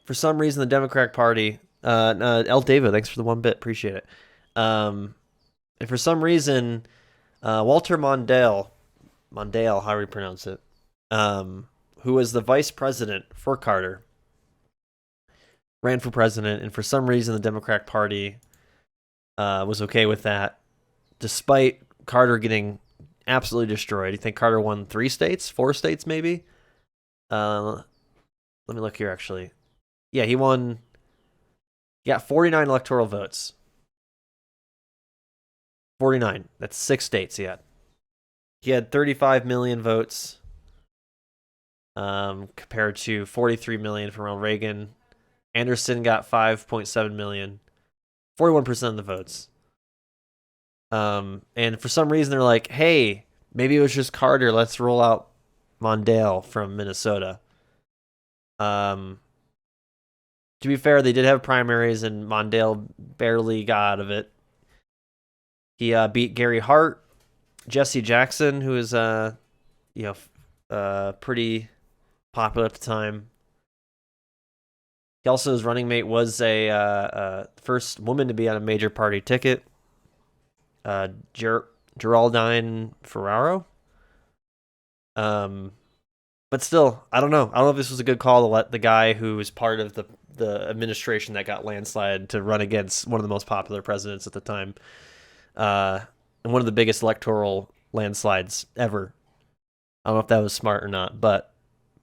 for some reason, the Democratic Party, El David, thanks for the 1 bit, appreciate it. And for some reason, Walter Mondale, how do we pronounce it? Who was the vice president for Carter, ran for president, and for some reason, the Democratic Party was okay with that, despite Carter getting absolutely destroyed. You think Carter won 3 states, 4 states, maybe? Let me look here, actually. Yeah, he got 49 electoral votes. 49. That's 6 states he had. He had 35 million votes compared to 43 million from Ronald Reagan. Anderson got 5.7 million. 41% of the votes. And for some reason, they're like, hey, maybe it was just Carter. Let's roll out Mondale from Minnesota. To be fair, they did have primaries, and Mondale barely got out of it. He beat Gary Hart, Jesse Jackson, who is pretty popular at the time. He also, his running mate was a first woman to be on a major party ticket, Geraldine Ferraro. But still, I don't know. I don't know if this was a good call to let the guy who was part of the administration that got landslide to run against one of the most popular presidents at the time, and one of the biggest electoral landslides ever. I don't know if that was smart or not, but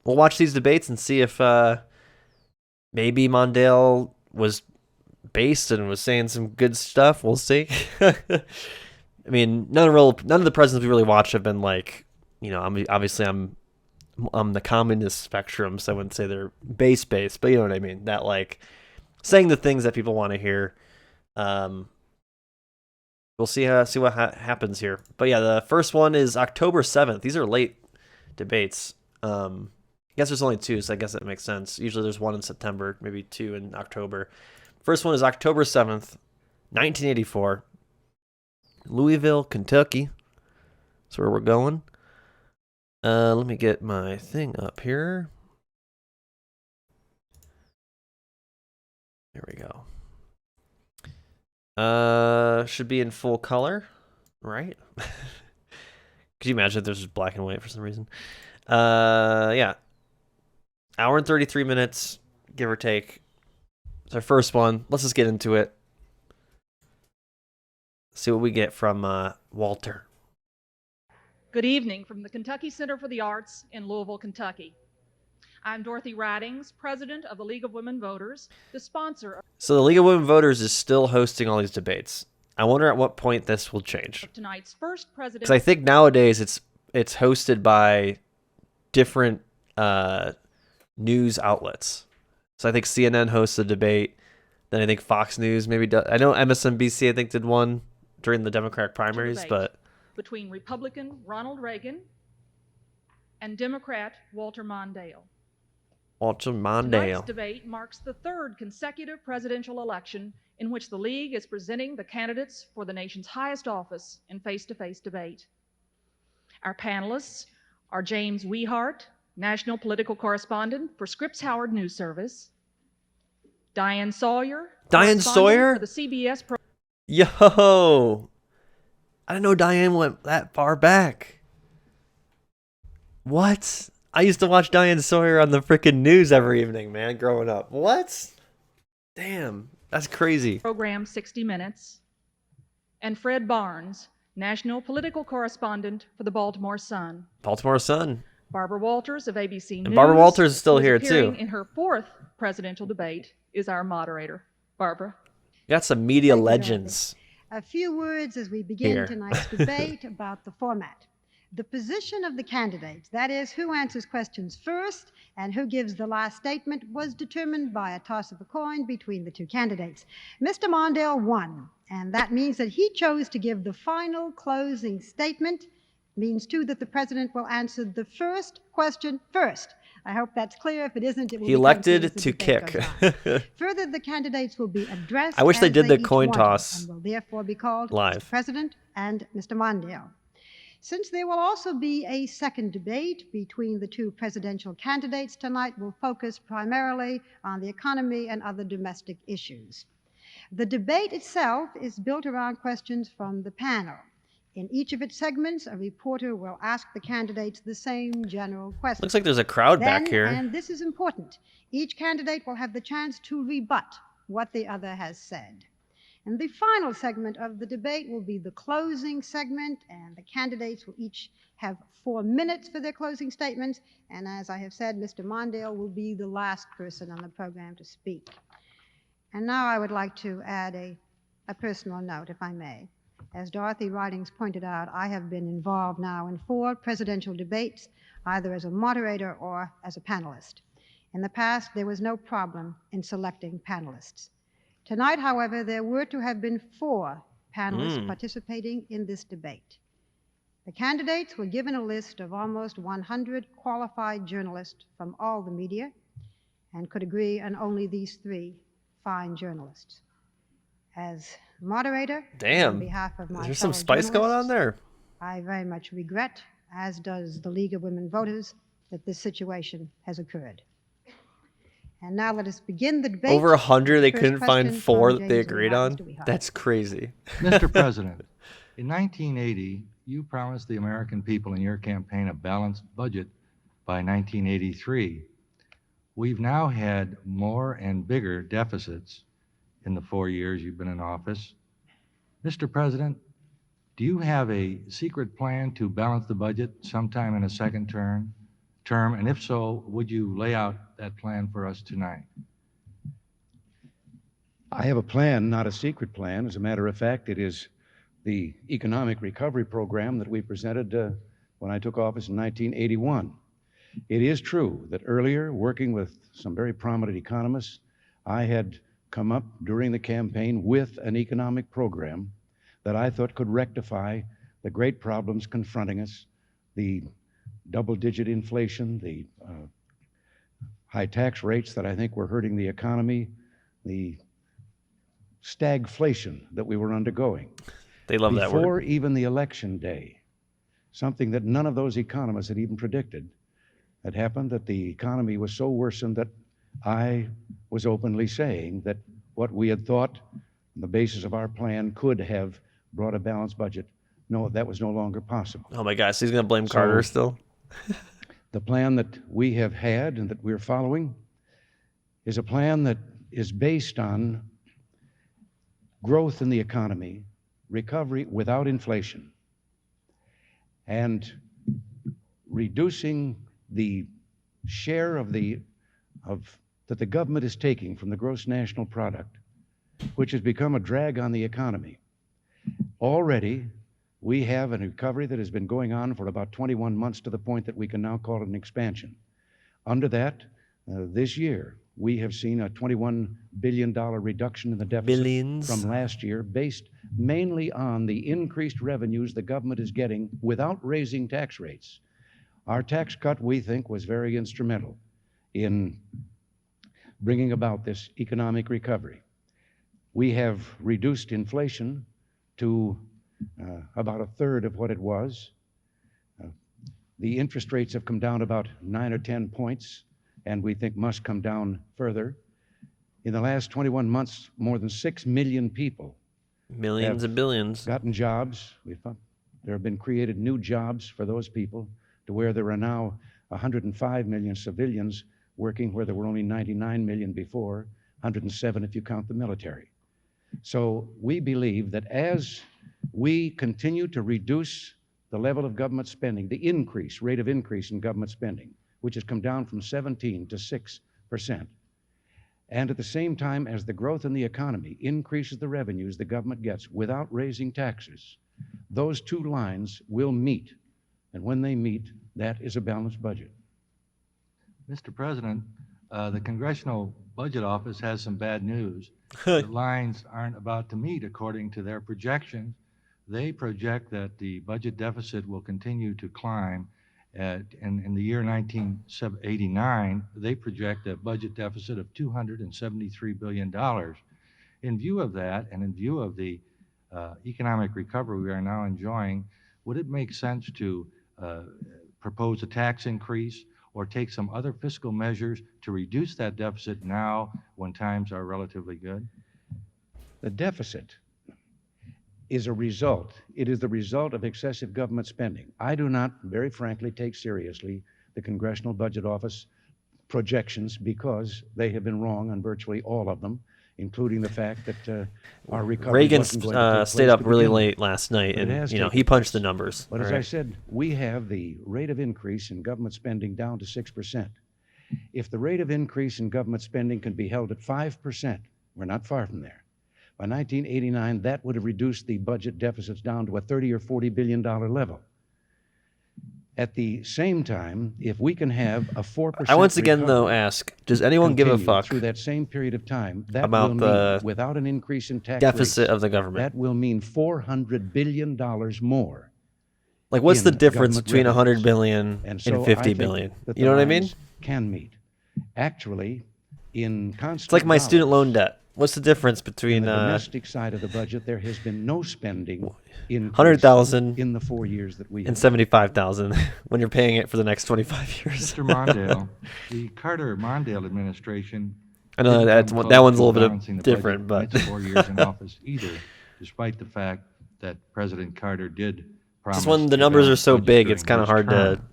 we'll watch these debates and see if maybe Mondale was based and was saying some good stuff. We'll see. I mean, none of the presidents we really watched have been like, obviously I'm the communist spectrum, so I wouldn't say they're base, but you know what I mean. That like saying the things that people want to hear. We'll see what happens here. But yeah, the first one is October 7th. These are late debates. I guess there's only 2, so I guess that makes sense. Usually there's 1 in September, maybe 2 in October. First one is October 7th, 1984. Louisville, Kentucky. That's where we're going. Let me get my thing up here. There we go. Should be in full color, right? Could you imagine if there's just black and white for some reason? Yeah. Hour and 33 minutes, give or take. It's our first one. Let's just get into it. See what we get from Walter. Good evening from the Kentucky Center for the Arts in Louisville, Kentucky. I'm Dorothy Ridings, president of the League of Women Voters, the sponsor of... So the League of Women Voters is still hosting all these debates. I wonder at what point this will change. Tonight's first president... Because I think nowadays it's hosted by different news outlets. So I think CNN hosts a debate. Then I think Fox News maybe does. I know MSNBC I think did one during the Democratic primaries, but... between Republican Ronald Reagan and Democrat Walter Mondale. Tonight's debate marks the 3rd consecutive presidential election in which the League is presenting the candidates for the nation's highest office in face-to-face debate. Our panelists are James Wehart, national political correspondent for Scripps Howard News Service, Diane Sawyer, for the CBS program. Yo! I didn't know Diane went that far back. What? I used to watch Diane Sawyer on the freaking news every evening, man, growing up. What? Damn, that's crazy. Program 60 Minutes. And Fred Barnes, national political correspondent for the Baltimore Sun. Baltimore Sun. Barbara Walters of ABC News. And Barbara Walters is still here, too. In her 4th presidential debate is our moderator. Barbara. Got some media legends. A few words as we begin tonight's debate about the format. The position of the candidates, that is, who answers questions first and who gives the last statement, was determined by a toss of a coin between the 2 candidates. Mr. Mondale won, and that means that he chose to give the final closing statement. Means, too, that the president will answer the first question first. I hope that's clear. If it isn't, it will be elected to kick. Further, the candidates will be addressed. I wish they did the coin toss and will therefore be called live. Mr. President and Mr. Mondale. Since there will also be a second debate between the two presidential candidates tonight, we'll focus primarily on the economy and other domestic issues. The debate itself is built around questions from the panel. In each of its segments, a reporter will ask the candidates the same general question. Looks like there's a crowd back here. And this is important, each candidate will have the chance to rebut what the other has said. And the final segment of the debate will be the closing segment, and the candidates will each have 4 minutes for their closing statements. And as I have said, Mr. Mondale will be the last person on the program to speak. And now I would like to add a personal note, if I may. As Dorothy Ridings pointed out, I have been involved now in 4 presidential debates, either as a moderator or as a panelist. In the past, there was no problem in selecting panelists. Tonight, however, there were to have been 4 panelists participating in this debate. The candidates were given a list of almost 100 qualified journalists from all the media and could agree on only these 3 fine journalists. As moderator, on behalf of my there's some spice going on there. I very much regret, as does the League of Women Voters, that this situation has occurred. And now let us begin the debate. Over 100, they couldn't find 4 that they agreed on? That's crazy. Mr. President, in 1980, you promised the American people in your campaign a balanced budget by 1983. We've now had more and bigger deficits in the 4 years you've been in office. Mr. President, do you have a secret plan to balance the budget sometime in a second term? And if so, would you lay out that plan for us tonight? I have a plan, not a secret plan. As a matter of fact, it is the economic recovery program that we presented when I took office in 1981. It is true that earlier, working with some very prominent economists, I had come up during the campaign with an economic program that I thought could rectify the great problems confronting us, the double-digit inflation, the high tax rates that I think were hurting the economy, the stagflation that we were undergoing. They love that word. Before even the election day, something that none of those economists had even predicted had happened, that the economy was so worsened that I was openly saying that what we had thought on the basis of our plan could have brought a balanced budget, no, that was no longer possible. Oh my gosh, he's going to blame Carter still? The plan that we have had and that we're following is a plan that is based on growth in the economy, recovery without inflation, and reducing the share of that the government is taking from the gross national product, which has become a drag on the economy. Already, we have a recovery that has been going on for about 21 months to the point that we can now call it an expansion. Under that, this year, we have seen a $21 billion reduction in the deficit from last year, based mainly on the increased revenues the government is getting without raising tax rates. Our tax cut, we think, was very instrumental in bringing about this economic recovery. We have reduced inflation to about a third of what it was. The interest rates have come down about 9 or 10 points, and we think must come down further. In the last 21 months, more than 6 million people, millions and billions, gotten jobs. There have been created new jobs for those people, to where there are now 105 million civilians working where there were only 99 million before, 107 if you count the military. So we believe that as we continue to reduce the level of government spending, the rate of increase in government spending, which has come down from 17 to 6%, and at the same time as the growth in the economy increases the revenues the government gets without raising taxes, those two lines will meet. And when they meet, that is a balanced budget. Mr. President, the Congressional Budget Office has some bad news. The lines aren't about to meet according to their projections. They project that the budget deficit will continue to climb. In the year 1989, they project a budget deficit of $273 billion. In view of that, and in view of the economic recovery we are now enjoying, would it make sense to propose a tax increase or take some other fiscal measures to reduce that deficit now when times are relatively good? The deficit is a result. It is the result of excessive government spending. I do not, very frankly, take seriously the Congressional Budget Office projections because they have been wrong on virtually all of them, including the fact that our recovery Reagan wasn't going to take stayed place up to really begin with. late last night, But it and has he taken punched the place. numbers. But as I said, we have the rate of increase in government spending down to 6%. If the rate of increase in government spending can be held at 5%, we're not far from there. By 1989, that would have reduced the budget deficits down to a $30 or $40 billion level. At the same time, if we can have a 4% I once again, though, recovery ask, does anyone give a continue fuck through that same period of time, that about will the mean, without an increase in tax deficit rates, of the government? that will mean $400 billion more. Like, what's the in difference government between revenues. 100 billion And and so 50 I think billion? that You know the what I mean? lines can meet. Actually, in constant It's like my student dollars, loan debt. What's the difference in between the domestic side of the budget, there has been no spending increase 100,000 in the 4 years that we and have. 75,000 when you're paying it for the next 25 years? Mr. Mondale, the Carter-Mondale administration I know didn't come that close one's a to little bit balancing the different, budget but in its 4 years in office either, despite the fact that President Carter did promise just when the a numbers are balanced so budget big, during it's kind of his hard to, term.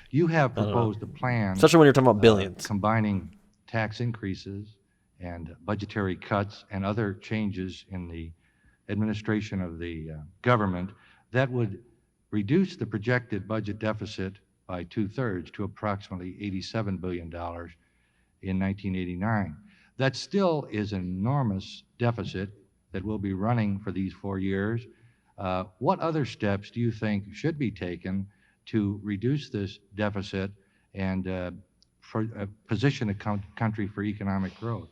You have I don't know. proposed a plan, especially when you're talking about billions. combining tax increases and budgetary cuts and other changes in the administration of the government that would reduce the projected budget deficit by 2/3 to approximately $87 billion in 1989. That still is an enormous deficit that will be running for these 4 years. What other steps do you think should be taken to reduce this deficit and position a country for economic growth?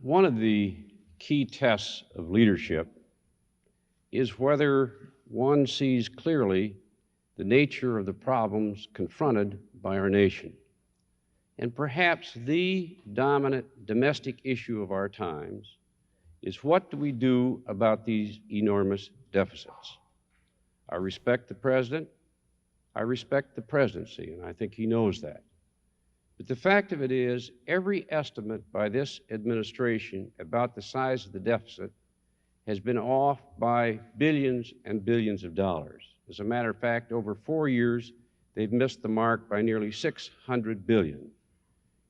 One of the key tests of leadership is whether one sees clearly the nature of the problems confronted by our nation. And perhaps the dominant domestic issue of our times is, what do we do about these enormous deficits? I respect the president. I respect the presidency, and I think he knows that. But the fact of it is, every estimate by this administration about the size of the deficit has been off by billions and billions of dollars. As a matter of fact, over 4 years, they've missed the mark by nearly $600 billion.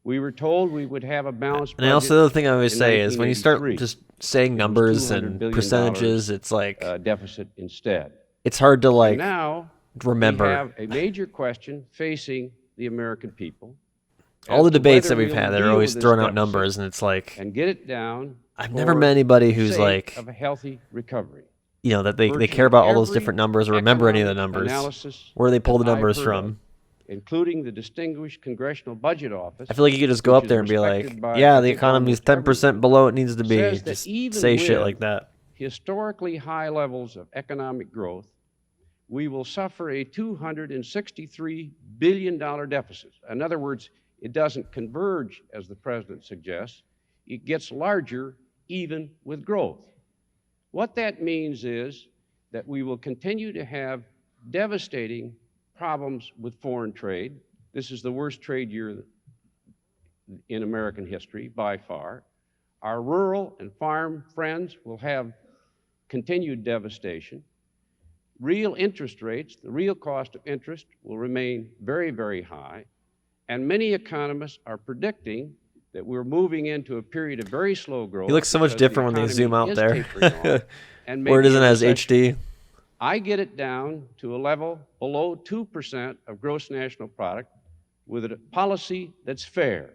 We were told we would have a balanced budget. And also the other thing I always in say is when you start 1983, just saying it was numbers $200 and billion percentages, it's like deficit instead. it's hard to like Now remember. we have a major question facing the American people. All the as to debates that whether we've we had, will they're deal always with this throwing out deficit numbers, and it's like and get it down. I've never for met anybody the who's sake like, of a healthy recovery. you know, that they Virtually care about all those every different numbers or remember any of the economic numbers, analysis where they pull the that I've numbers heard from. of, including the distinguished Congressional Budget Office. I feel like you could just go which up there is and be respected like, by, yeah, I the think, economy's almost 10% everyone, below it needs to be. says that Just even say shit with like that. historically high levels of economic growth, we will suffer a $263 billion deficit. In other words, it doesn't converge, as the president suggests. It gets larger even with growth. What that means is that we will continue to have devastating problems with foreign trade. This is the worst trade year in American history by far. Our rural and farm friends will have continued devastation. Real interest rates, the real cost of interest, will remain very, very high. And many economists are predicting that we're moving into a period of very slow growth. He looks so much because the different when they economy zoom out is there. tapering off and Where it maybe isn't in as recession. HD. I get it down to a level below 2% of gross national product with a policy that's fair.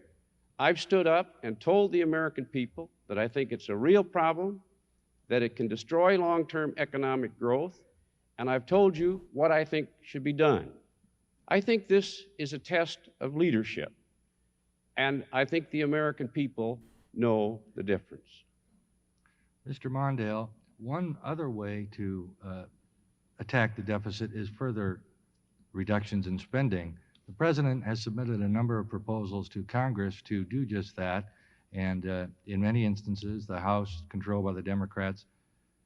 I've stood up and told the American people that I think it's a real problem, that it can destroy long-term economic growth, and I've told you what I think should be done. I think this is a test of leadership, and I think the American people know the difference. Mr. Mondale, one other way to attack the deficit is further reductions in spending. The president has submitted a number of proposals to Congress to do just that, and in many instances, the House, controlled by the Democrats,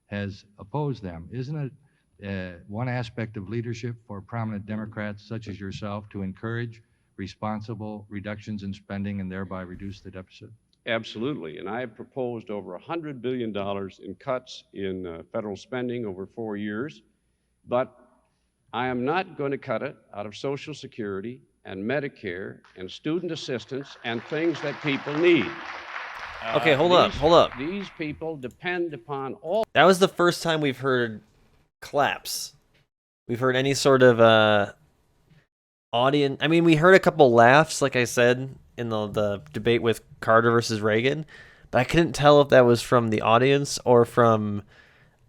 has opposed them. Isn't it one aspect of leadership for prominent Democrats such as yourself to encourage responsible reductions in spending and thereby reduce the deficit? Absolutely, and I have proposed over $100 billion in cuts in federal spending over 4 years, but I am not going to cut it out of Social Security and Medicare and student assistance and things that people need. Okay, hold up. These people depend upon all. That was the first time we've heard claps. We've heard any sort of audience. I mean, we heard a couple laughs, like I said, in the debate with Carter versus Reagan, but I couldn't tell if that was from the audience or from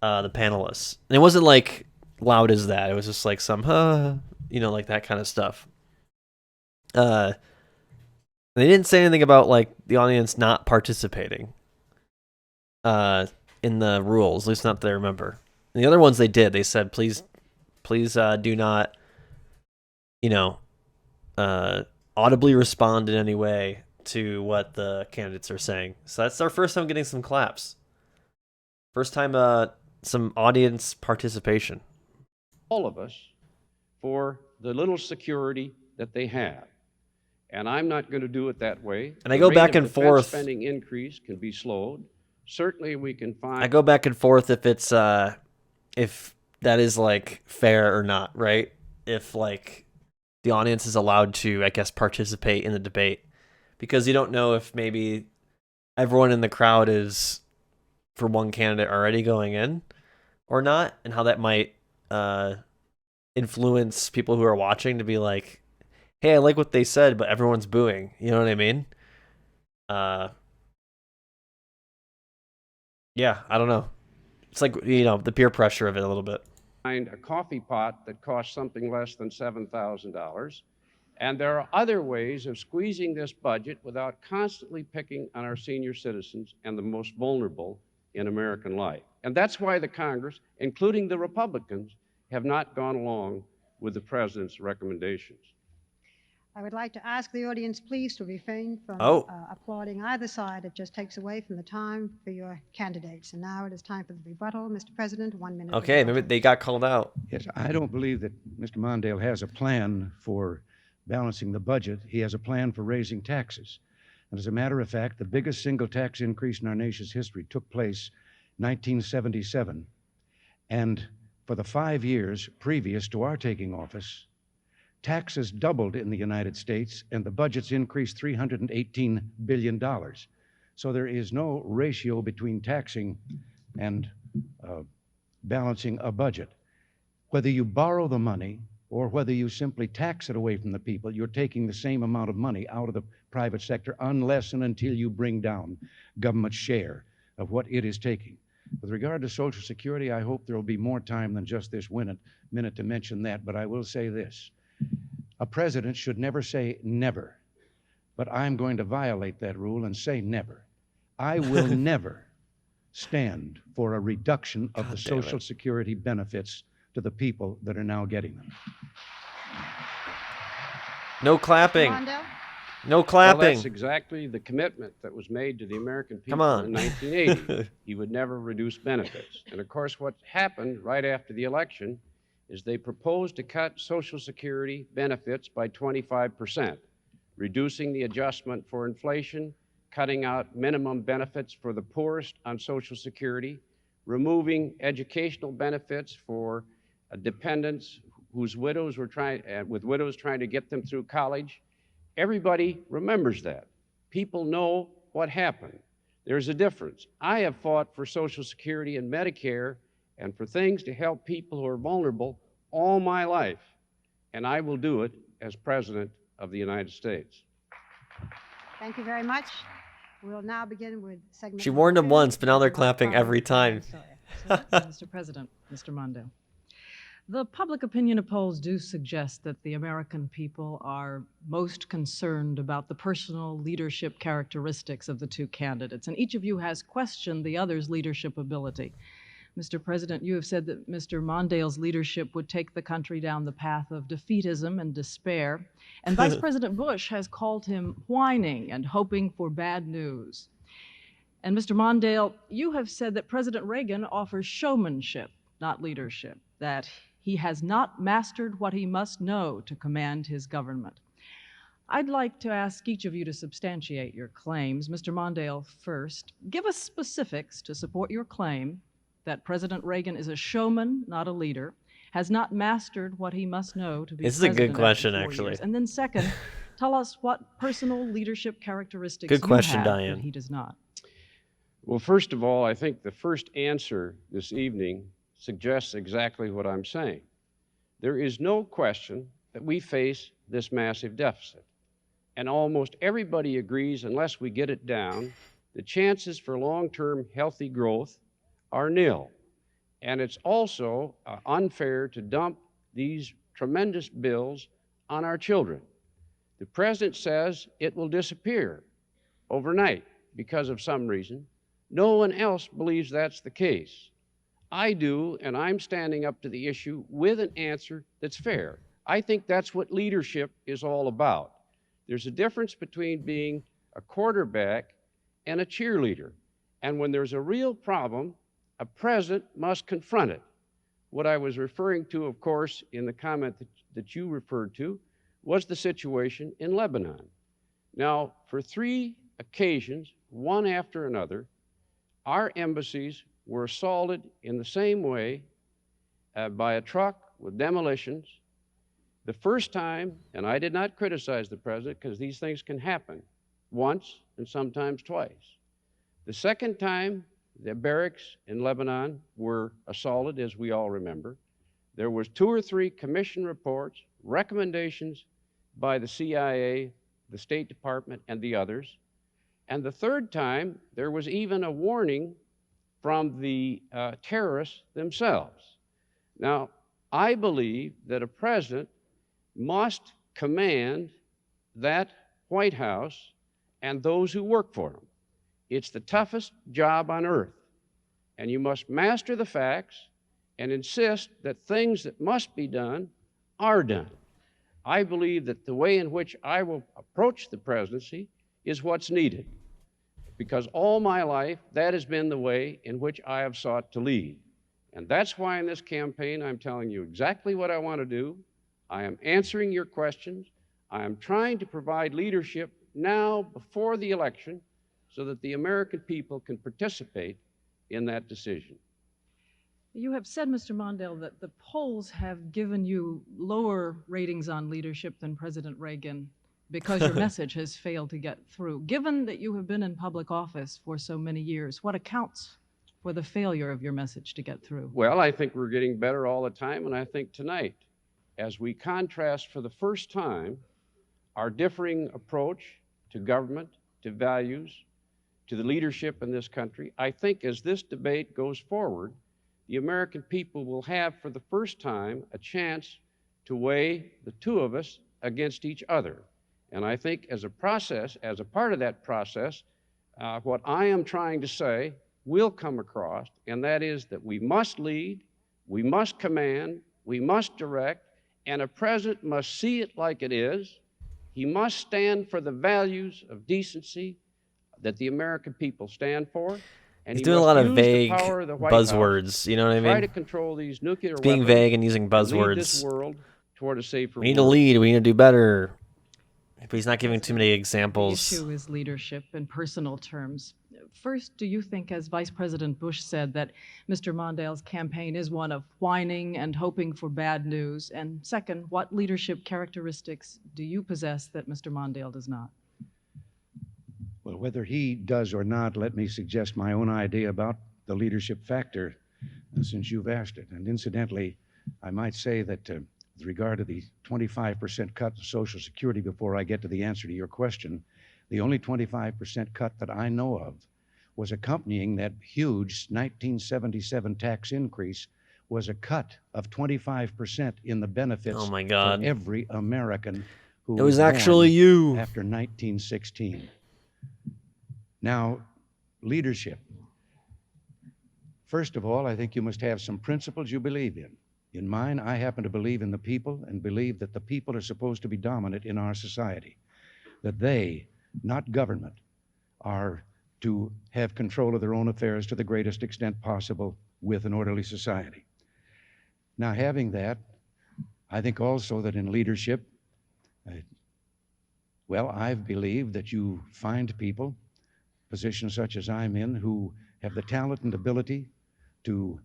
the panelists. And it wasn't like loud as that. It was just like some, like that kind of stuff. They didn't say anything about like the audience not participating in the rules, at least not that I remember. And the other ones they did. They said, please do not, audibly respond in any way to what the candidates are saying. So that's our first time getting some claps. First time some audience participation. All of us for the little security that they have. And I'm not going to do it that way. And I go back and forth. Spending increase can be slowed. Certainly we can find. I go back and forth if it's if that is like fair or not, right? If like the audience is allowed to, I guess, participate in the debate, because you don't know if maybe everyone in the crowd is for one candidate already going in or not, and how that might influence people who are watching to be like, hey, I like what they said, but everyone's booing. You know what I mean? Yeah, I don't know. It's like, the peer pressure of it a little bit. Find a coffee pot that costs something less than $7,000. And there are other ways of squeezing this budget without constantly picking on our senior citizens and the most vulnerable in American life. And that's why the Congress, including the Republicans, have not gone along with the president's recommendations. I would like to ask the audience, please, to refrain from applauding either side. It just takes away from the time for your candidates. And now it is time for the rebuttal. Mr. President, 1 minute. Okay, maybe they got called out. Yes, I don't believe that Mr. Mondale has a plan for balancing the budget. He has a plan for raising taxes. And as a matter of fact, the biggest single tax increase in our nation's history took place in 1977. And for the 5 years previous to our taking office, taxes doubled in the United States, and the budget's increased $318 billion. So there is no ratio between taxing and balancing a budget. Whether you borrow the money or whether you simply tax it away from the people, you're taking the same amount of money out of the private sector unless and until you bring down government's share of what it is taking. With regard to Social Security, I hope there will be more time than just this minute to mention that, but I will say this. A president should never say never, but I'm going to violate that rule and say never. I will never stand for a reduction of the Social Security benefits to the people that are now getting them. No clapping. Mondale? No clapping. Well, that's exactly the commitment that was made to the American people in 1980. He would never reduce benefits. And of course, what happened right after the election is they proposed to cut Social Security benefits by 25%, reducing the adjustment for inflation, cutting out minimum benefits for the poorest on Social Security, removing educational benefits for dependents whose widows were trying to get them through college. Everybody remembers that. People know what happened. There's a difference. I have fought for Social Security and Medicare and for things to help people who are vulnerable all my life, and I will do it as President of the United States. Thank you very much. We'll now begin with segment. She warned them once, but now they're clapping every time. Mr. President, Mr. Mondale. The public opinion polls do suggest that the American people are most concerned about the personal leadership characteristics of the two candidates, and each of you has questioned the other's leadership ability. Mr. President, you have said that Mr. Mondale's leadership would take the country down the path of defeatism and despair, and Vice President Bush has called him whining and hoping for bad news. And Mr. Mondale, you have said that President Reagan offers showmanship, not leadership, that he has not mastered what he must know to command his government. I'd like to ask each of you to substantiate your claims. Mr. Mondale first. Give us specifics to support your claim that President Reagan is a showman, not a leader, has not mastered what he must know to be This is a good president question, after 4 actually. years. And then second, tell us what personal leadership characteristics Good question, you have Diane. that he does not. Well, first of all, I think the first answer this evening suggests exactly what I'm saying. There is no question that we face this massive deficit. And almost everybody agrees, unless we get it down, the chances for long-term healthy growth are nil. And it's also unfair to dump these tremendous bills on our children. The president says it will disappear overnight because of some reason. No one else believes that's the case. I do, and I'm standing up to the issue with an answer that's fair. I think that's what leadership is all about. There's a difference between being a quarterback and a cheerleader. And when there's a real problem, a president must confront it. What I was referring to, of course, in the comment that you referred to, was the situation in Lebanon. Now, for 3 occasions, one after another, our embassies were assaulted in the same way by a truck with demolitions. The first time, and I did not criticize the president because these things can happen once and sometimes twice. The second time, the barracks in Lebanon were assaulted, as we all remember. There was 2 or 3 commission reports, recommendations by the CIA, the State Department, and the others. And the third time, there was even a warning from the terrorists themselves. Now, I believe that a president must command that White House and those who work for him. It's the toughest job on earth. And you must master the facts and insist that things that must be done are done. I believe that the way in which I will approach the presidency is what's needed, because all my life, that has been the way in which I have sought to lead. And that's why in this campaign, I'm telling you exactly what I want to do. I am answering your questions. I am trying to provide leadership now before the election so that the American people can participate in that decision. You have said, Mr. Mondale, that the polls have given you lower ratings on leadership than President Reagan because your message has failed to get through. Given that you have been in public office for so many years, what accounts for the failure of your message to get through? Well, I think we're getting better all the time, and I think tonight, as we contrast for the first time our differing approach to government, to values, to the leadership in this country, I think as this debate goes forward, the American people will have for the first time a chance to weigh the 2 of us against each other. And I think as a process, as a part of that process, what I am trying to say will come across, and that is that we must lead, we must command, we must direct, and a president must see it like it is. He must stand for the values of decency that the American people stand for. And he's doing a lot of vague buzzwords, you know what I mean? Try to control these nuclear weapons. Being vague and using buzzwords. Lead this world toward a safer world. We need to lead, we need to do better. But he's not giving too many examples. The issue is leadership in personal terms. First, do you think, as Vice President Bush said, that Mr. Mondale's campaign is one of whining and hoping for bad news? And second, what leadership characteristics do you possess that Mr. Mondale does not? Well, whether he does or not, let me suggest my own idea about the leadership factor, since you've asked it. And incidentally, I might say that with regard to the 25% cut to Social Security, before I get to the answer to your question, the only 25% cut that I know of was accompanying that huge 1977 tax increase was a cut of 25% in the benefits oh my God. for every American who it was actually you after 1916. Now, leadership. First of all, I think you must have some principles you believe in. In mine, I happen to believe in the people and believe that the people are supposed to be dominant in our society. That they, not government, are to have control of their own affairs to the greatest extent possible with an orderly society. Now, having that, I think also that in leadership, well, I've believed that you find people, positions such as I'm in, who have the talent and ability to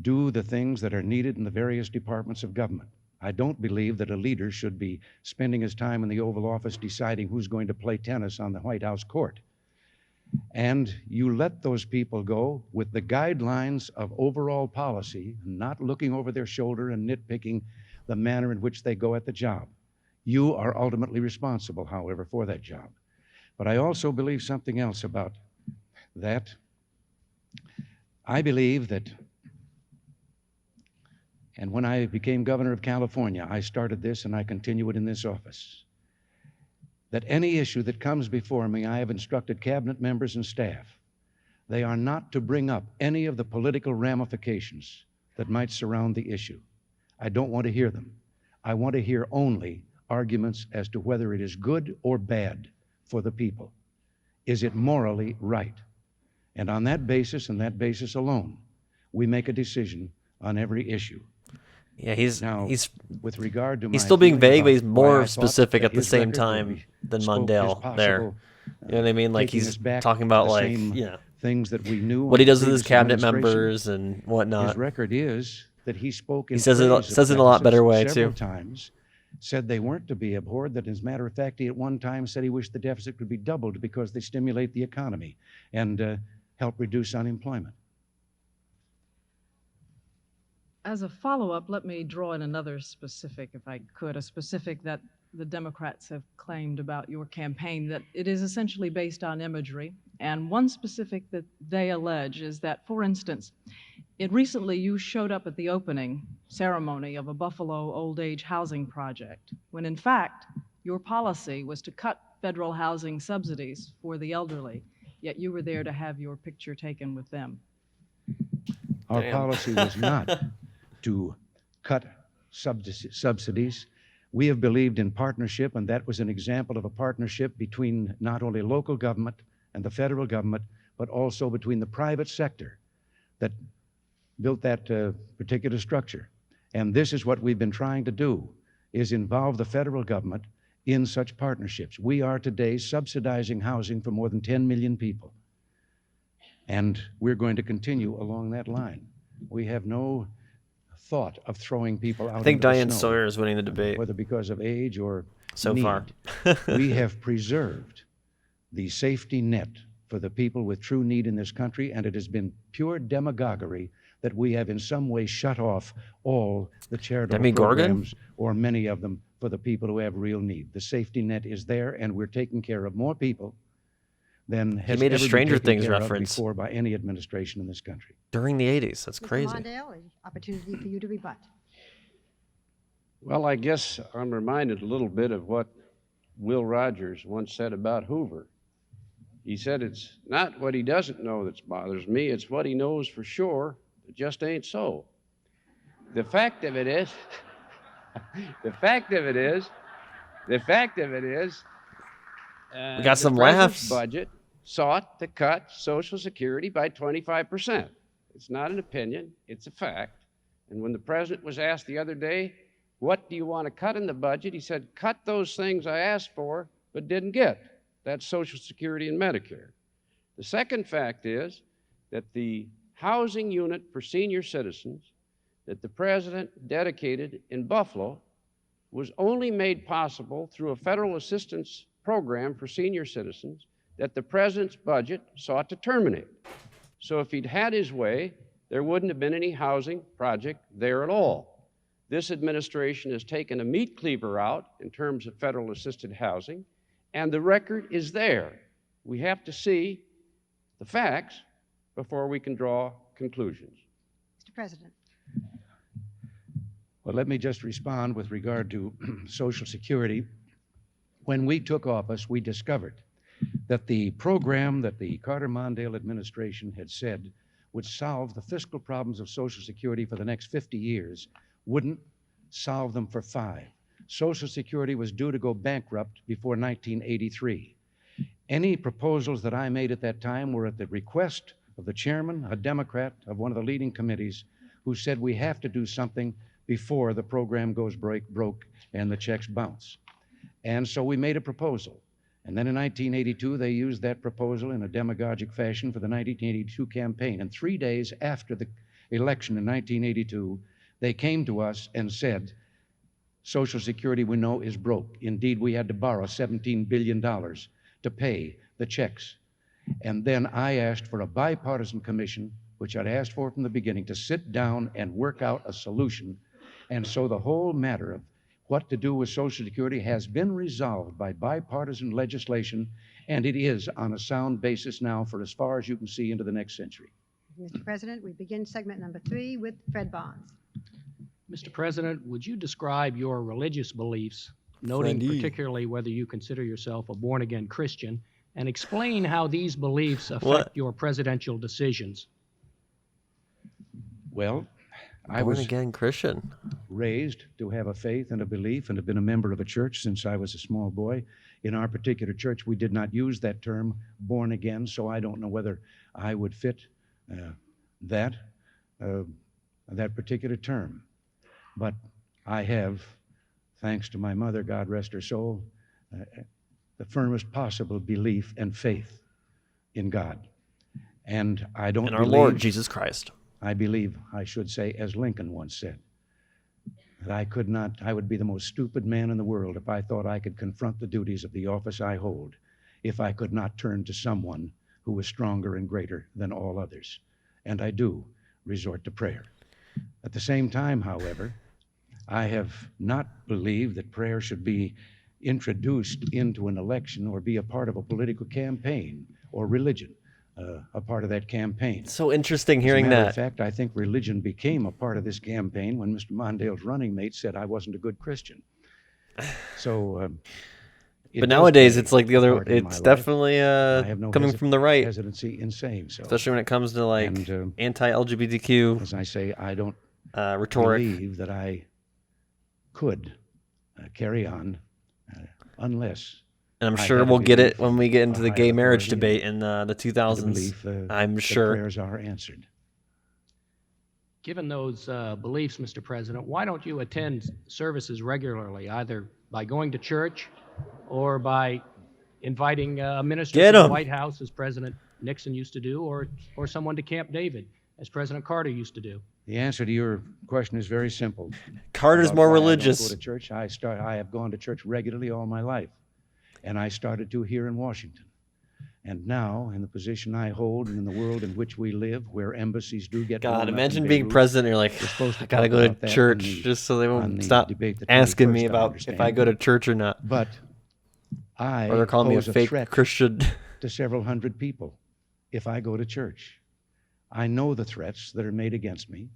do the things that are needed in the various departments of government. I don't believe that a leader should be spending his time in the Oval Office deciding who's going to play tennis on the White House court. And you let those people go with the guidelines of overall policy, not looking over their shoulder and nitpicking the manner in which they go at the job. You are ultimately responsible, however, for that job. But I also believe something else about that. I believe that, and when I became governor of California, I started this and I continue it in this office, that any issue that comes before me, I have instructed cabinet members and staff, they are not to bring up any of the political ramifications that might surround the issue. I don't want to hear them. I want to hear only arguments as to whether it is good or bad for the people. Is it morally right? And on that basis and that basis alone, we make a decision on every issue. Yeah, he's with regard to he's still being vague, but he's more specific at the same time than Mondale there. You know what I mean? Like he's talking about like things that we knew what he does with his cabinet members and whatnot. His record is that he spoke in he says it in a lot better way several too. Times, said they weren't to be abhorred, that as a matter of fact, he at one time said he wished the deficit could be doubled because they stimulate the economy and help reduce unemployment. As a follow-up, let me draw in another specific, if I could, a specific that the Democrats have claimed about your campaign, that it is essentially based on imagery. And one specific that they allege is that, for instance, recently you showed up at the opening ceremony of a Buffalo old age housing project, when in fact your policy was to cut federal housing subsidies for the elderly, yet you were there to have your picture taken with them. Our policy was not to cut subsidies. We have believed in partnership, and that was an example of a partnership between not only local government and the federal government, but also between the private sector that built that particular structure. And this is what we've been trying to do, is involve the federal government in such partnerships. We are today subsidizing housing for more than 10 million people. And we're going to continue along that line. We have no thought of throwing people out. I think into Diane the snow, Sawyer is winning the debate. whether because of age or so need. Far. We have preserved the safety net for the people with true need in this country, and it has been pure demagoguery that we have in some way shut off all the charitable programs, or many of them, for the people who have real need. The safety net is there, and we're taking care of more people than has made a ever Stranger been taken Things care reference of before by any administration in this country. During the 80s. That's Mr. crazy. Mondale, an opportunity for you to rebut. Well, I guess I'm reminded a little bit of what Will Rogers once said about Hoover. He said, it's not what he doesn't know that bothers me, it's what he knows for sure. It just ain't so. The fact of it is, we got some the laughs. President's budget sought to cut Social Security by 25%. It's not an opinion, it's a fact. And when the president was asked the other day, what do you want to cut in the budget? He said, cut those things I asked for but didn't get. That's Social Security and Medicare. The second fact is that the housing unit for senior citizens that the president dedicated in Buffalo was only made possible through a federal assistance program for senior citizens that the president's budget sought to terminate. So if he'd had his way, there wouldn't have been any housing project there at all. This administration has taken a meat cleaver out in terms of federal assisted housing, and the record is there. We have to see the facts before we can draw conclusions. Mr. President. Well, let me just respond with regard to Social Security. When we took office, we discovered that the program that the Carter-Mondale administration had said would solve the fiscal problems of Social Security for the next 50 years wouldn't solve them for 5. Social Security was due to go bankrupt before 1983. Any proposals that I made at that time were at the request of the chairman, a Democrat of one of the leading committees, who said we have to do something before the program goes broke and the checks bounce. And so we made a proposal. And then in 1982, they used that proposal in a demagogic fashion for the 1982 campaign. And 3 days after the election in 1982, they came to us and said, Social Security, we know, is broke. Indeed, we had to borrow $17 billion to pay the checks. And then I asked for a bipartisan commission, which I'd asked for from the beginning, to sit down and work out a solution. And so the whole matter of what to do with Social Security has been resolved by bipartisan legislation, and it is on a sound basis now for as far as you can see into the next century. Mr. President, we begin segment number 3 with Fred Barnes. Mr. President, would you describe your religious beliefs, noting particularly whether you consider yourself a born-again Christian, and explain how these beliefs affect your presidential decisions? Well, I was born-again Christian. Raised to have a faith and a belief and have been a member of a church since I was a small boy. In our particular church, we did not use that term, born again, so I don't know whether I would fit that particular term. But I have, thanks to my mother, God rest her soul, the firmest possible belief and faith in God. And I don't in our Lord Jesus Christ. I believe, I should say, as Lincoln once said, that I would be the most stupid man in the world if I thought I could confront the duties of the office I hold if I could not turn to someone who was stronger and greater than all others. And I do resort to prayer. At the same time, however, I have not believed that prayer should be introduced into an election or be a part of a political campaign or religion. A part of that campaign. So interesting hearing As a matter that. of fact, I think religion became a part of this campaign when Mr. Mondale's running mate said I wasn't a good Christian. So, but nowadays it's like the other. It's definitely coming from the right. Hesitancy in saying so. Especially when it comes to like anti-LGBTQ. As I say, I don't rhetoric. believe that I could carry on unless. And I'm sure we'll get it when we get into the gay marriage debate in the 2000s. I'm sure. Prayers are answered. Given those beliefs, Mr. President, why don't you attend services regularly, either by going to church or by inviting a minister to the White House, as President Nixon used to do, or someone to Camp David, as President Carter used to do? The answer to your question is very simple. Carter's more religious. I go to church. I have gone to church regularly all my life. And I started to here in Washington. And now, in the position I hold and in the world in which we live, where embassies do get... God, imagine being president, you're like, I gotta go to church just so they won't stop asking me about if I go to church or not. But I or they're calling me a fake Christian. to several hundred people if I go to church. I know the threats that are made against me.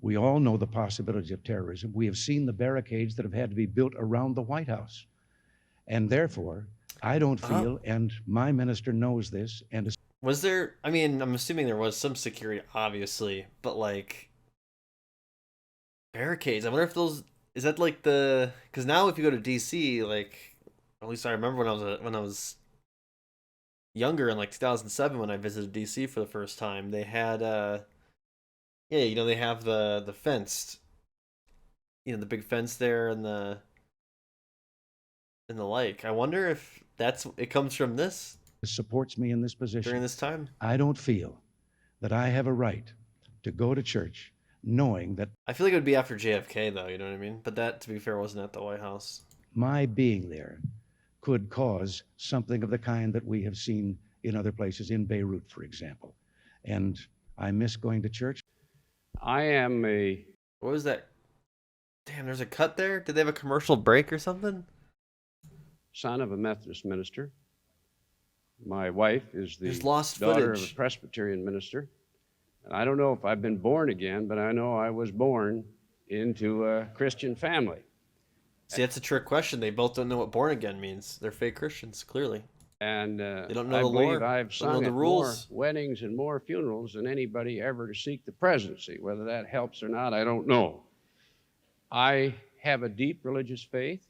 We all know the possibilities of terrorism. We have seen the barricades that have had to be built around the White House. And therefore, I don't feel, and my minister knows this, and... Was there, I mean, I'm assuming there was some security, obviously, but like, barricades, I wonder if those, is that like the, because now if you go to DC, like, at least I remember when I was younger in like 2007 when I visited DC for the first time, they had, yeah, you know, they have the fenced, you know, the big fence there and the like. I wonder if it comes from this. Supports me in this position. During this time? I don't feel that I have a right to go to church knowing that... I feel like it would be after JFK, though, you know what I mean? But that, to be fair, wasn't at the White House. My being there could cause something of the kind that we have seen in other places, in Beirut, for example. And I miss going to church. I am a... What was that? Damn, there's a cut there? Did they have a commercial break or something? Son of a Methodist minister. My wife is the lost daughter footage. of a Presbyterian minister. And I don't know if I've been born again, but I know I was born into a Christian family. See, that's a trick question. They both don't know what born again means. They're fake Christians, clearly. And they don't know I the believe lore. I've Don't know sung the at rules. more weddings and more funerals than anybody ever to seek the presidency. Whether that helps or not, I don't know. I have a deep religious faith.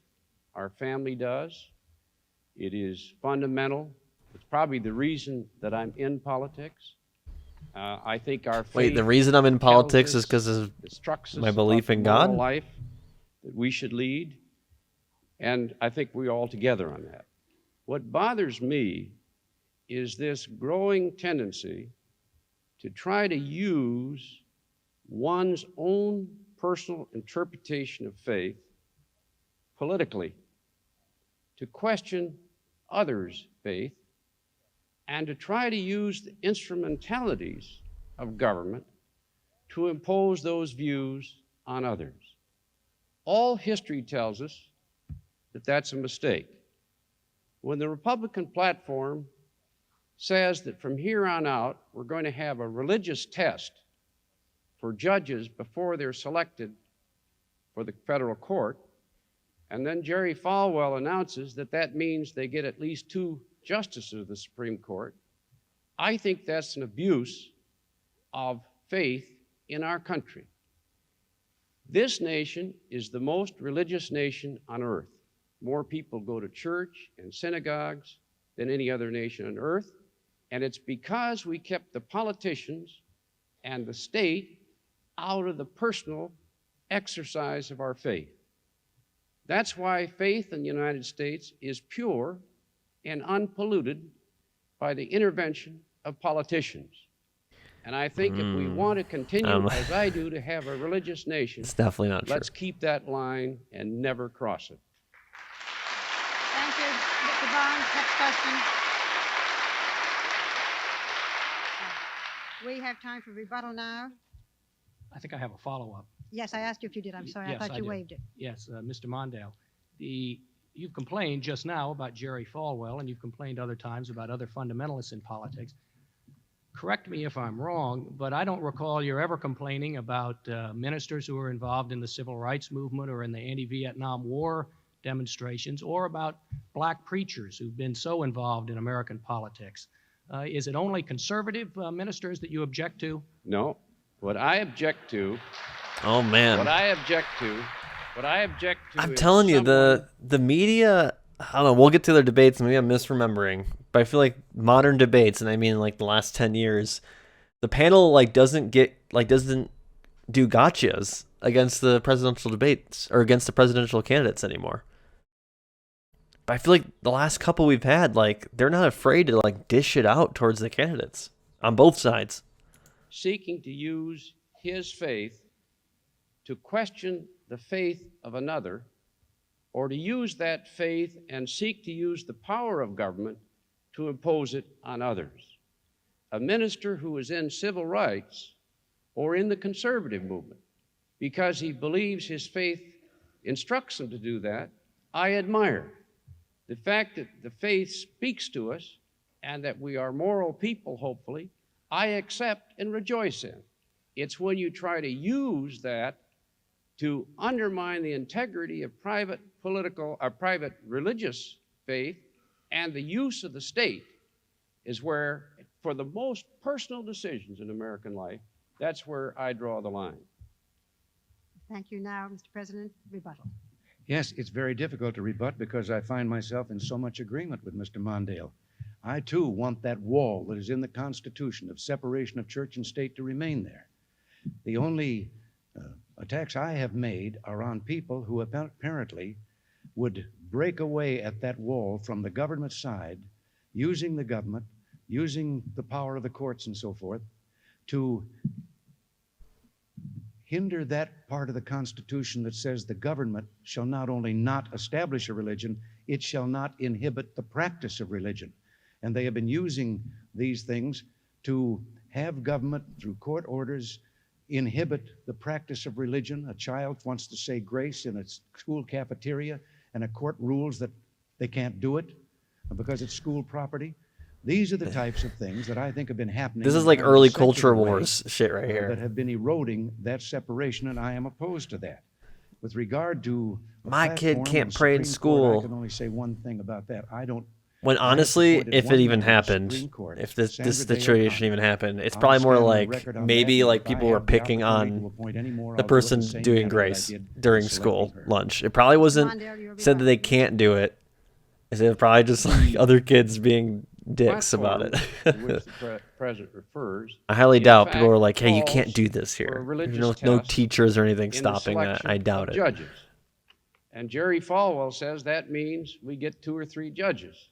Our family does. It is fundamental probably the reason that I'm in politics. I think our faith Wait, the reason I'm in politics is because of instructs us my belief in about the moral God? life that we should lead, and I think we're all together on that. What bothers me is this growing tendency to try to use one's own personal interpretation of faith politically, to question others' faith, and to try to use the instrumentalities of government to impose those views on others. All history tells us that that's a mistake. When the Republican platform says that from here on out, we're going to have a religious test for judges before they're selected for the federal court, and then Jerry Falwell announces that that means they get at least 2 justices of the Supreme Court, I think that's an abuse of faith in our country. This nation is the most religious nation on earth. More people go to church and synagogues than any other nation on earth, and it's because we kept the politicians and the state out of the personal exercise of our faith. That's why faith in the United States is pure and unpolluted by the intervention of politicians. And I think if we want to continue, as I do, to have a religious nation, It's definitely not true. let's keep that line and never cross it. Thank you, Mr. Barnes. Next question. We have time for rebuttal now. I think I have a follow-up. Yes, I asked you if you did. I'm sorry. Yes, I thought you did. waived it. Yes, Mr. Mondale. You've complained just now about Jerry Falwell, and you've complained other times about other fundamentalists in politics. Correct me if I'm wrong, but I don't recall you ever complaining about ministers who were involved in the civil rights movement or in the anti-Vietnam War demonstrations, or about black preachers who've been so involved in American politics. Is it only conservative ministers that you object to? No. What I object to, Oh man. what I object to I'm is telling you, someone- the media, I don't know, we'll get to their debates, maybe I'm misremembering, but I feel like modern debates, and I mean like the last 10 years, the panel doesn't do gotchas against the presidential debates or against the presidential candidates anymore. But I feel like the last couple we've had, they're not afraid to dish it out towards the candidates on both sides. seeking to use his faith to question the faith of another, or to use that faith and seek to use the power of government to impose it on others. A minister who is in civil rights or in the conservative movement, because he believes his faith instructs him to do that, I admire. The fact that the faith speaks to us and that we are moral people, hopefully, I accept and rejoice in. It's when you try to use that to undermine the integrity of private political or private religious faith and the use of the state is where, for the most personal decisions in American life, that's where I draw the line. Thank you. Now, Mr. President, rebuttal. Yes, it's very difficult to rebut because I find myself in so much agreement with Mr. Mondale. I, too, want that wall that is in the Constitution of separation of church and state to remain there. The only attacks I have made are on people who apparently would break away at that wall from the government side, using the government, using the power of the courts and so forth, to hinder that part of the Constitution that says the government shall not only not establish a religion, it shall not inhibit the practice of religion. And they have been using these things to have government, through court orders, inhibit the practice of religion. A child wants to say grace in a school cafeteria, and a court rules that they can't do it because it's school property. These are the types of things that I think have been happening. This is in like kind of early secular culture way, wars shit right here. that have been eroding that separation, and I am opposed to that. With regard to a My kid platform can't and pray in Supreme Court, school. I can only say one thing about that. When I honestly, supported if one it even member of the happened, Supreme Court, if this Sandra Day situation O'Connor. even happened, it's I'll probably more stand on like record on maybe that, and like if I people were have the picking opportunity to on appoint any more, the I'll do it person the same doing manner that I grace did during selecting school her. lunch. It probably wasn't Mondale, you're said that they rebuttal. can't do it. It's probably just like other kids being dicks about it. platform to which the president refers, I highly in doubt fact, people are like, hey, you can't calls do this for a here. religious No test teachers or anything in the stopping that. selection I doubt of it. judges. And Jerry Falwell says that means we get 2 or 3 judges.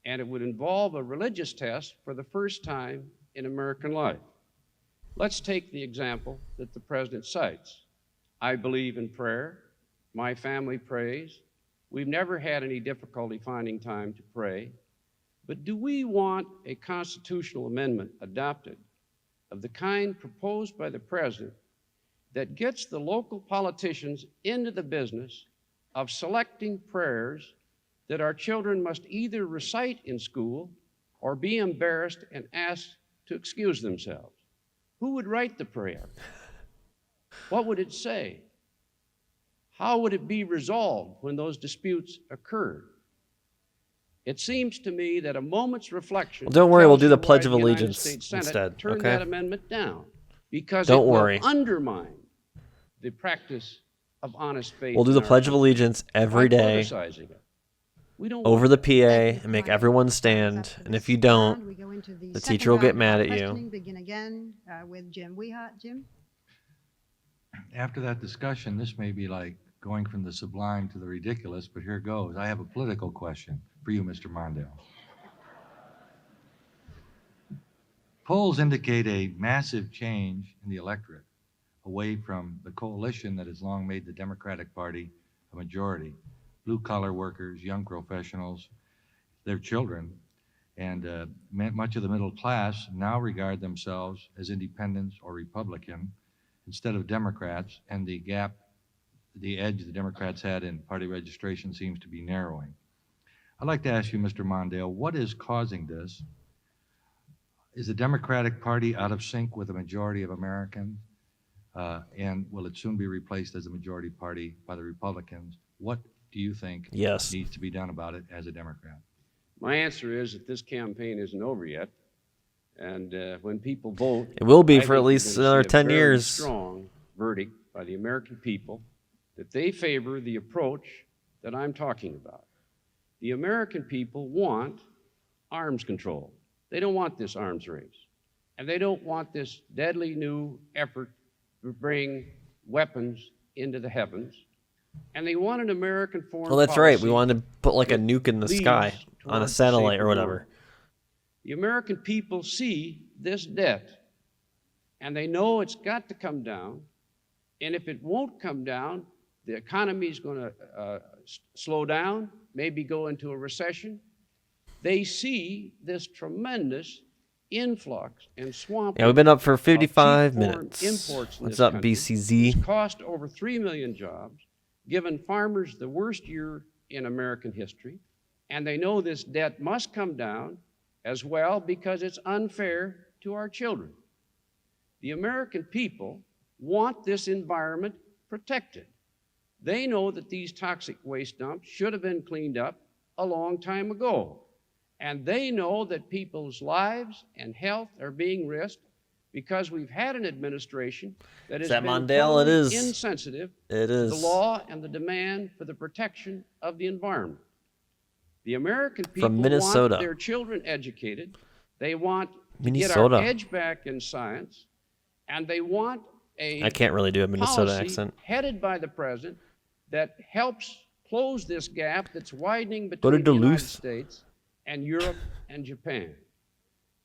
And it would involve a religious test for the first time in American life. Let's take the example that the president cites. I believe in prayer. My family prays. We've never had any difficulty finding time to pray. But do we want a constitutional amendment adopted of the kind proposed by the president that gets the local politicians into the business of selecting prayers that our children must either recite in school or be embarrassed and asked to excuse themselves? Who would write the prayer? What would it say? How would it be resolved when those disputes occurred? It seems to me that a moment's reflection. Well, don't worry, we'll do the tells you Pledge why of the United Allegiance States Senate instead, turned okay? that amendment down, because Don't it worry. will undermine the practice of honest faith. We'll do in the our Pledge of country Allegiance every by day politicizing it. We don't over want the that. PA and make everyone stand. And if you don't, the teacher will get mad at you. Begin again with Jim Weehart. Jim? After that discussion, this may be like going from the sublime to the ridiculous, but here goes. I have a political question for you, Mr. Mondale. Polls indicate a massive change in the electorate away from the coalition that has long made the Democratic Party a majority. Blue-collar workers, young professionals, their children, and much of the middle class now regard themselves as independents or Republican instead of Democrats, and the gap, the edge the Democrats had in party registration seems to be narrowing. I'd like to ask you, Mr. Mondale, what is causing this? Is the Democratic Party out of sync with the majority of Americans? And will it soon be replaced as a majority party by the Republicans? What do you think Yes. needs to be done about it as a Democrat? My answer is that this campaign isn't over yet. And when people vote, It will be I for think at you're least gonna another see a 10 very years. strong verdict by the American people that they favor the approach that I'm talking about. The American people want arms control. They don't want this arms race. And they don't want this deadly new effort to bring weapons into the heavens. And they want an American foreign Well, that's right. We policy wanted to put like a that nuke in the leads sky on a towards satellite or safer whatever. world. The American people see this debt, and they know it's got to come down. And if it won't come down, the economy is going to slow down, maybe go into a recession. They see this tremendous influx and swamp. Yeah, we've been up for 55 foreign minutes. imports in What's this up, country. BCZ? It's cost over 3 million jobs, given farmers the worst year in American history, and they know this debt must come down as well because it's unfair to our children. The American people want this environment protected. They know that these toxic waste dumps should have been cleaned up a long time ago. And they know that people's lives and health are being risked because we've had an administration that has that been Mondale? It totally is. insensitive It to is. the law and the demand for the protection of the environment. The American people Minnesota. want their children educated. They want to Minnesota. get our edge back in science, and they want a I can't really do a Minnesota policy accent. headed by the president that helps close this gap that's widening Go to between the United Duluth. States and Europe and Japan.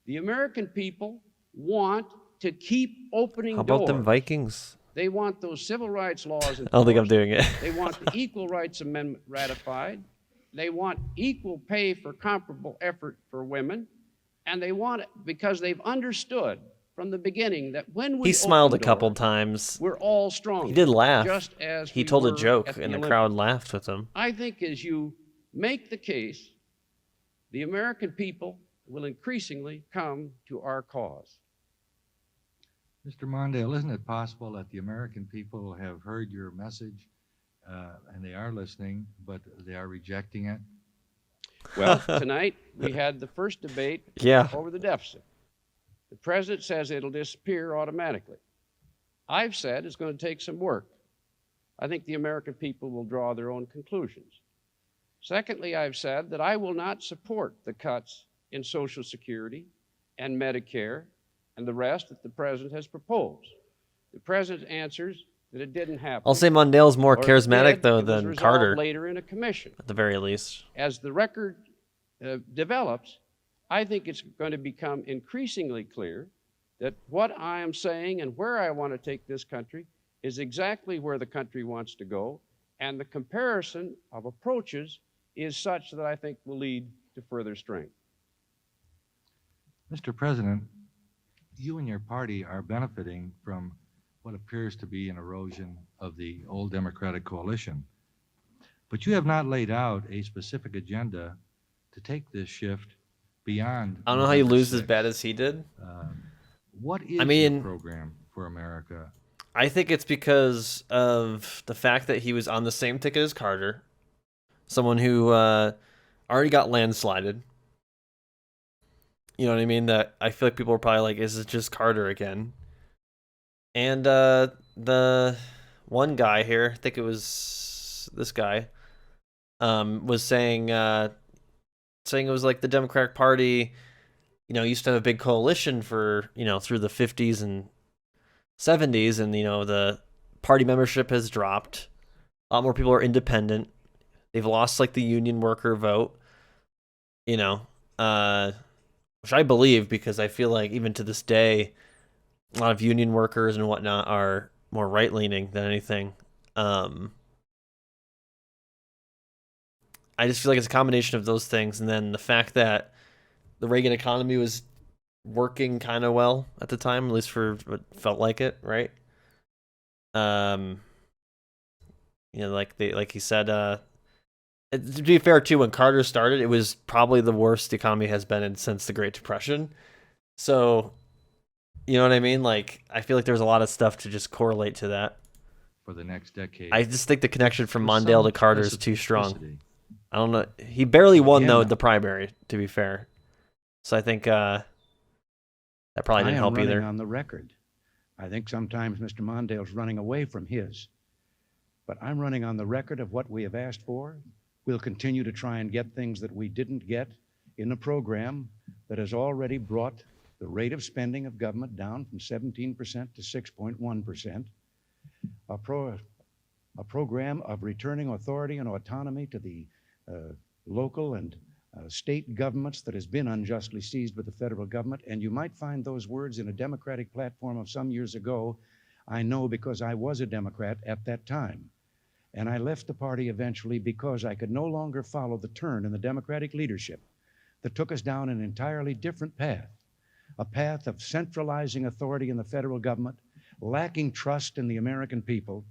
The American people want to keep opening How about them doors. Vikings? They want those civil rights laws I don't think I'm enforced. doing it. They want the Equal Rights Amendment ratified. They want equal pay for comparable effort for women. And they want it because they've understood from the beginning that when we He smiled a open couple doors, times. we're all strong. He did laugh. Just as He we told a were joke, at and the Olympics. crowd laughed with him. I think as you make the case, the American people will increasingly come to our cause. Mr. Mondale, isn't it possible that the American people have heard your message and they are listening, but they are rejecting it? Well, tonight we had the first debate Yeah. over the deficit. The president says it'll disappear automatically. I've said it's going to take some work. I think the American people will draw their own conclusions. Secondly, I've said that I will not support the cuts in Social Security and Medicare and the rest that the president has proposed. The president answers that it didn't happen. I'll say Mondale's more or if it charismatic, did, though, it was than resolved Carter, later in a commission. at the very least. As the record develops, I think it's going to become increasingly clear that what I am saying and where I want to take this country is exactly where the country wants to go, and the comparison of approaches is such that I think will lead to further strength. Mr. President, you and your party are benefiting from what appears to be an erosion of the old Democratic coalition. But you have not laid out a specific agenda to take this shift beyond. I don't know how you November lose as 6th. bad as he did. What is your program for America? I think it's because of the fact that he was on the same ticket as Carter, someone who already got landslided. You know what I mean? That I feel like people are probably like, is it just Carter again? And the one guy here, I think it was this guy, was saying it was like the Democratic Party, used to have a big coalition for, through the 50s and 70s, and, the party membership has dropped. A lot more people are independent. They've lost, like, the union worker vote, which I believe, because I feel like even to this day, a lot of union workers and whatnot are more right-leaning than anything. I just feel like it's a combination of those things, and then the fact that the Reagan economy was working kind of well at the time, at least for what felt like it, right? Like he said, to be fair too, when Carter started, it was probably the worst the economy has been in since the Great Depression. So, you know what I mean? Like, I feel like there's a lot of stuff to just correlate to that. For the next decade. I just think the connection from Mondale to Carter is too strong. I don't know. He barely won, though, the primary, to be fair. So I think that probably didn't help either. I am running on the record. I think sometimes Mr. Mondale's running away from his. But I'm running on the record of what we have asked for. We'll continue to try and get things that we didn't get in a program that has already brought the rate of spending of government down from 17% to 6.1%. A program of returning authority and autonomy to the local and state governments that has been unjustly seized with the federal government. And you might find those words in a Democratic platform of some years ago. I know because I was a Democrat at that time. And I left the party eventually because I could no longer follow the turn in the Democratic leadership that took us down an entirely different path, a path of centralizing authority in the federal government, lacking trust in the American people.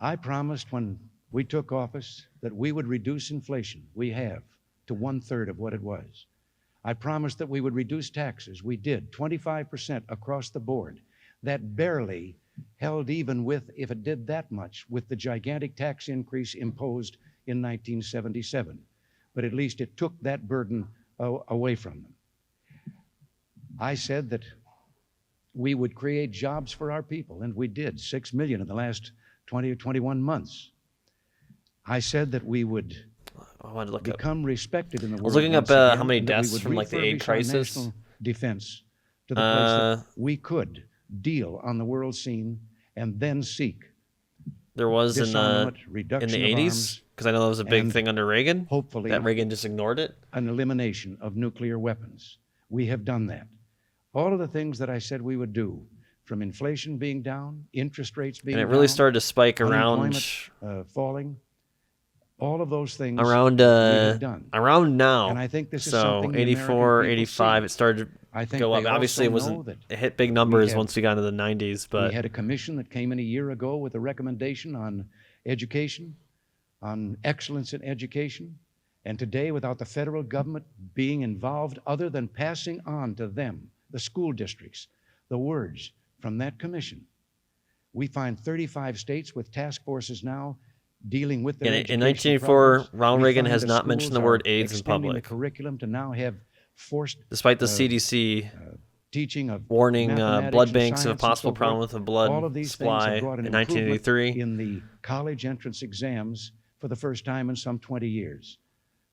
I promised when we took office that we would reduce inflation. We have, to 1/3 of what it was. I promised that we would reduce taxes. We did, 25% across the board. That barely held even with, if it did that much, with the gigantic tax increase imposed in 1977. But at least it took that burden away from them. I said that we would create jobs for our people, and we did, 6 million in the last 20 or 21 months. I said that we would become respected in the world. I was looking up how many deaths from like the aid crisis. Defense to the place that we could deal on the world scene and then seek. There was in the 80s, because I know that was a big thing under Reagan. Hopefully, that Reagan just ignored it. An elimination of nuclear weapons. We have done that. All of the things that I said we would do, from inflation being down, interest rates being down, and it really started to spike around falling. All of those things around now. And I think this is so something 84, 85, it started to go up. Obviously, it hit big numbers once we got into the 90s. But we had a commission that came in a year ago with a recommendation on education, on excellence in education. And today, without the federal government being involved, other than passing on to them, the school districts, the words from that commission, we find 35 states with task forces now dealing with their in 1984, Ronald Reagan has not mentioned the word AIDS in public. The curriculum to now have forced, despite the CDC teaching of warning blood banks of a possible problem with the blood supply in 1983. In the college entrance exams for the first time in some 20 years.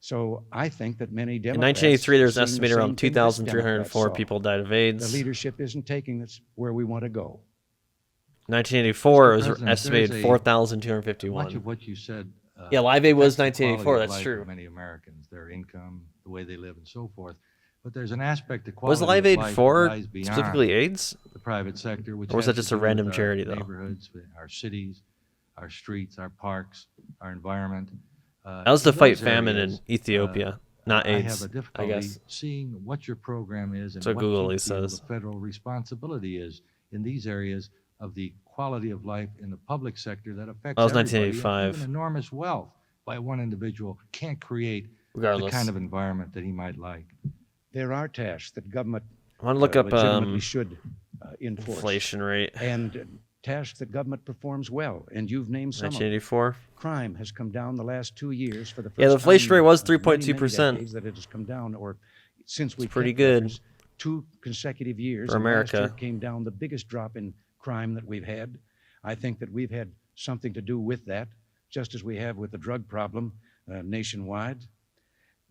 So I think that many In Democrats 1983, there was an seen the estimated same around thing this 2,304 Democrats people saw. died of The AIDS. leadership isn't taking us where we want to go. 1984 Mr. was President, estimated there's a- 4,251. Much of what you said. Yeah, Live Aid was affects the 1984, quality of that's life true. of many Americans, their income, the way they live, and so forth. But there's an aspect of Was quality Live of Aid life that for lies beyond specifically AIDS? the private sector, which Or was has that just to a do with random our charity, though? neighborhoods, our cities, our streets, our parks, our environment. That was to In fight those famine areas, in Ethiopia, not I have AIDS, a I difficulty guess. seeing what your program is and That's what what Google you always feel says. the federal responsibility is in these areas of the quality of life in the public sector that affects That was everybody. And 1985. even enormous wealth by one individual can't create the Regardless. kind of environment that he might like. There are tasks that government I want to look up legitimately should enforce. inflation rate. And tasks that government performs well, and you've named some of them. 1984. Crime has come down the last 2 years for the first Yeah, the inflation time rate was in many, many 3.2%. decades that it has come down, or since we pretty kept good. records, 2 consecutive years. For and last year America. it came down, the biggest drop in crime that we've had. I think that we've had something to do with that, just as we have with the drug problem nationwide.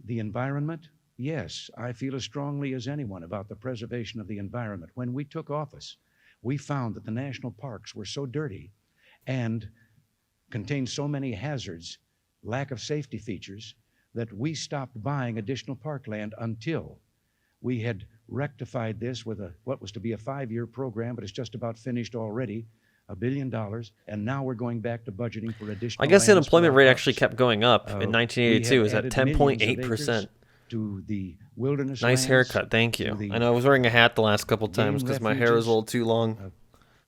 The environment, yes, I feel as strongly as anyone about the preservation of the environment. When we took office, we found that the national parks were so dirty and contained so many hazards, lack of safety features, that we stopped buying additional parkland until we had rectified this with what was to be a 5-year program, but it's just about finished already, $1 billion, and now we're going back to budgeting for additional I guess the lands for unemployment our rate parks. actually kept going up. In We 1982, it was have at added millions of 10.8%. acres to the wilderness Nice lands, haircut, thank to you. the I know I was wearing a hat the last couple times game because my hair was refuges. a little too long.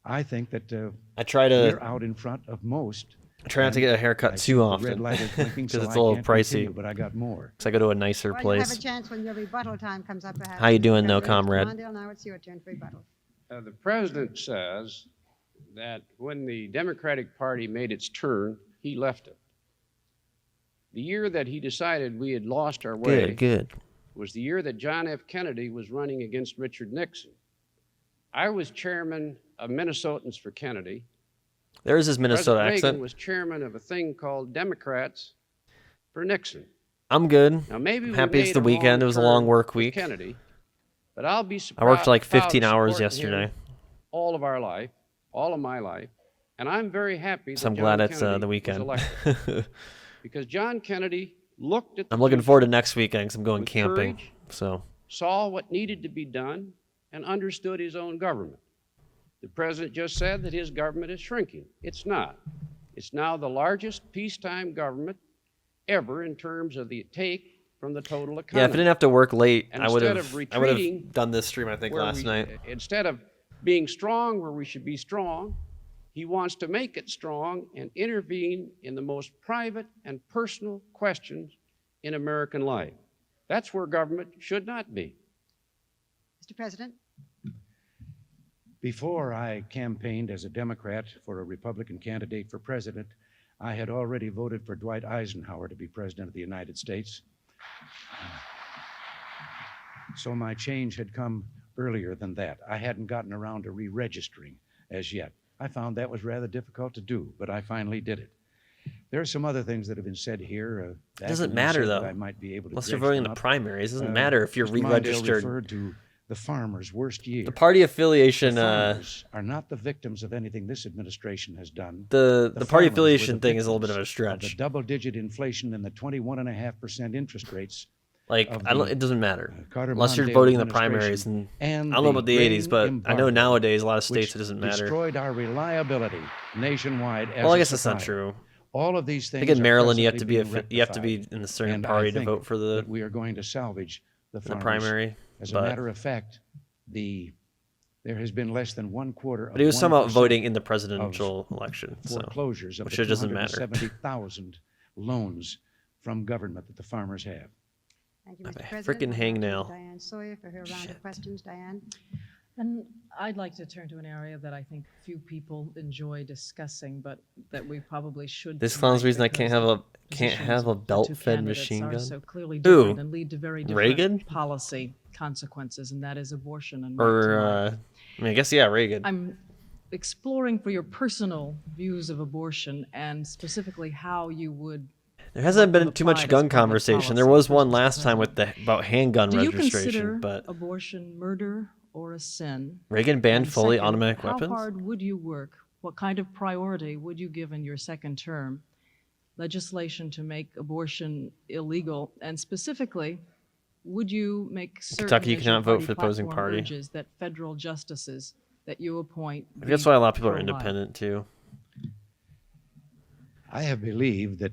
I think that I try we're to out in front of most. try not to get a haircut I too see the often red light is blinking, because so it's I a little can't pricey. continue, but I got more. Because I go to a nicer Well, you have a place. chance when your rebuttal time comes up, perhaps. How you Mr. doing, though, President. Mr. comrade? Mondale, now it's your turn for rebuttal. The president says that when the Democratic Party made its turn, he left it. The year that he decided we had lost our way Good. was the year that John F. Kennedy was running against Richard Nixon. I was chairman of Minnesotans for Kennedy. There is his Minnesota President Reagan accent. was chairman of a thing called Democrats for Nixon. I'm good. Now maybe I'm we happy it's made the a weekend. It was a turn long work with week. Kennedy, but I'll be I worked like proud 15 of hours supporting yesterday. him all of our life, all of my life, and I'm very happy that So I'm John glad it's Kennedy the was weekend. elected. Because John Kennedy looked at the I'm looking future, forward to next weekend because I'm going with camping. courage. So saw what needed to be done, and understood his own government. The president just said that his government is shrinking. It's not. It's now the largest peacetime government ever in terms of the take from the total economy. yeah, if I didn't have to work late, And I would instead have. of I would retreating have done this stream. I think where last night. Instead of being strong where we should be strong, he wants to make it strong and intervene in the most private and personal questions in American life. That's where government should not be. Mr. President? Before I campaigned as a Democrat for a Republican candidate for president, I had already voted for Dwight Eisenhower to be president of the United States. So my change had come earlier than that. I hadn't gotten around to re-registering as yet. I found that was rather difficult to do, but I finally did it. There are some other things that have been said here. It doesn't matter, though. I might be able to Unless you're dredge voting in them the up. primaries, it doesn't matter if you're Mr. Mondale re-registered. referred to the farmers' worst year. The party affiliation. The farmers are not the victims of anything this administration has done. The party farmers were affiliation the thing is a little bit of a victims stretch. the double-digit inflation and the 21.5% interest rates. Like of I don't. the, It doesn't matter Carter unless you're Mondale voting in the administration primaries. And and I don't know the about the '80s, but grain I know embargo, nowadays a lot of states which it doesn't matter. destroyed our reliability nationwide. As Well, I a guess that's not supplier. true. All of these I things. think in are Maryland you have to presently be being you have to be rectified. in a certain And I party to think vote for the that we are going to salvage the farmers. primary. As a but- matter of fact, there has been less than 1/4 of But he was somehow 1% voting in the presidential election, so foreclosures of which the it doesn't matter. 270,000 loans from government that the farmers have. Thank you, My Mr. bad. President. Frickin' We'll now turn to hangnail. Diane Sawyer for her round of questions. Diane? And I'd like to turn to an area that I think few people enjoy discussing, but that we probably should. This clown's tonight reason I because can't the can't positions have a of the two belt-fed candidates machine are gun. so clearly Who? different and lead to very different Reagan? policy consequences, and that is abortion and right to Or life. I mean, I guess yeah, Reagan. I'm exploring for your personal views of abortion and specifically how you would There hasn't what been you've too much applied gun as public conversation. There policy, was one Mr. last time with about handgun Do you registration, consider but abortion murder or a sin? Reagan banned And fully second, automatic how weapons. hard would you work? What kind of priority would you give in your second term? Legislation to make abortion illegal, and specifically, would you make certain Kentucky, you as your cannot vote party for the opposing platform party. urges that federal justices that you appoint I think that's be why a lot of people are pro-life? independent too. I have believed that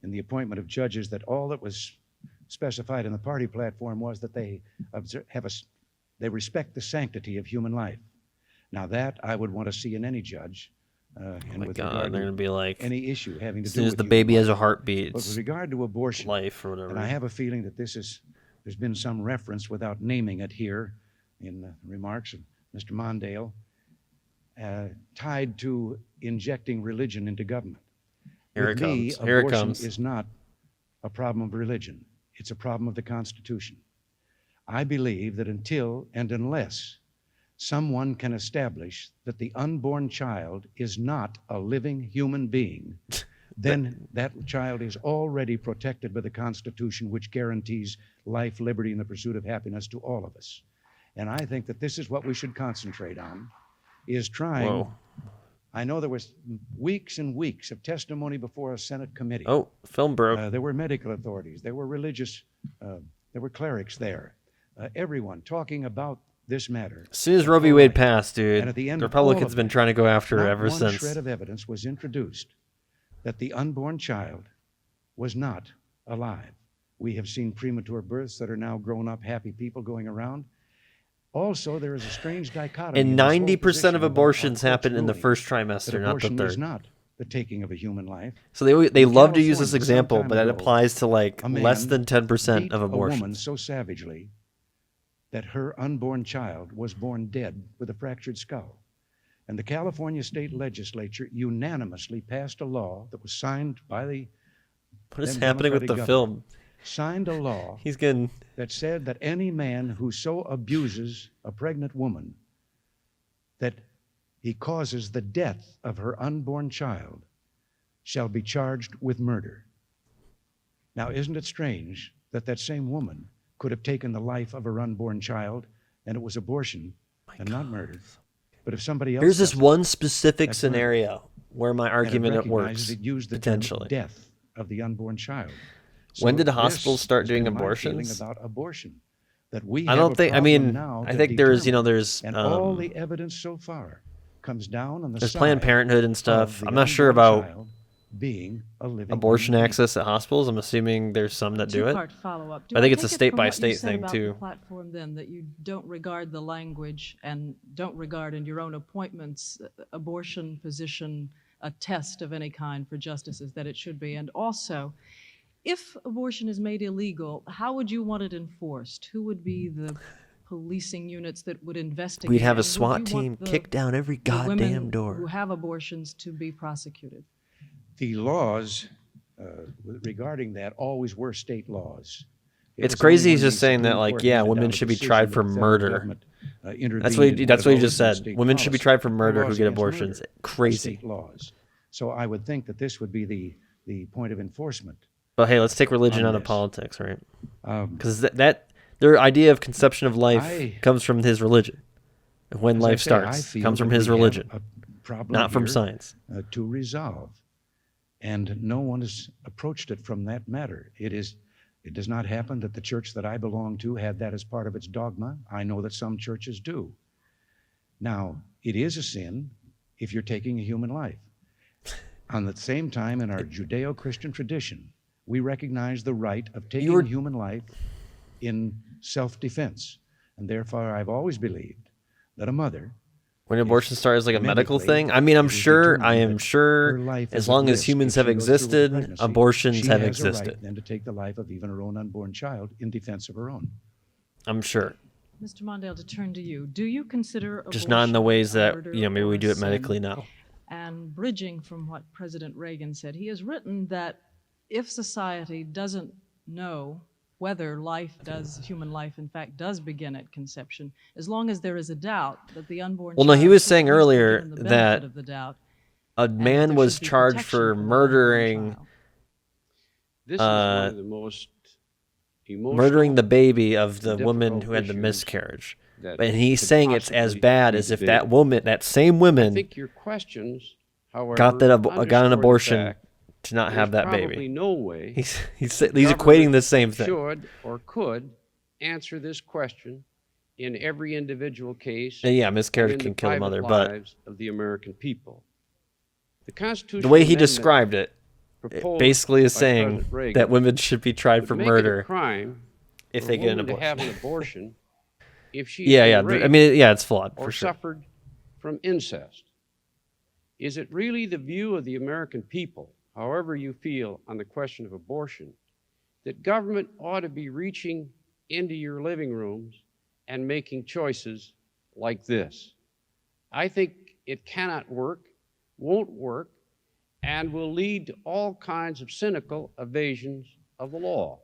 in the appointment of judges that all that was specified in the party platform was that they they respect the sanctity of human life. Now that I would want to see in any judge. Oh and my with God, regard they're to gonna be like, any issue having to as do soon as with the human baby has a life. heartbeat, But with it's regard to abortion, life or whatever. and I have a feeling that there's been some reference without naming it here in the remarks of Mr. Mondale, tied to injecting religion into government. Here With it me, comes. Here it abortion comes. is not a problem of religion. It's a problem of the Constitution. I believe that until and unless someone can establish that the unborn child is not a living human being, then that child is already protected by the Constitution, which guarantees life, liberty, and the pursuit of happiness to all of us. And I think that this is what we should concentrate on, is trying. Whoa. I know there was weeks and weeks of testimony before a Senate committee. Oh, film broke. There were medical authorities. There were religious, there were clerics there. Everyone talking about this matter. As soon as Roe v. Wade passed, dude, And at the end the of all Republicans of been it, trying to go after it not ever one since. shred of evidence was introduced that the unborn child was not alive. We have seen premature births that are now grown up, happy people going around. Also, there is a strange dichotomy. And in this whole 90% position of about abortions our court's happen in the ruling first that trimester, not the abortion is third. not the taking of a human life. So they In love to use this California, example, some but time that ago, applies to like a less man than 10% beat of a woman abortions. so savagely that her unborn child was born dead with a fractured skull. And the California state legislature unanimously passed a law that was signed by the What is then happening with the Democratic film? government, signed a law He's getting that said that any man who so abuses a pregnant woman that he causes the death of her unborn child shall be charged with murder. Now, isn't it strange that that same woman could have taken the life of her unborn child and it was abortion and not murder? But if somebody else There's this does it, one specific that's murder. scenario where my and argument it works, recognizes it used the term potentially. death of the unborn child. When did the this hospitals start has doing been my abortions? feeling about abortion, that we I have don't a think, I problem mean, now I to think there's, determine. there's And all the evidence so far comes down on the there's side Planned Parenthood and of stuff. the I'm not sure unborn about child being a living abortion human being. access at hospitals. I'm assuming there's some that do it. Two-part follow-up. I think it's a take it from state-by-state what you said thing, about too. The platform then that you don't regard the language and don't regard in your own appointments abortion position a test of any kind for justices that it should be, and also, if abortion is made illegal, how would you want it enforced? Who would be the policing units that would investigate? We'd have a and would SWAT you team want the- kick down every the women goddamn who door. have abortions to be prosecuted? The laws regarding that always were state laws. It It's was crazy only he's when just the saying that, Supreme like, Court yeah, handed women down a should be decision tried that for the federal murder. government, intervened That's what he in just always said. been state Women should be policy. tried for The murder who laws get against abortions. murder are Crazy. state laws. So I would think that this would be the point of enforcement. But hey, let's take religion on out of this. politics, right? Um, Because that their idea of conception of life I- comes from his religion. When as I life say, I starts, feel comes from that his we have religion, a problem not from here, science. to resolve, and no one has approached it from that matter. It does not happen that the church that I belong to had that as part of its dogma. I know that some churches do. Now, it is a sin if you're taking a human life. On the same time, in our Judeo-Christian tradition, we recognize the right of taking human life in self-defense. And therefore, I've always believed that a mother, When abortion started as like a medical medically, thing, I mean, I'm it is sure, I determined am that sure, her life as is at long as risk humans if have she goes through with existed, pregnancy, abortions she have has a right existed. then to take the life of even her own unborn child in defense of her own. I'm sure. Mr. Mondale, to turn to you, do you consider Just not in the abortion ways a that, murder maybe or we a do it sin? medically now. And bridging from what President Reagan said, he has written that if society doesn't know whether human life in fact does begin at conception, as long as there is a doubt that the unborn Well, no, he child was should saying at least be earlier given the benefit that of the doubt, a and that man there was should be charged protection for the unborn murdering child. This is one of the most murdering the baby of the woman who had the miscarriage. And he's saying it's as bad as if that woman, that same woman, I think your questions, however, got an abortion to not have that baby. Probably no way he's equating the same thing. Should or could answer this question in every individual case. And yeah, miscarriage can kill a mother, but of the American people. The Constitution, the way he described it basically is saying that women should be tried for murder if they get an abortion. To have an abortion if she raped, I mean, it's flawed or for sure. Suffered from incest. Is it really the view of the American people, however you feel on the question of abortion, that government ought to be reaching into your living rooms and making choices like this? I think it cannot work, won't work, and will lead to all kinds of cynical evasions of the law.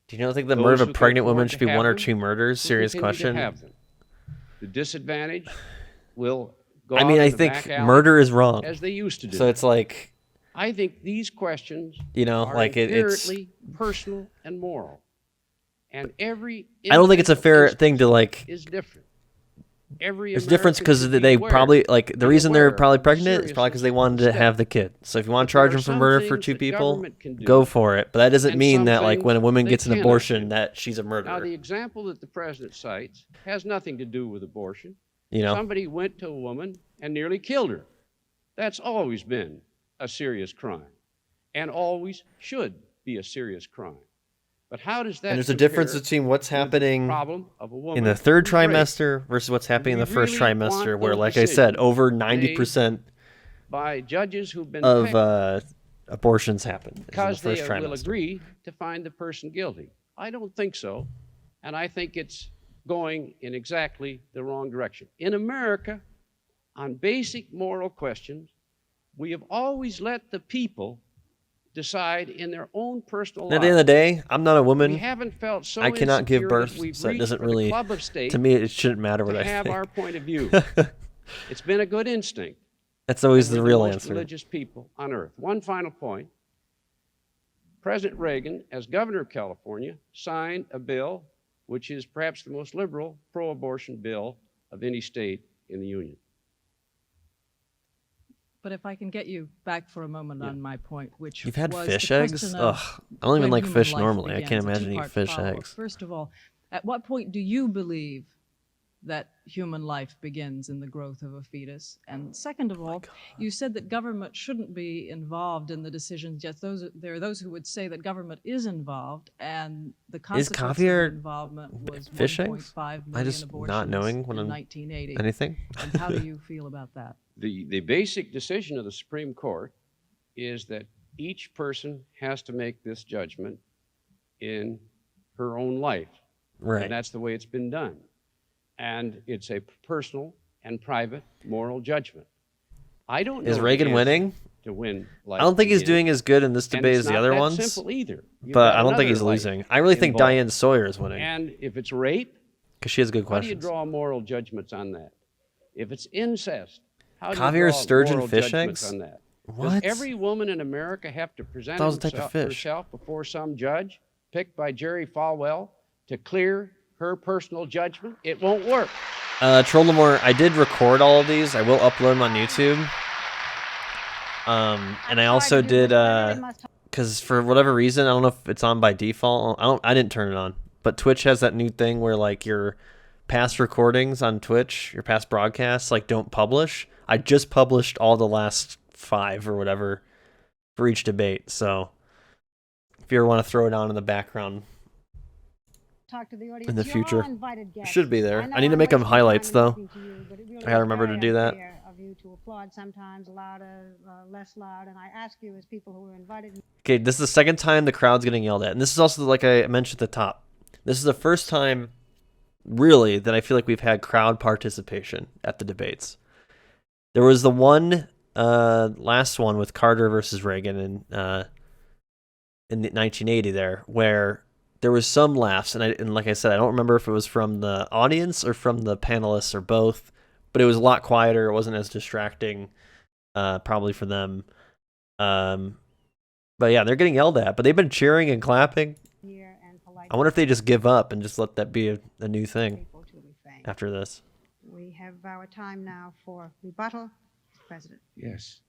Do you not think the murder of a pregnant woman should be one or two murders? Serious question. The disadvantage will go I mean, I think murder is wrong. As they used to do. So it's like, I think these questions are like inherently personal and moral. And every I don't think it's a fair thing to is different. There's difference because they probably the reason they're probably pregnant is probably because they wanted to have the kid. So if you want to charge them for murder for two people, go for it. But that doesn't mean that when a woman gets an abortion that she's a murderer. Now the example that the president cites has nothing to do with abortion. You know, somebody went to a woman and nearly killed her. That's always been a serious crime, and always should be a serious crime. But how does that? And there's a difference between what's happening in the third trimester versus what's happening in the first trimester, where, like I said, over 90% by judges who've been of abortions happen because in the first they trimester. will agree to find the person guilty. I don't think so, and I think it's going in exactly the wrong direction. In America, on basic moral questions, we have always let the people decide in their own personal lives. At the end of the day, I'm not a woman. We haven't felt so I cannot give birth, so it doesn't really. To me, it shouldn't matter what I have think. Our point of view. It's been a good instinct. That's always the real most answer. Religious people on earth. One final point. President Reagan, as governor of California, signed a bill which is perhaps the most liberal pro-abortion bill of any state in the Union. But if I can get you back for a moment on my point, which you've had was fish eggs? Ugh, I don't even like fish normally. I can't imagine eating fish eggs. First of all, at what point do you believe that human life begins in the growth of a fetus? And second of all, you said that government shouldn't be involved in the decisions. Yet there are those who would say that government is involved, and the consequence of involvement was 1.5 million abortions not knowing when in 1980. Anything. And how do you feel about that? The basic decision of the Supreme Court is that each person has to make this judgment in her own life. Right. And that's the way it's been done. And it's a personal and private moral judgment. I don't know. Is Reagan winning? To win. I don't think he's doing as good in this debate as the other ones. Simple either. But I don't think he's losing. I really think Diane Sawyer is winning. And if it's rape, because she has good questions. How do you draw moral judgments on that? If it's incest, how do caviar, you draw sturgeon, moral fish judgments eggs? on that? What? Does every woman in America have to present herself before some judge picked by Jerry Falwell to clear her personal judgment? It won't work. Trollamore, I did record all of these. I will upload them on YouTube. And I also did, because for whatever reason, I don't know if it's on by default. I didn't turn it on. But Twitch has that new thing where like your past recordings on Twitch, your past broadcasts, like don't publish. I just published all the last 5 or whatever for each debate. So if you ever want to throw it on in the background talk to the audience. In the future, it should be there. I need to make them highlights though. I gotta remember to do that. Of you to applaud sometimes louder, less loud, and I ask you as people who are invited. Okay, this is the second time the crowd's getting yelled at, and this is also like I mentioned at the top. This is the first time, really, that I feel like we've had crowd participation at the debates. There was the one last one with Carter versus Reagan in 1980 there, where there was some laughs, and like I said, I don't remember if it was from the audience or from the panelists or both, but it was a lot quieter. It wasn't as distracting, probably for them. But But yeah, they're getting yelled at. But they've been cheering and clapping. Here and polite. I wonder if they just give up and just let that be a new thing People to be thanked. after this. We have our time now for rebuttal. Mr. President. Yes.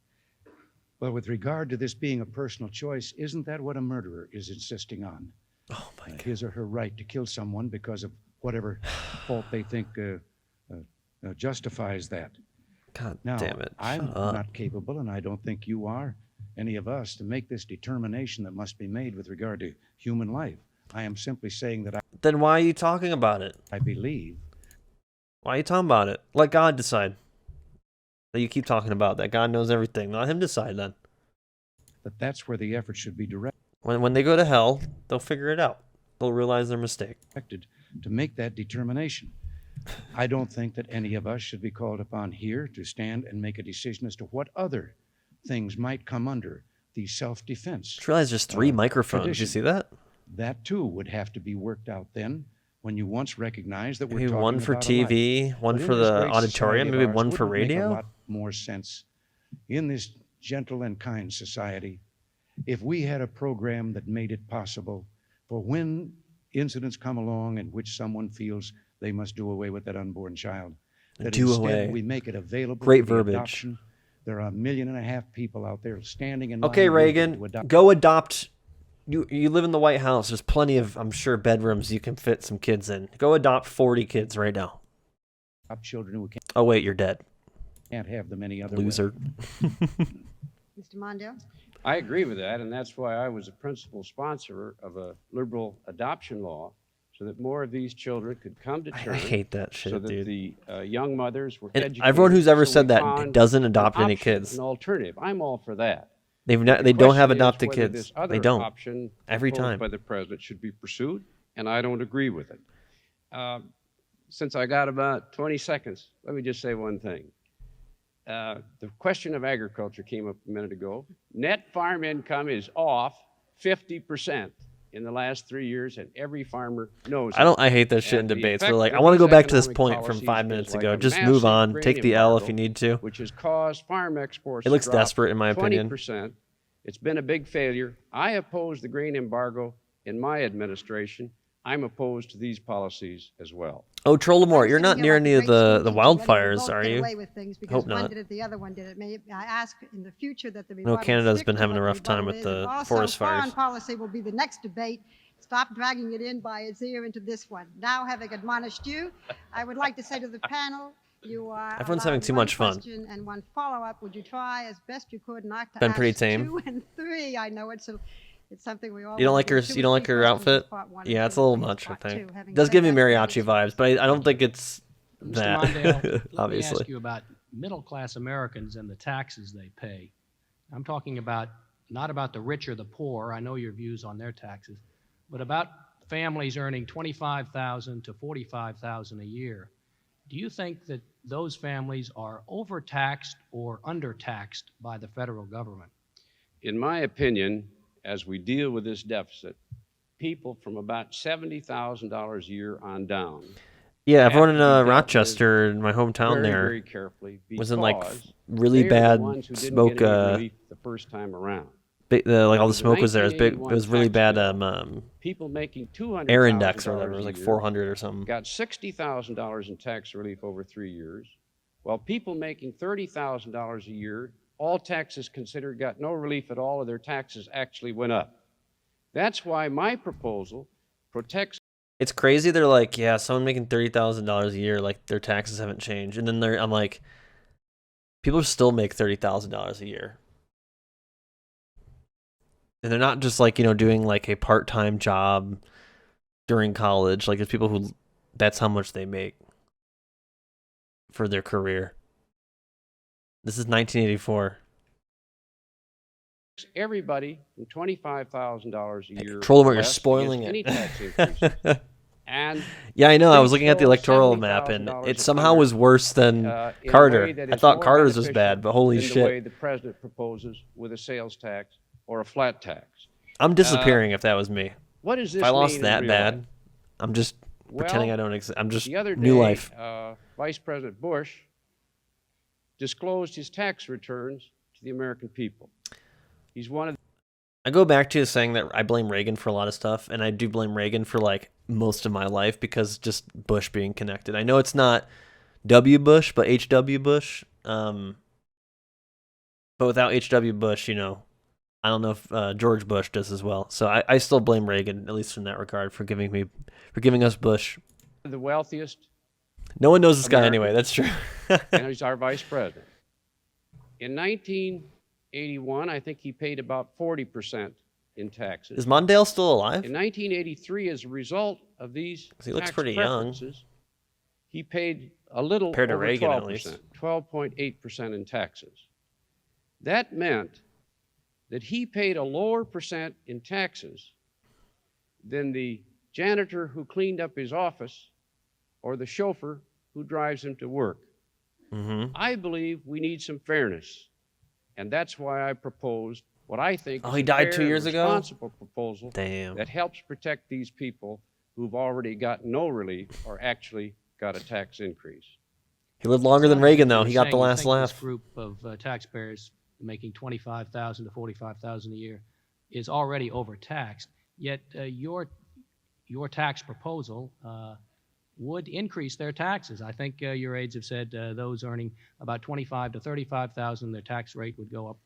Well, with regard to this being a personal choice, isn't that what a murderer is insisting on? Oh my God. His or her right to kill someone because of whatever fault they think justifies that. God Now, damn it. I'm Shut up. not capable, and I don't think you are, any of us, to make this determination that must be made with regard to human life. I am simply saying that Then why are you talking about it? I believe. Why are you talking about it? Let God decide. That you keep talking about that God knows everything. Let him decide then. That's where the effort should be When they go to hell, they'll figure it out. They'll realize their mistake. directed to make that determination. I don't think that any of us should be called upon here to stand and make a decision as to what other things might come under the self-defense. Just realized there's 3 microphones. tradition. You see that? That too would have to be worked out then, when you once recognize that we're Maybe talking one for about a life. TV, one But in for this the great auditorium, society of maybe ours, one for wouldn't it make radio. a lot more sense in this gentle and kind society if we had a program that made it possible for when incidents come along in which someone feels they must do away with that unborn child, that Do instead away. we make it available Great for the verbiage. adoption. There are 1.5 million people out there standing in line Okay, waiting Reagan, to adopt. go adopt. You live in the White House. There's plenty of, I'm sure, bedrooms you can fit some kids in. Go adopt 40 kids right now. Children who Oh, wait, you're dead. can't have them any other way. Loser. Mr. Mondale. I agree with that, and that's why I was a principal sponsor of a liberal adoption law, so that more of these children could come to I term. hate that shit, so that dude. the young mothers were And educated. everyone who's ever so said we that found doesn't an adopt any option, kids. An alternative. I'm all for that. They The don't have question is adopted whether kids. this other They don't. option Every proposed time. by the president should be pursued, and I don't agree with it. Since I got about 20 seconds, let me just say one thing. The question of agriculture came up a minute ago. Net farm income is off 50% in the last 3 years, and every farmer knows it. I hate that shit in And the debates. They're effect like, I of want to go these back to this economic point from policies 5 is minutes like ago. a Just move massive on. grain Take the L if embargo, you need to. which has caused farm exports It looks to drop desperate, in my opinion. 20%. It's been a big failure. I oppose the grain embargo in my administration. I'm opposed to these policies as well. Oh, Trollamore, you're not Sitting near here any like of a the great school teacher, letting them wildfires, both are get you? away with things because Hope one not. did it, the other one did it. May I ask in the future that the No, rebuttal Canada's stick been to having what a rough time rebuttal with is, the and also forest fires. foreign policy will be the next debate. Stop dragging it in by its ear into this one. Now, having admonished you, I would like to say to the panel, you are Everyone's allowed having too one much fun. question and one follow-up. Would you try as best you could not to Been ask pretty tame. 2 and 3? I know it's something we all You don't want like to her? do. 2 You and don't like 3 her questions is outfit? part 1 Yeah, and it's 2 a little and 3 is much, I part think. 2. Having Does said give me that, mariachi vibes, but I don't think it's Mr. that. Mondale, let me Obviously. ask you about middle-class Americans and the taxes they pay. I'm talking about, not about the rich or the poor, I know your views on their taxes, but about families earning $25,000 to $45,000 a year. Do you think that those families are overtaxed or undertaxed by the federal government? In my opinion, as we deal with this deficit, people from about $70,000 a year on down Yeah, have everyone to in be dealt Rochester, in my hometown very, there, very carefully was in like because really they are the bad ones who didn't smoke. get any relief the first time around. Like all Now, the smoke was there. It was big. It 1981 was really tax bad. bill, people making $200,000 Air index or whatever. It was a like year 400 or something. got $60,000 in tax relief over 3 years, while people making $30,000 a year, all taxes considered, got no relief at all, or their taxes actually went up. That's why my proposal protects. It's crazy. They're like, yeah, someone making $30,000 a year, like their taxes haven't changed, and then I'm like, people still make $30,000 a year, and they're not just like doing like a part-time job during college. Like there's people who that's how much they make for their career. This is 1984. Everybody from $25,000 a year. Trollamore, you're less spoiling against it. Any tax increases. And Yeah, I know. I was looking at the throw electoral map, and $70,000 it a somehow year, was worse than in a Carter. way that I is thought more Carter's was beneficial bad, but holy than the way shit. the president proposes with a sales tax or a flat tax. I'm disappearing if that was me. What does this If I lost mean in that real bad, life? I'm just pretending Well, I don't exist. I'm just The other new day, life. Vice President Bush disclosed his tax returns to the American people. He's one of I go back to saying that I blame Reagan for a lot of stuff, and I do blame Reagan for like most of my life because just Bush being connected. I know it's not W. Bush, but H.W. Bush. But without H.W. Bush, you know, I don't know if George Bush does as well. So I still blame Reagan, at least in that regard, for giving us Bush. The wealthiest. No one knows this guy anyway. That's true. And he's our vice president. In 1981, I think he paid about 40% in taxes. Is Mondale still alive? In 1983, as a result of these he looks tax pretty young. preferences, he paid a little Compared to over Reagan, 12%, at least. 12.8% in taxes. That meant that he paid a lower percent in taxes than the janitor who cleaned up his office or the chauffeur who drives him to work. Mm-hmm. I believe we need some fairness, and that's why I proposed what I think is he a died fair 2 years and ago? responsible proposal Damn. that helps protect these people who've already got no relief or actually got a tax increase. He lived longer than Reagan, though. You're He got the saying you last think laugh. This group of taxpayers making $25,000 to $45,000 a year is already overtaxed. Yet your tax proposal would increase their taxes. I think your aides have said those earning about $25,000 to $35,000, their tax rate would go up.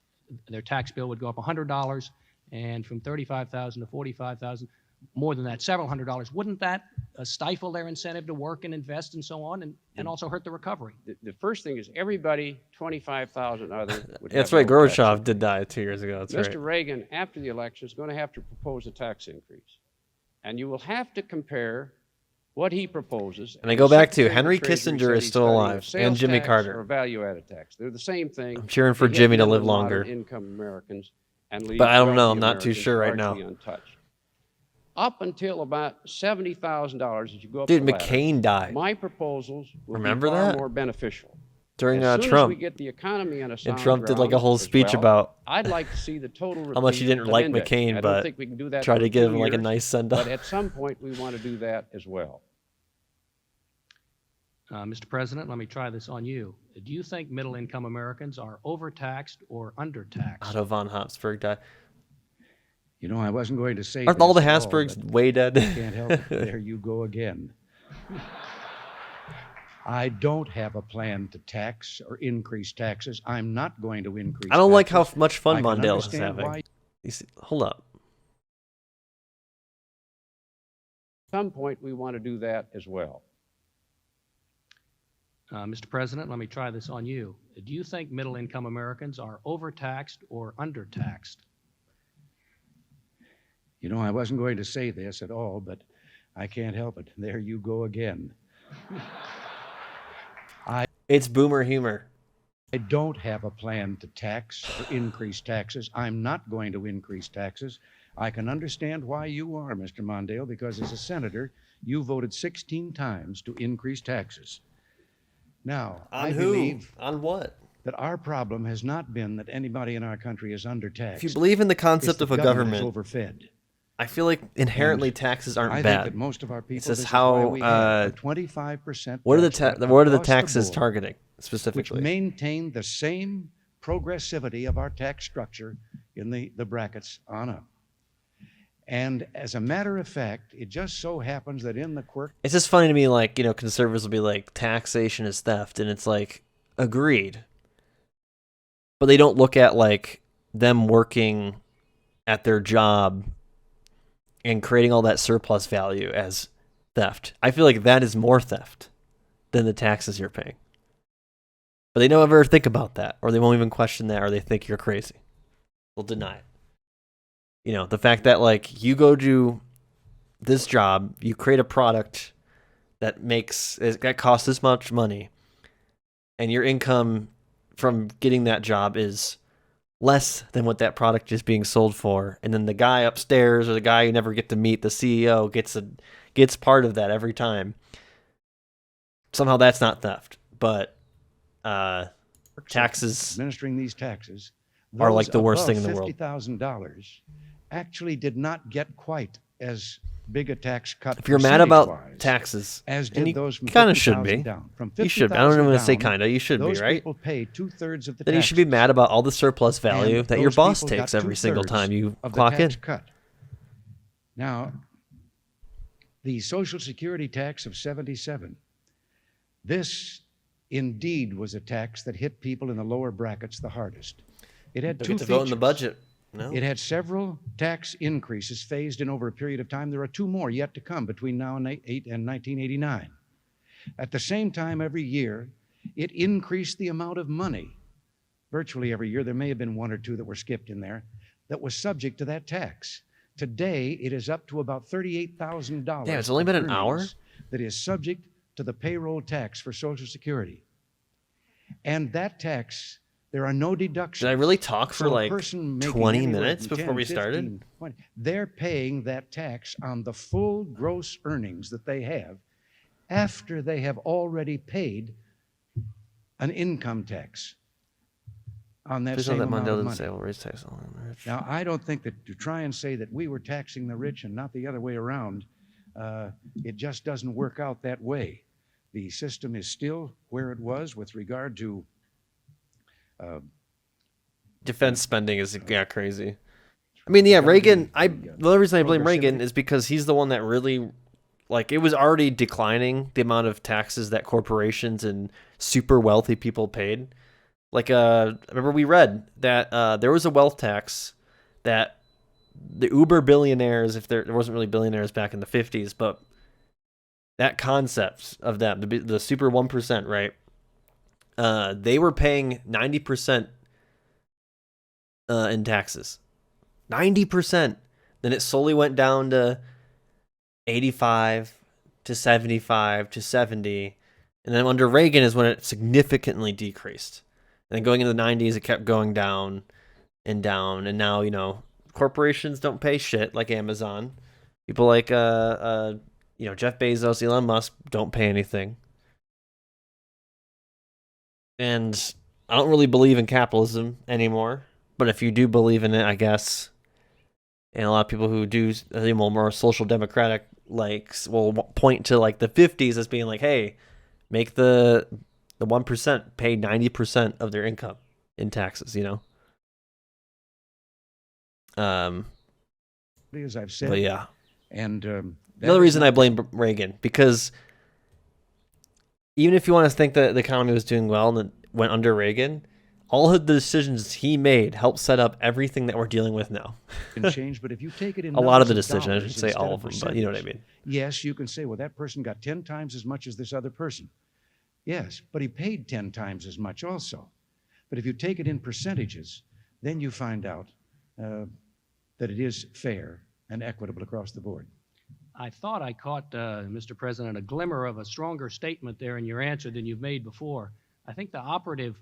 Their tax bill would go up $100, and from $35,000 to $45,000, more than that, several $100s. Wouldn't that stifle their incentive to work and invest and so on, and also hurt the recovery? The first thing is everybody, 25,000 other. Would That's have right. no tax Gorbachev increase. did die 2 years ago. That's Mr. right. Reagan, after the election, is going to have to propose a tax increase. And you will have to compare what he proposes. And I go back to Secretary of Henry Treasury Kissinger said is he's still studying a alive, sales and Jimmy tax Carter. Or value-added tax. They're the same thing. I'm cheering for They hit Jimmy to middle live and longer. moderate-income Americans and leave But I don't know. wealthy I'm not too Americans sure right now. largely untouched. Up until about $70,000 as you go up Dude, the ladder, McCain died my proposals will Remember be far that? more beneficial. during As soon as Trump. we get the economy on a And sound Trump did like a ground whole as speech well, about I'd like to see the total how much he repeat didn't of like indexing. McCain, I don't but think we can do that tried for to give 2 him like a years, nice send but off. at some point we want to do that as well. Mr. President, let me try this on you. Do you think middle-income Americans are overtaxed or undertaxed? Otto von Habsburg died. You know, I wasn't going to say Aren't all the this at all, Habsburgs but way dead? can't help it. There you go again. I don't have a plan to tax or increase taxes. I'm not going to increase I don't like how taxes. much fun I can Mondale is understand having. why- Hold up. At some point we want to do that as well. Mr. President, let me try this on you. Do you think middle-income Americans are overtaxed or undertaxed? You know, I wasn't going to say this at all, but I can't help it. There you go again. It's boomer humor. I don't have a plan to tax or increase taxes. I'm not going to increase taxes. I can understand why you are, Mr. Mondale, because as a senator, you voted 16 times to increase taxes. Now, On I who? believe On what? that our problem has not been that anybody in our country is undertaxed. If you believe in the It's concept that of a government is government, overfed. I feel like inherently And taxes aren't I bad. think that most of our people, just this is how, why we have a 25% What are the tax rate what are the across the taxes board, targeting which specifically? maintain the same progressivity of our tax structure in the brackets on up. And as a matter of fact, it just so happens that in the quirk, It's just funny to me, like, you know, conservatives will be like, taxation is theft, and it's like, agreed. But they don't look at, like, them working at their job and creating all that surplus value as theft. I feel like that is more theft than the taxes you're paying. But they don't ever think about that, or they won't even question that, or they think you're crazy. They'll deny it. You know, the fact that, like, you go do this job, you create a product that costs this much money, and your income from getting that job is less than what that product is being sold for, and then the guy upstairs or the guy you never get to meet, the CEO, gets part of that every time. Somehow that's not theft, but taxes administering these taxes are like those the worst above thing in the world. $50,000 actually did not get quite as big a tax cut. If you're mad about percentage-wise taxes, as and did you those from kind of should 50,000 be. down. From You should be. I don't 50,000 even want to say down, kind of. You should be, those right? people pay 2/3 of the Then you taxes. should be mad about all the surplus value And that your those boss people takes got every single 2/3 time you of the clock in. tax cut. Now, the Social Security tax of 77, this indeed was a tax that hit people in the lower brackets the hardest. It had Don't two get to vote in the features. budget. No. It had several tax increases phased in over a period of time. There are 2 more yet to come between now and 1989. At the same time, every year, it increased the amount of money. Virtually every year, there may have been 1 or 2 that were skipped in there, that was subject to that tax. Today, it is up to about $38,000. Damn, it's only been an hour? That is subject to the payroll tax for Social Security. And that tax, there are no deductions. Did I really talk for So a like person making 20 anywhere minutes from before 10, we 15, started? 20, they're paying that tax on the full gross earnings that they have after they have already paid an income tax on that Please same note that amount Mondale of didn't money. say we'll raise tax on the rich. Now, I don't think that to try and say that we were taxing the rich and not the other way around, it just doesn't work out that way. The system is still where it was with regard to Defense spending is crazy. I mean, yeah, Reagan. The only reason I blame Reagan is because he's the one that really, like, it was already declining the amount of taxes that corporations and super wealthy people paid. Like, I remember we read that there was a wealth tax that the uber billionaires, if there wasn't really billionaires back in the 50s, but that concept of them, the super 1%, right? They were paying 90% in taxes. 90%. Then it slowly went down to 85 to 75 to 70. And then under Reagan is when it significantly decreased. And then going into the 90s, it kept going down and down. And now, you know, corporations don't pay shit like Amazon. People like, Jeff Bezos, Elon Musk don't pay anything. And I don't really believe in capitalism anymore. But if you do believe in it, I guess, and a lot of people who do more social democratic likes will point to like the 50s as being like, hey, make the 1% pay 90% of their income in taxes, you know? as I've said. But yeah. And another reason I blame Reagan, because even if you want to think that the economy was doing well and it went under Reagan, all of the decisions he made helped set up everything that we're dealing with now. can change, but if you take it in a lot of the numbers decisions, I dollars shouldn't say all of instead them, but you know what I mean. Yes, you can say, well, that person got 10 times as much as this other person. Yes, but he paid 10 times as much also. But if you take it in percentages, then you find out that it is fair and equitable across the board. I thought I caught, Mr. President, a glimmer of a stronger statement there in your answer than you've made before. I think the operative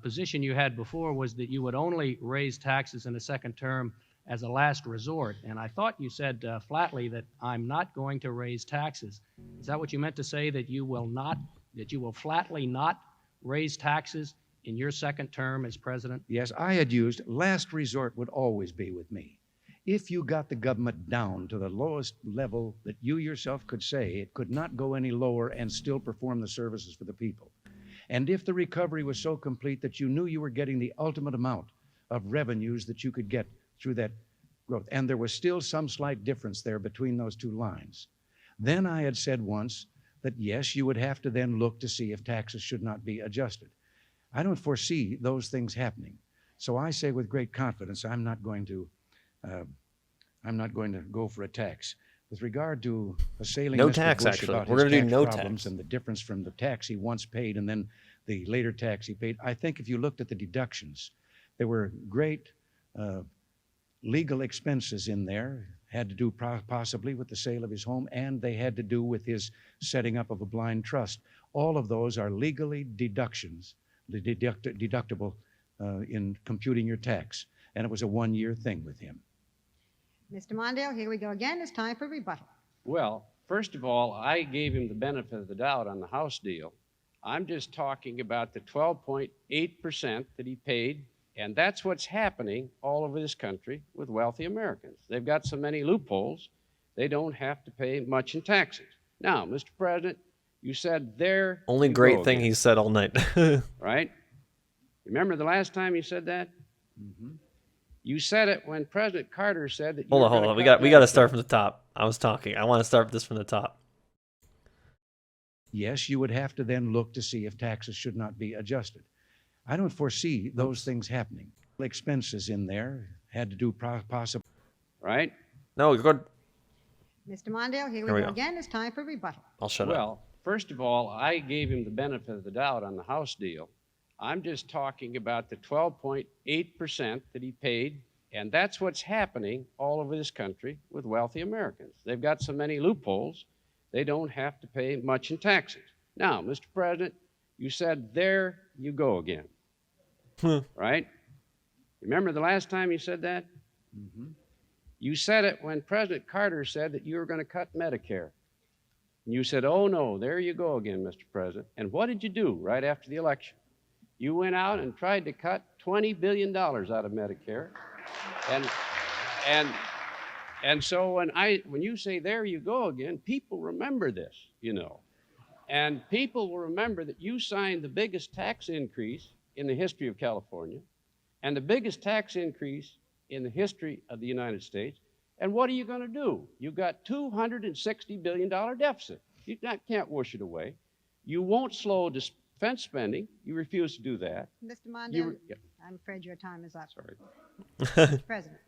position you had before was that you would only raise taxes in a second term as a last resort. And I thought you said flatly that I'm not going to raise taxes. Is that what you meant to say, that you will flatly not raise taxes in your second term as president? Yes, I had used last resort would always be with me. If you got the government down to the lowest level that you yourself could say it could not go any lower and still perform the services for the people. And if the recovery was so complete that you knew you were getting the ultimate amount of revenues that you could get through that growth, and there was still some slight difference there between those two lines, then I had said once that yes, you would have to then look to see if taxes should not be adjusted. I don't foresee those things happening. So I say with great confidence, I'm not going to go for a tax. With regard to assailing No Mr. tax, Bush actually. about We're his gonna do tax no problems tax. and the difference from the tax he once paid and then the later tax he paid, I think if you looked at the deductions, there were great legal expenses in there, had to do possibly with the sale of his home, and they had to do with his setting up of a blind trust. All of those are legally deductible in computing your tax, and it was a one-year thing with him. Mr. Mondale, here we go again. It's time for rebuttal. Well, first of all, I gave him the benefit of the doubt on the House deal. I'm just talking about the 12.8% that he paid, and that's what's happening all over this country with wealthy Americans. They've got so many loopholes they don't have to pay much in taxes. Now, Mr. President, you said there. Only you great go thing again, he said all night. right? Remember the last time you said that? Mm-hmm. You said it when President Carter said that. Hold on. We got to start from the top. I was talking. I want to start this from the top. Yes, you would have to then look to see if taxes should not be adjusted. I don't foresee those things happening. Expenses in there had to do possible. Right? No, you're good. Mr. Mondale, here we go again. It's time for rebuttal. I'll shut up. Well, first of all, I gave him the benefit of the doubt on the House deal. I'm just talking about the 12.8% that he paid, and that's what's happening all over this country with wealthy Americans. They've got so many loopholes, they don't have to pay much in taxes. Now, Mr. President, you said there you go again, right? Remember the last time you said that? Mm-hmm. You said it when President Carter said that you were going to cut Medicare. And you said, oh no, there you go again, Mr. President. And what did you do right after the election? You went out and tried to cut $20 billion out of Medicare. And so when you say there you go again, people remember this, you know. And people will remember that you signed the biggest tax increase in the history of California and the biggest tax increase in the history of the United States. And what are you going to do? You've got $260 billion deficit. You can't wish it away. You won't slow defense spending. You refuse to do that. Mr. Mondale, I'm afraid your time is up. Sorry. Mr. President.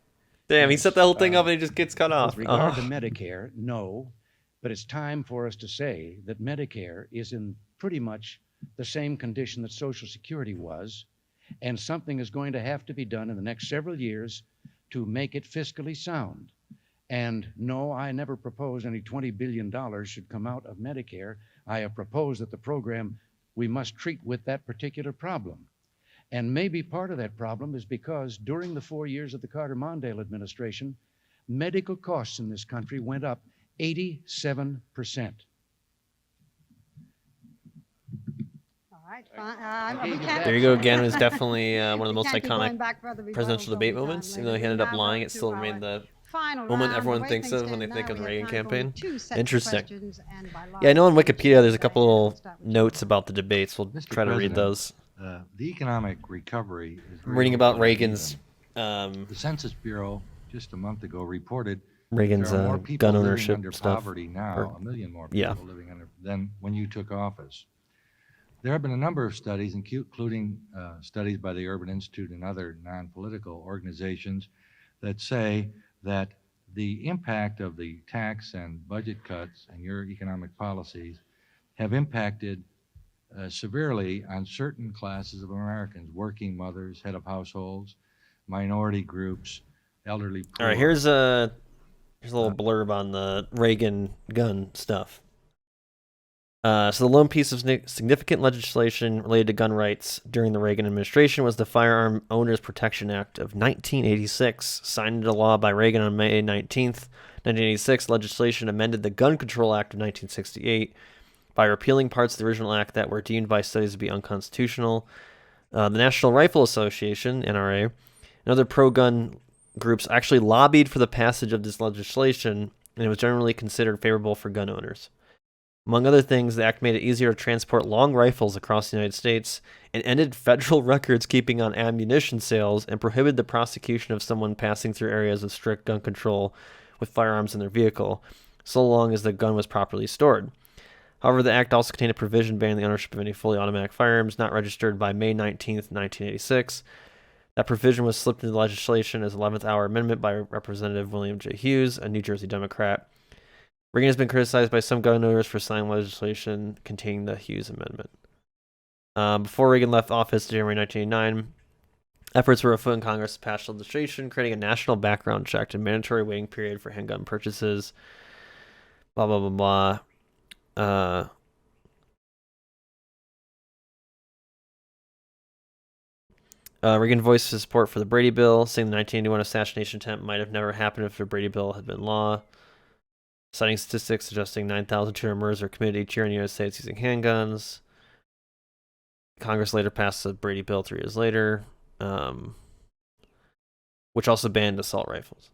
Damn, he set the whole thing up and he just gets cut off. With regard to Medicare, no. But it's time for us to say that Medicare is in pretty much the same condition that Social Security was, and something is going to have to be done in the next several years to make it fiscally sound. And no, I never proposed any $20 billion should come out of Medicare. I have proposed that the program we must treat with that particular problem. And maybe part of that problem is because during the 4 years of the Carter-Mondale administration, medical costs in this country went up 87%. All right, fine. There you go again. It was definitely one of the most iconic presidential presidential debate moments. Even though he ended up lying, it still remained the moment everyone thinks of when they think of the Reagan campaign. Interesting. Yeah, I know on Wikipedia there's a couple notes about the debates. We'll try to read those. The economic recovery is I'm reading about Reagan's the Census Bureau just a month ago reported Reagan's there are more people gun living ownership under stuff. poverty now, Or, 1 million more people living under than when you took office. There have been a number of studies, including studies by the Urban Institute and other non-political organizations, that say that the impact of the tax and budget cuts and your economic policies have impacted severely on certain classes of Americans: working mothers, head of households, minority groups, elderly poor. All right, here's a little blurb on the Reagan gun stuff. So the lone piece of significant legislation related to gun rights during the Reagan administration was the Firearm Owners Protection Act of 1986, signed into law by Reagan on May 19th, 1986. Legislation amended the Gun Control Act of 1968 by repealing parts of the original act that were deemed by studies to be unconstitutional. The National Rifle Association, NRA, and other pro-gun groups actually lobbied for the passage of this legislation, and it was generally considered favorable for gun owners. Among other things, the act made it easier to transport long rifles across the United States and ended federal records keeping on ammunition sales and prohibited the prosecution of someone passing through areas of strict gun control with firearms in their vehicle, so long as the gun was properly stored. However, the act also contained a provision banning the ownership of any fully automatic firearms not registered by May 19th, 1986. That provision was slipped into the legislation as 11th hour amendment by Representative William J. Hughes, a New Jersey Democrat. Reagan has been criticized by some gun owners for signing legislation containing the Hughes Amendment. Before Reagan left office in January 1989, efforts were afoot in Congress to pass legislation creating a national background check and mandatory waiting period for handgun purchases. Blah, blah, blah, blah. Reagan voiced his support for the Brady Bill, saying the 1981 assassination attempt might have never happened if the Brady Bill had been law, citing statistics suggesting 9,200 murders are committed each year in the United States using handguns. Congress later passed the Brady Bill 3 years later, which also banned assault rifles.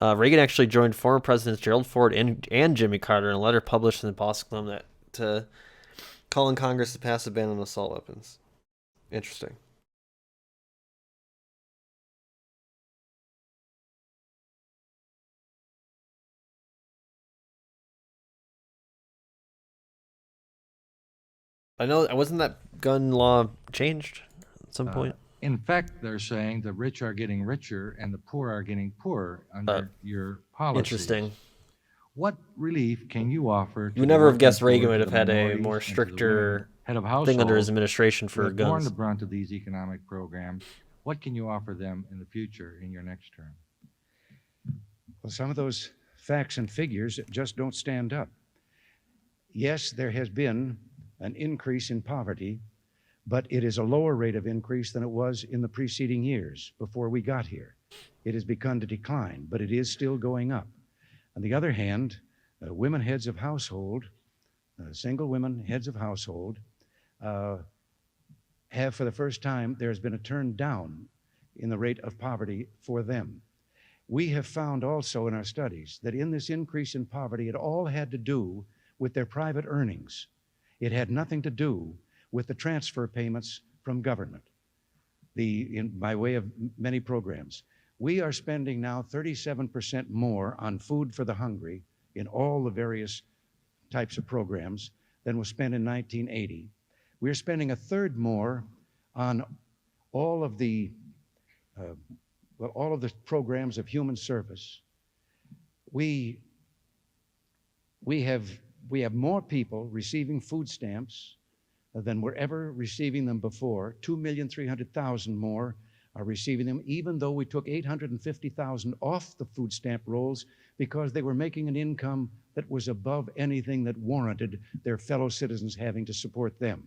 Reagan actually joined former presidents Gerald Ford and Jimmy Carter in a letter published in the Boston Globe that to calling Congress to pass a ban on assault weapons. Interesting. I know, wasn't that gun law changed at some point? In fact, they're saying the rich are getting richer and the poor are getting poorer under your policies. Interesting. What relief can you offer to You would the never have working guessed poor, Reagan to would the have had a minorities, more and to the stricter women head of thing under his households administration who for have borne the guns? brunt of these economic programs? What can you offer them in the future in your next term? Well, some of those facts and figures just don't stand up. Yes, there has been an increase in poverty, but it is a lower rate of increase than it was in the preceding years before we got here. It has begun to decline, but it is still going up. On the other hand, women heads of household, single women heads of household, have for the first time, there's been a turn down in the rate of poverty for them. We have found also in our studies that in this increase in poverty, it all had to do with their private earnings. It had nothing to do with the transfer payments from government, by way of many programs. We are spending now 37% more on food for the hungry in all the various types of programs than was spent in 1980. We're spending a third more on all of the programs of human service. We have more people receiving food stamps than were ever receiving them before. 2,300,000 more are receiving them, even though we took 850,000 off the food stamp rolls because they were making an income that was above anything that warranted their fellow citizens having to support them.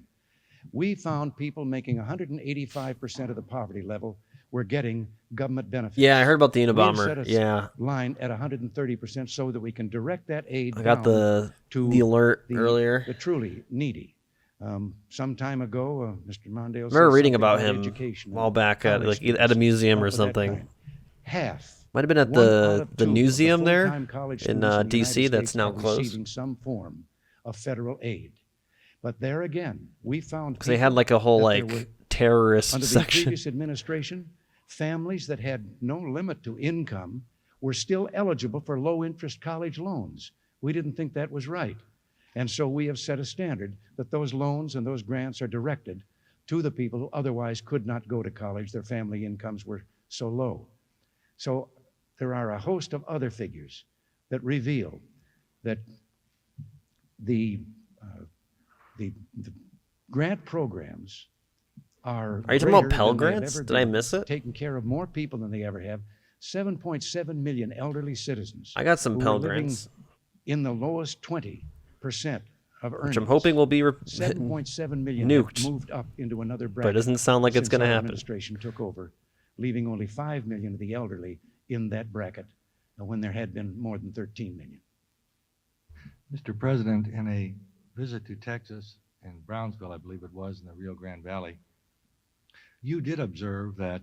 We found people making 185% of the poverty level were getting government benefits. Yeah, I heard about the Unabomber. Unabomber. Yeah, line at 130% so that we can direct that aid I got down to the alert earlier. the truly needy. Some time ago, Mr. Mondale, I remember reading about him education a while back at college at a museum or students of that something. kind. Half. Might have been at one out the of two of museum there full-time college in students the D.C. United that's States now are closed. receiving some form of federal aid. But there again, we found Because they had like a whole that there were, terrorist under the section. previous administration, families that had no limit to income were still eligible for low-interest college loans. We didn't think that was right. And so we have set a standard that those loans and those grants are directed to the people who otherwise could not go to college. Their family incomes were so low. So there are a host of other figures that reveal that the grant programs are you talking about greater Pell than they have Grants? ever Did I been, miss it? taking care of more people than they ever have. 7.7 million elderly citizens. I got some who are Pell living Grants, in the lowest 20% of earnings. which I'm hoping will be 7.7 million nuked. have moved up into another But bracket. it doesn't sound like it's since going to our happen. administration took over, leaving only 5 million of the elderly in that bracket when there had been more than 13 million. Mr. President, in a visit to Texas and Brownsville, I believe it was, in the Rio Grande Valley, you did observe that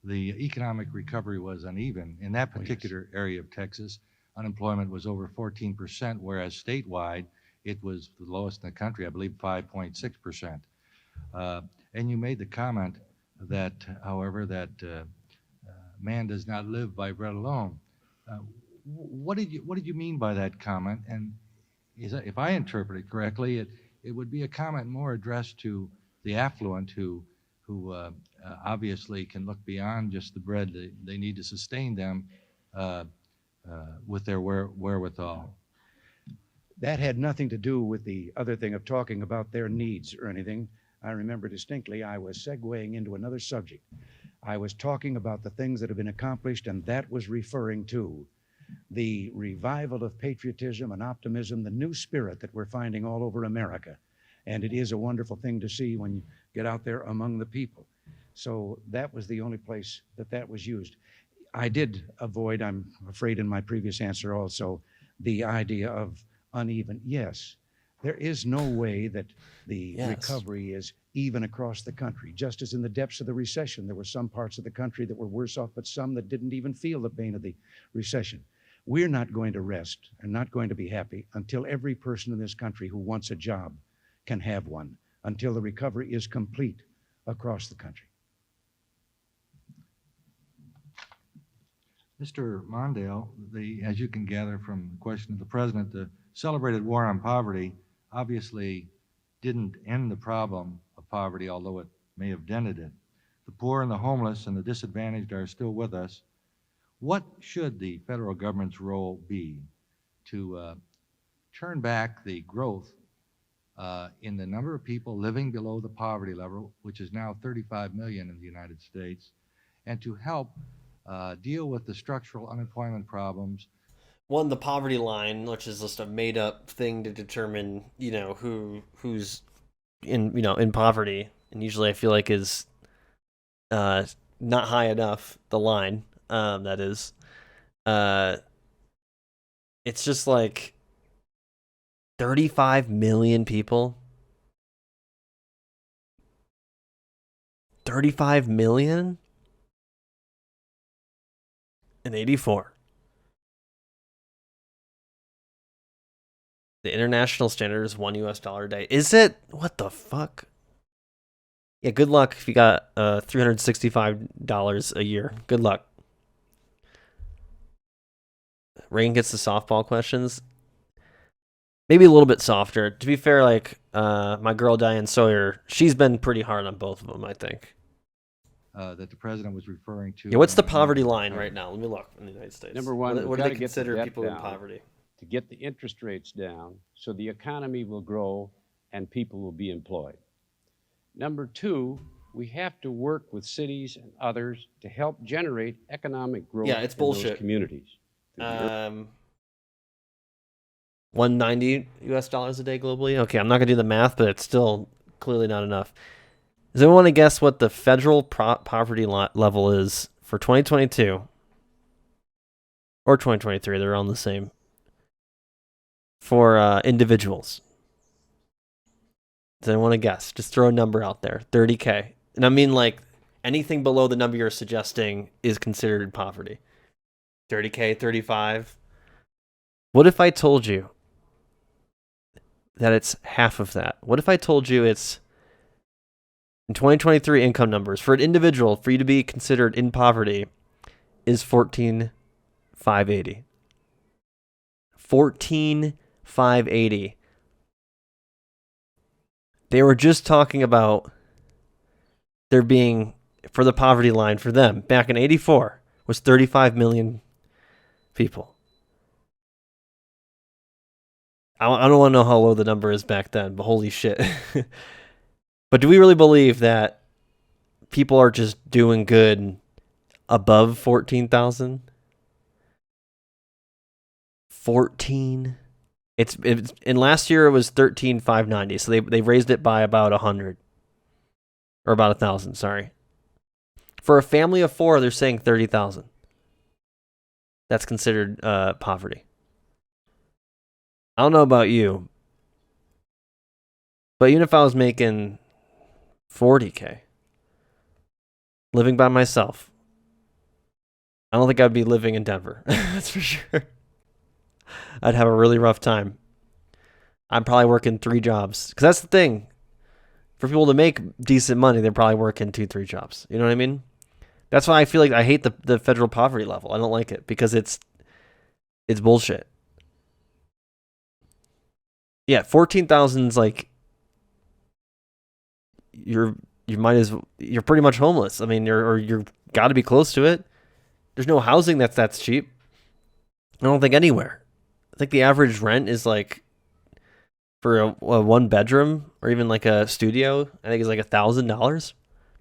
the economic recovery was uneven. In that particular area of Texas, unemployment was over 14%, whereas statewide, it was the lowest in the country, I believe 5.6%. And you made the comment that, however, that man does not live by bread alone. What did you mean by that comment? And if I interpret it correctly, it would be a comment more addressed to the affluent who obviously can look beyond just the bread they need to sustain them with their wherewithal. That had nothing to do with the other thing of talking about their needs or anything. I remember distinctly I was segueing into another subject. I was talking about the things that have been accomplished, and that was referring to the revival of patriotism and optimism, the new spirit that we're finding all over America. And it is a wonderful thing to see when you get out there among the people. So that was the only place that was used. I did avoid, I'm afraid in my previous answer also, the idea of uneven. Yes, There is no way that the recovery is even across the country. Just as in the depths of the recession, there were some parts of the country that were worse off, but some that didn't even feel the pain of the recession. We're not going to rest and not going to be happy until every person in this country who wants a job can have one, until the recovery is complete across the country. Mr. Mondale, as you can gather from the question of the President, the celebrated war on poverty obviously didn't end the problem of poverty, although it may have dented it. The poor and the homeless and the disadvantaged are still with us. What should the federal government's role be to turn back the growth in the number of people living below the poverty level, which is now 35 million in the United States, and to help deal with the structural unemployment problems? One, the poverty line, which is just a made-up thing to determine, who's in poverty, and usually I feel like is not high enough. The line, that is, it's just like 35 million people. 35 million in 84. The international standard is $1 a day. Is it? What the fuck? Yeah, good luck if you got $365 a year. Good luck. Reagan gets the softball questions. Maybe a little bit softer. To be fair, like my girl Diane Sawyer, she's been pretty hard on both of them, I think. That the President was referring to. Yeah, what's the poverty line right now? Let me look in the United States. Number one, what do they consider people in poverty? To get the interest rates down so the economy will grow and people will be employed. Number two, we have to work with cities and others to help generate economic growth it's bullshit. in those communities. $190 a day globally. Okay, I'm not gonna do the math, but it's still clearly not enough. Does anyone want to guess what the federal poverty level is for 2022 or 2023? They're all the same. For individuals. Does anyone want to guess? Just throw a number out there. 30K. And I mean, like, anything below the number you're suggesting is considered poverty. 30K, 35. What if I told you that it's half of that? What if I told you it's in 2023 income numbers for an individual for you to be considered in poverty is 14,580. 14,580. They were just talking about there being, for the poverty line for them back in 84 was 35 million people. I don't want to know how low the number is back then, but holy shit. But do we really believe that people are just doing good above 14,000? 14. It's in last year it was 13,590, so they raised it by about 100 or about 1,000. Sorry. For a family of 4, they're saying 30,000. That's considered poverty. I don't know about you, but even if I was making 40K, living by myself, I don't think I'd be living in Denver. That's for sure. I'd have a really rough time. I'm probably working 3 jobs. Because that's the thing. For people to make decent money, they're probably working 2-3 jobs. You know what I mean? That's why I feel like I hate the federal poverty level. I don't like it because it's bullshit. Yeah, 14,000's like you're pretty much homeless. I mean, you're got to be close to it. There's no housing that's cheap. I don't think anywhere. I think the average rent is like for a 1 bedroom or even like a studio, I think it's like $1,000,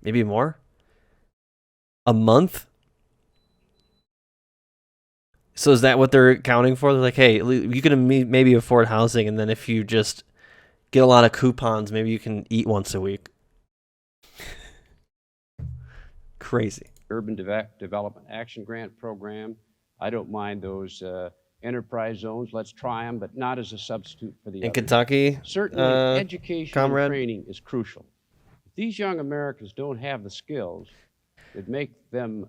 maybe more a month. So is that what they're accounting for? They're like, hey, you can maybe afford housing, and then if you just get a lot of coupons, maybe you can eat once a week. Crazy. Urban Development Action Grant Program. I don't mind those enterprise zones. Let's try them, but not as a substitute for the In others. Kentucky, Certainly, education comrade? and training is crucial. If these young Americans don't have the skills that make them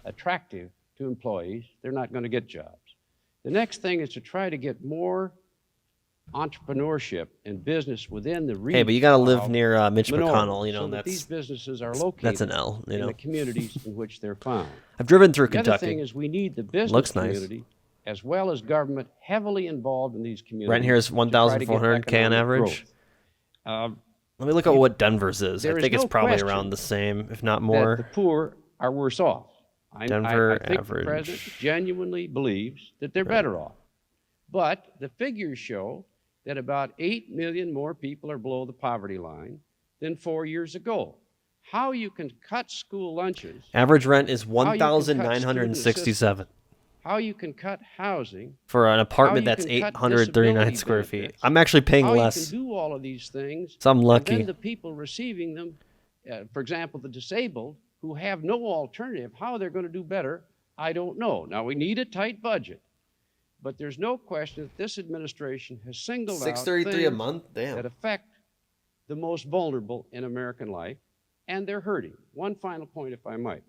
attractive to employees, they're not going to get jobs. The next thing is to try to get more entrepreneurship and business within the region. Hey, but you got to live near Mitch McConnell, you know, so and that these that's businesses are located an L, you in know. the communities in which they're found. I've driven through The other Kentucky. thing is we need the business Looks nice. community as well as government heavily involved in these communities. Right here is to try to get 1,400 on economic average. growth. Let me look at what Denver's is. I there think is it's no probably question around the same, if not That more. the poor are worse off. Denver I think average. the president genuinely believes that they're better off. But the figures show that about 8 million more people are below the poverty line than 4 years ago. How you can cut school lunches, Average rent is how you can cut student 1,967 how you can cut housing, for an apartment you that's can cut 839 disability square feet. benefits, I'm actually paying how less, you can do all of these things, so I'm and lucky. then the people receiving them, for example, the disabled, who have no alternative, how they're going to do better, I don't know. Now, we need a tight budget, but there's no question that this administration has singled out 633 a things month? Damn. that affect the most vulnerable in American life, and they're hurting. One final point, if I might.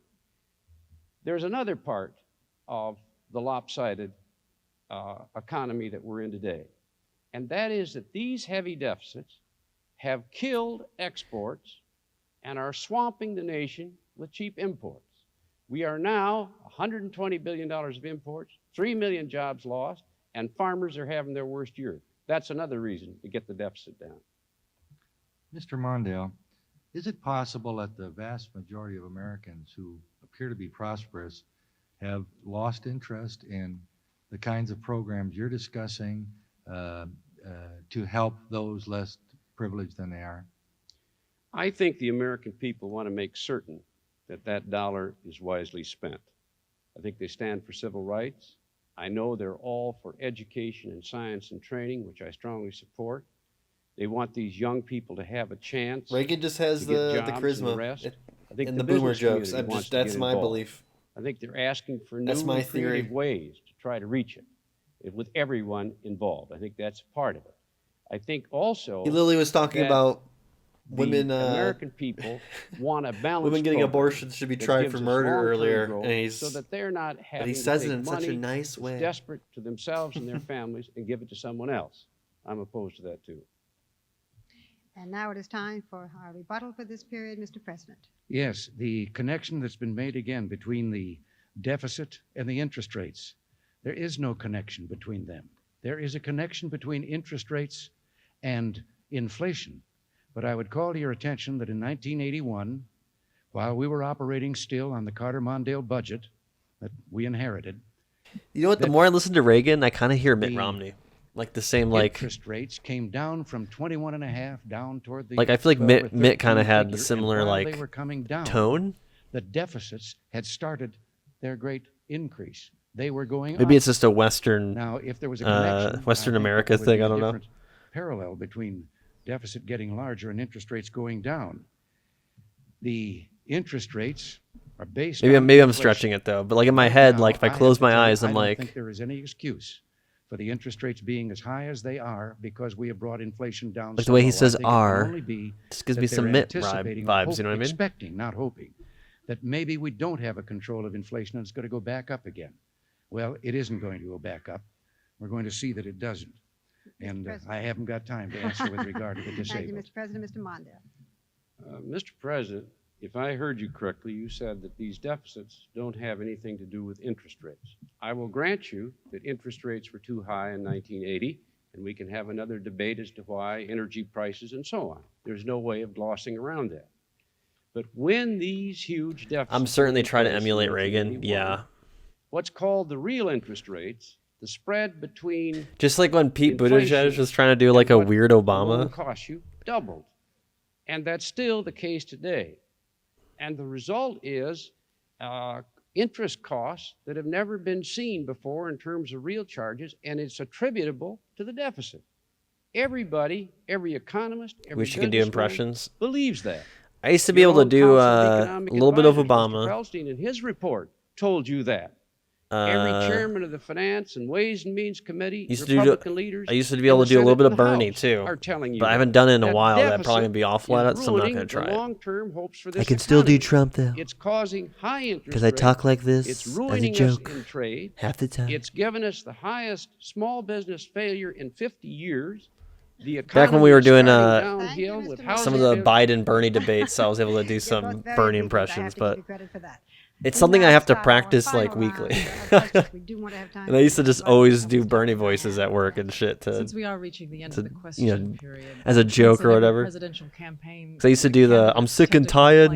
There's another part of the lopsided economy that we're in today, and that is that these heavy deficits have killed exports and are swamping the nation with cheap imports. We are now $120 billion of imports, 3 million jobs lost, and farmers are having their worst year. That's another reason to get the deficit down. Mr. Mondale, is it possible that the vast majority of Americans who appear to be prosperous have lost interest in the kinds of programs you're discussing to help those less privileged than they are? I think the American people want to make certain that that dollar is wisely spent. I think they stand for civil rights. I know they're all for education and science and training, which I strongly support. They want these young people to have a chance. Reagan just has to get the jobs and charisma rest. I think and the boomer business jokes. community wants to That's get my involved. belief. I think they're asking for new That's my and creative theory. ways to try to reach it with everyone involved. I think that's part of it. I think also He literally was talking that about the women. American people want a balance. Women getting abortions should be tried for murder earlier, and he's. so that they're not having But he to says take it in such a money nice that's way. desperate to themselves and their families and give it to someone else. I'm opposed to that too. And now it is time for our rebuttal for this period, Mr. President. Yes, the connection that's been made again between the deficit and the interest rates. There is no connection between them. There is a connection between interest rates and inflation. But I would call to your attention that in 1981, while we were operating still on the Carter-Mondale budget that we inherited, You know what? The more I listen to Reagan, I kind of hear Mitt Romney, like the same, like interest rates came down from 21.5 down toward the I feel like 12 or Mitt kind 13 of had the figure, similar and while like they were coming down, tone. the deficits had started their great increase. They were going Maybe up. it's just a Western, Now, if there was a connection, Western I think America there would thing. be I a don't know. different parallel between deficit getting larger and interest rates going down. The interest rates are based on Maybe I'm inflation. stretching it though. But like in my head, Now, like if I have close to my tell you, eyes, I'm I don't like, think there is any excuse for the interest rates being as high as they are because we have brought inflation down. Like so the way he low. I says think it can "are" only be just gives that me some they're Mitt anticipating, vibes. You know what I mean? Expecting, not hoping, that maybe we don't have a control of inflation and it's going to go back up again. Well, it isn't going to go back up. We're going to see that it doesn't. And I haven't got time to answer with regard to the Thank you, disabled. Mr. President. Mr. Mondale. Mr. President, if I heard you correctly, you said that these deficits don't have anything to do with interest rates. I will grant you that interest rates were too high in 1980, and we can have another debate as to why, energy prices and so on. There's no way of glossing around that. But when these huge deficits... I'm certain they were in try to place in emulate Reagan. 1981, Yeah. what's called the real interest rates, the spread between Just like when Pete inflation Buttigieg was trying to do like a what weird the Obama. loan cost you, doubled. And that's still the case today. And the result is interest costs that have never been seen before in terms of real charges, and it's attributable to the deficit. Everybody, every economist, every Wish you could do businessman impressions. believes that. I used to be Your able to own do Council of a Economic little bit of Advisors, Mr. Obama. Feldstein, in his report, told you that. Every chairman of the Finance and Ways and Means Committee, used Republican leaders, I used to be able to do a little bit of Bernie too, are telling you but I haven't done it in a while. That's deficit probably gonna be off lat, so I'm not gonna try it. Long-term hopes for this I can still do economy. Trump though, It's causing high interest because I talk like this It's as a ruining joke us in trade. half the time. It's given us the highest small business failure in 50 years. The Back when we were doing downhill with some of the Biden Bernie debates, I was able to do some Bernie impressions, but it's something I have to practice like weekly. And I used to just always do Bernie voices at work and shit to, Since we are reaching the end of the question period, as a joke or whatever. Presidential campaign, I used to do the I'm sick and tired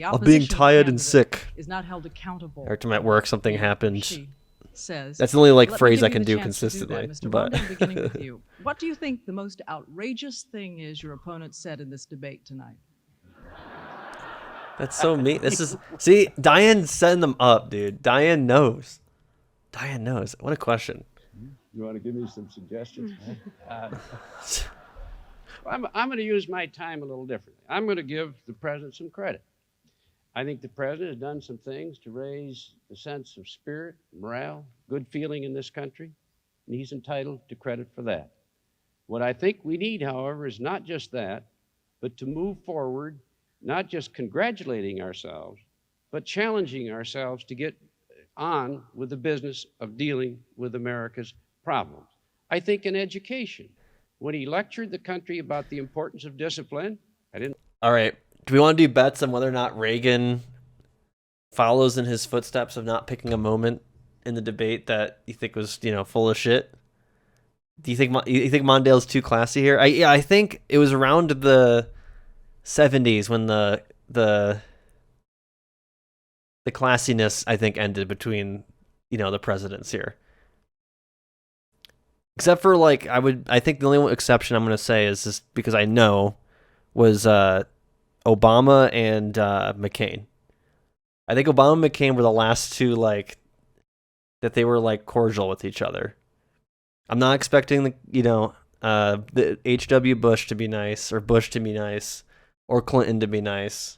of being tired and sick. Is not held accountable. Every time at work something happened. Says, that's the only like let phrase me I give you can the do chance to consistently. Mr. But Mondale, beginning with you. What do you think the most outrageous thing is your opponent said in this debate tonight? That's so mean. This is see, Diane's setting them up, dude. Diane knows. Diane knows. What a question. You want to give me some suggestions? I'm going to use my time a little differently. I'm going to give the president some credit. I think the president has done some things to raise the sense of spirit, morale, good feeling in this country, and he's entitled to credit for that. What I think we need, however, is not just that, but to move forward, not just congratulating ourselves, but challenging ourselves to get on with the business of dealing with America's problems. I think in education, when he lectured the country about the importance of discipline, All right. Do we want to do bets on whether or not Reagan follows in his footsteps of not picking a moment in the debate that you think was, full of shit? Do you think Mondale's too classy here? I think it was around the 70s when the classiness, I think, ended between, the presidents here. Except for I think the only exception I'm going to say is just because I know was Obama and McCain. I think Obama and McCain were the last two that they were cordial with each other. I'm not expecting the H.W. Bush to be nice or Bush to be nice or Clinton to be nice.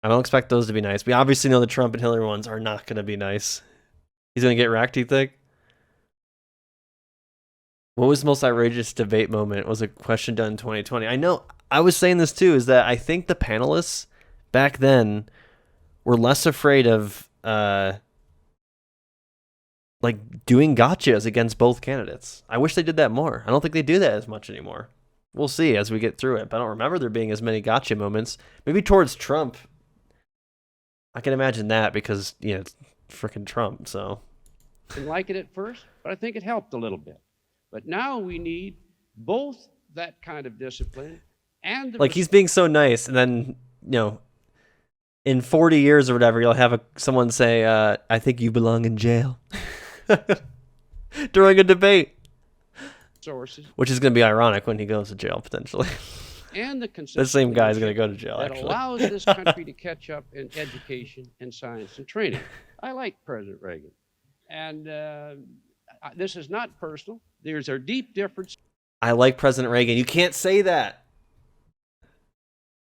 I don't expect those to be nice. We obviously know the Trump and Hillary ones are not going to be nice. He's going to get wrecked, you think? What was the most outrageous debate moment? Was a question done in 2020. I know, I was saying this too, is that I think the panelists back then were less afraid of doing gotchas against both candidates. I wish they did that more. I don't think they do that as much anymore. We'll see as we get through it, but I don't remember there being as many gotcha moments. Maybe towards Trump. I can imagine that because, it's freaking Trump, so. Didn't like it at first, but I think it helped a little bit. But now we need both that kind of discipline and he's being so nice, and then, in 40 years or whatever, you'll have someone say, I think you belong in jail during a debate. Sources. Which is going to be ironic when he goes to jail, potentially. And the same guy's going to go to jail, that actually. allows this country to catch up in education and science and training. I like President Reagan. And this is not personal. There's a deep difference. I like President Reagan. You can't say that.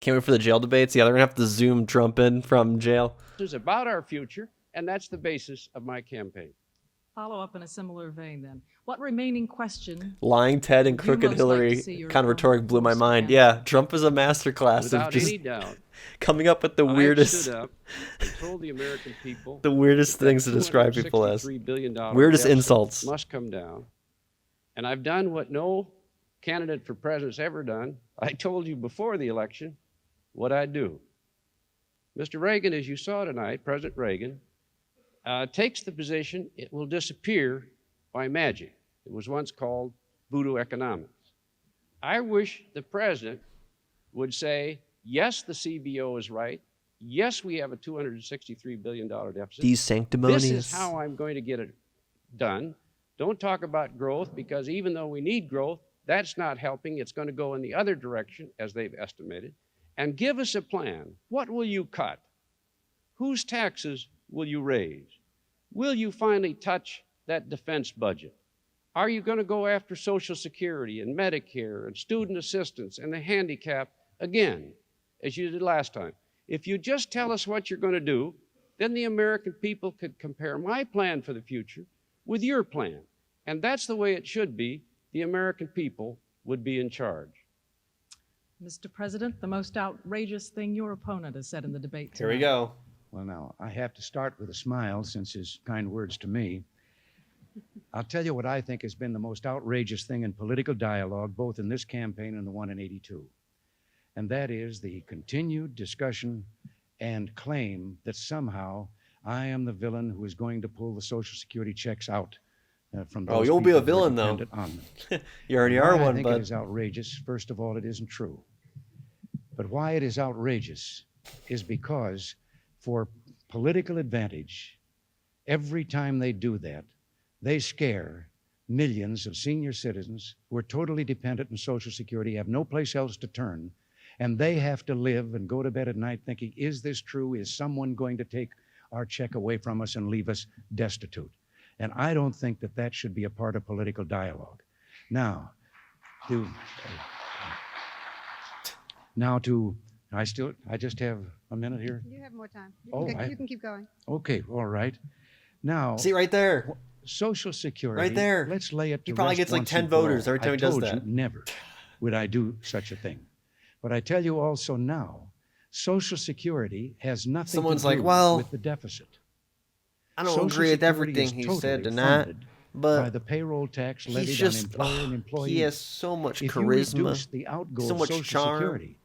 Can't wait for the jail debates. Yeah, they're going to have to Zoom Trump in from jail. This is about our future, and that's the basis of my campaign. Follow up in a similar vein, then. What remaining question? Lying Ted and crooked Hillary kind of rhetoric blew my mind. Yeah, Trump is a masterclass of just any doubt, coming up with the weirdest. I stood up and told the American people the weirdest things to describe people as. $263 billion weirdest insults must come down. And I've done what no candidate for president's ever done. I told you before the election what I'd do. Mr. Reagan, as you saw tonight, President Reagan, takes the position it will disappear by magic. It was once called voodoo economics. I wish the president would say, yes, the CBO is right. Yes, we have a $263 billion deficit. These sanctimonious. This is how I'm going to get it done. Don't talk about growth, because even though we need growth, that's not helping. It's going to go in the other direction, as they've estimated. And give us a plan. What will you cut? Whose taxes will you raise? Will you finally touch that defense budget? Are you going to go after Social Security and Medicare and student assistance and the handicap again, as you did last time? If you just tell us what you're going to do, then the American people could compare my plan for the future with your plan. And that's the way it should be. The American people would be in charge. Mr. President, the most outrageous thing your opponent has said in the debate tonight. Here we go. Well, now, I have to start with a smile since his kind words to me. I'll tell you what I think has been the most outrageous thing in political dialogue, both in this campaign and the one in '82. And that is the continued discussion and claim that somehow I am the villain who is going to pull the Social Security checks out from those you'll be a people who are villain, though. dependent on them. You already Why are I one, think it bud. is outrageous. First of all, it isn't true. But why it is outrageous is because for political advantage, every time they do that, they scare millions of senior citizens who are totally dependent on Social Security, have no place else to turn, and they have to live and go to bed at night thinking, is this true? Is someone going to take our check away from us and leave us destitute? And I don't think that that should be a part of political dialogue. Now, I just have a minute here? You have more time. You can keep going. Okay, all right. Now, See right there. Social Security. Right there. Let's lay it to He probably rest gets like once 10 and for all. voters every time he does I told that. you never would I do such a thing. But I tell you also now, Social Security has nothing Someone's to like, do well, with the deficit. I don't Social agree with Security everything is he totally said tonight, funded but by the payroll tax he's levied just, on employer and employee. he has so much If you charisma, reduce the outgo so of much Social charm. Security,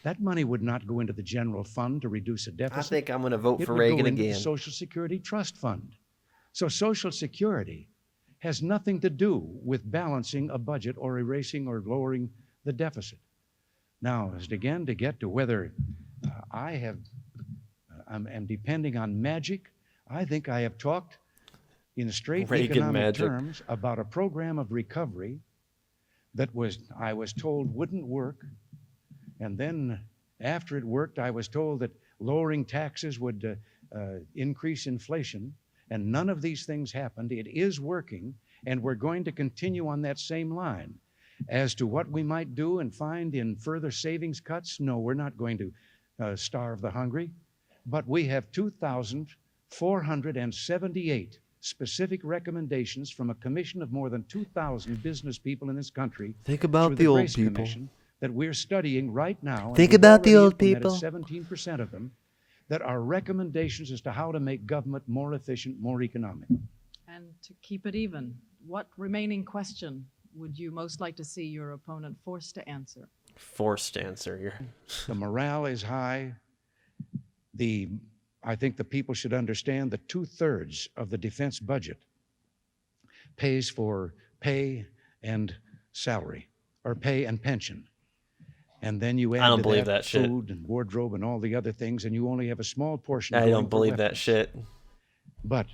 that money would not go into the general fund to reduce a I deficit. think I'm going to vote It for would Reagan go into again. the Social Security Trust Fund. So Social Security has nothing to do with balancing a budget or erasing or lowering the deficit. Now, again, to get to whether I'm depending on magic, I think I have talked in straight Reagan economic magic. terms about a program of recovery that I was told wouldn't work. And then after it worked, I was told that lowering taxes would increase inflation. And none of these things happened. It is working, and we're going to continue on that same line. As to what we might do and find in further savings cuts, no, we're not going to starve the hungry. But we have 2,478 specific recommendations from a commission of more than 2,000 business people in this country. Think about through the old Grace people. Commission that we're studying right now. and Think we've about the already old people. implemented 17% of them that are recommendations as to how to make government more efficient, more economic. And to keep it even, what remaining question would you most like to see your opponent forced to answer? Forced answer. The morale is high. I think the people should understand that 2/3 of the defense budget pays for pay and salary, or pay and pension. And then you add I don't to believe that that shit. food and wardrobe and all the other things, and you only have a small portion. I going don't for believe that weapons. shit. But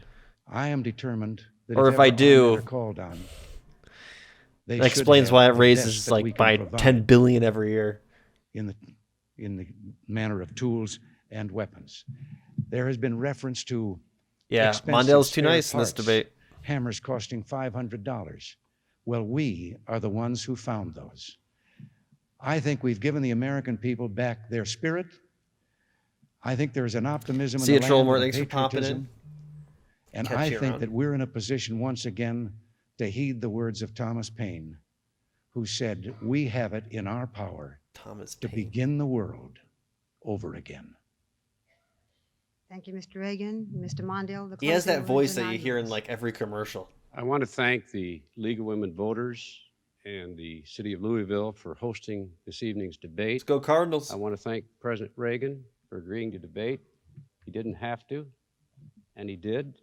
I am determined that Or if I ever do, they're called on, they That should explains have why it the raises best that we like can by provide 10 billion every year. in the manner of tools and weapons. There has been reference to Yeah, expensive Mondale's too spare nice in this parts, debate. hammers costing $500. Well, we are the ones who found those. I think we've given the American people back their spirit. I think there's an optimism See in you, the land Trollmore. and Thanks for popping in. patriotism. And Catch I you think around. that we're in a position once again to heed the words of Thomas Paine, who said, we have it in our power Thomas to Paine. begin the world over again. Thank you, Mr. Reagan. Mr. Mondale, the He has closing that voice words that are you now hear in yours. like every commercial. I want to thank the League of Women Voters and the City of Louisville for hosting this evening's debate. Let's go Cardinals. I want to thank President Reagan for agreeing to debate. He didn't have to, and he did,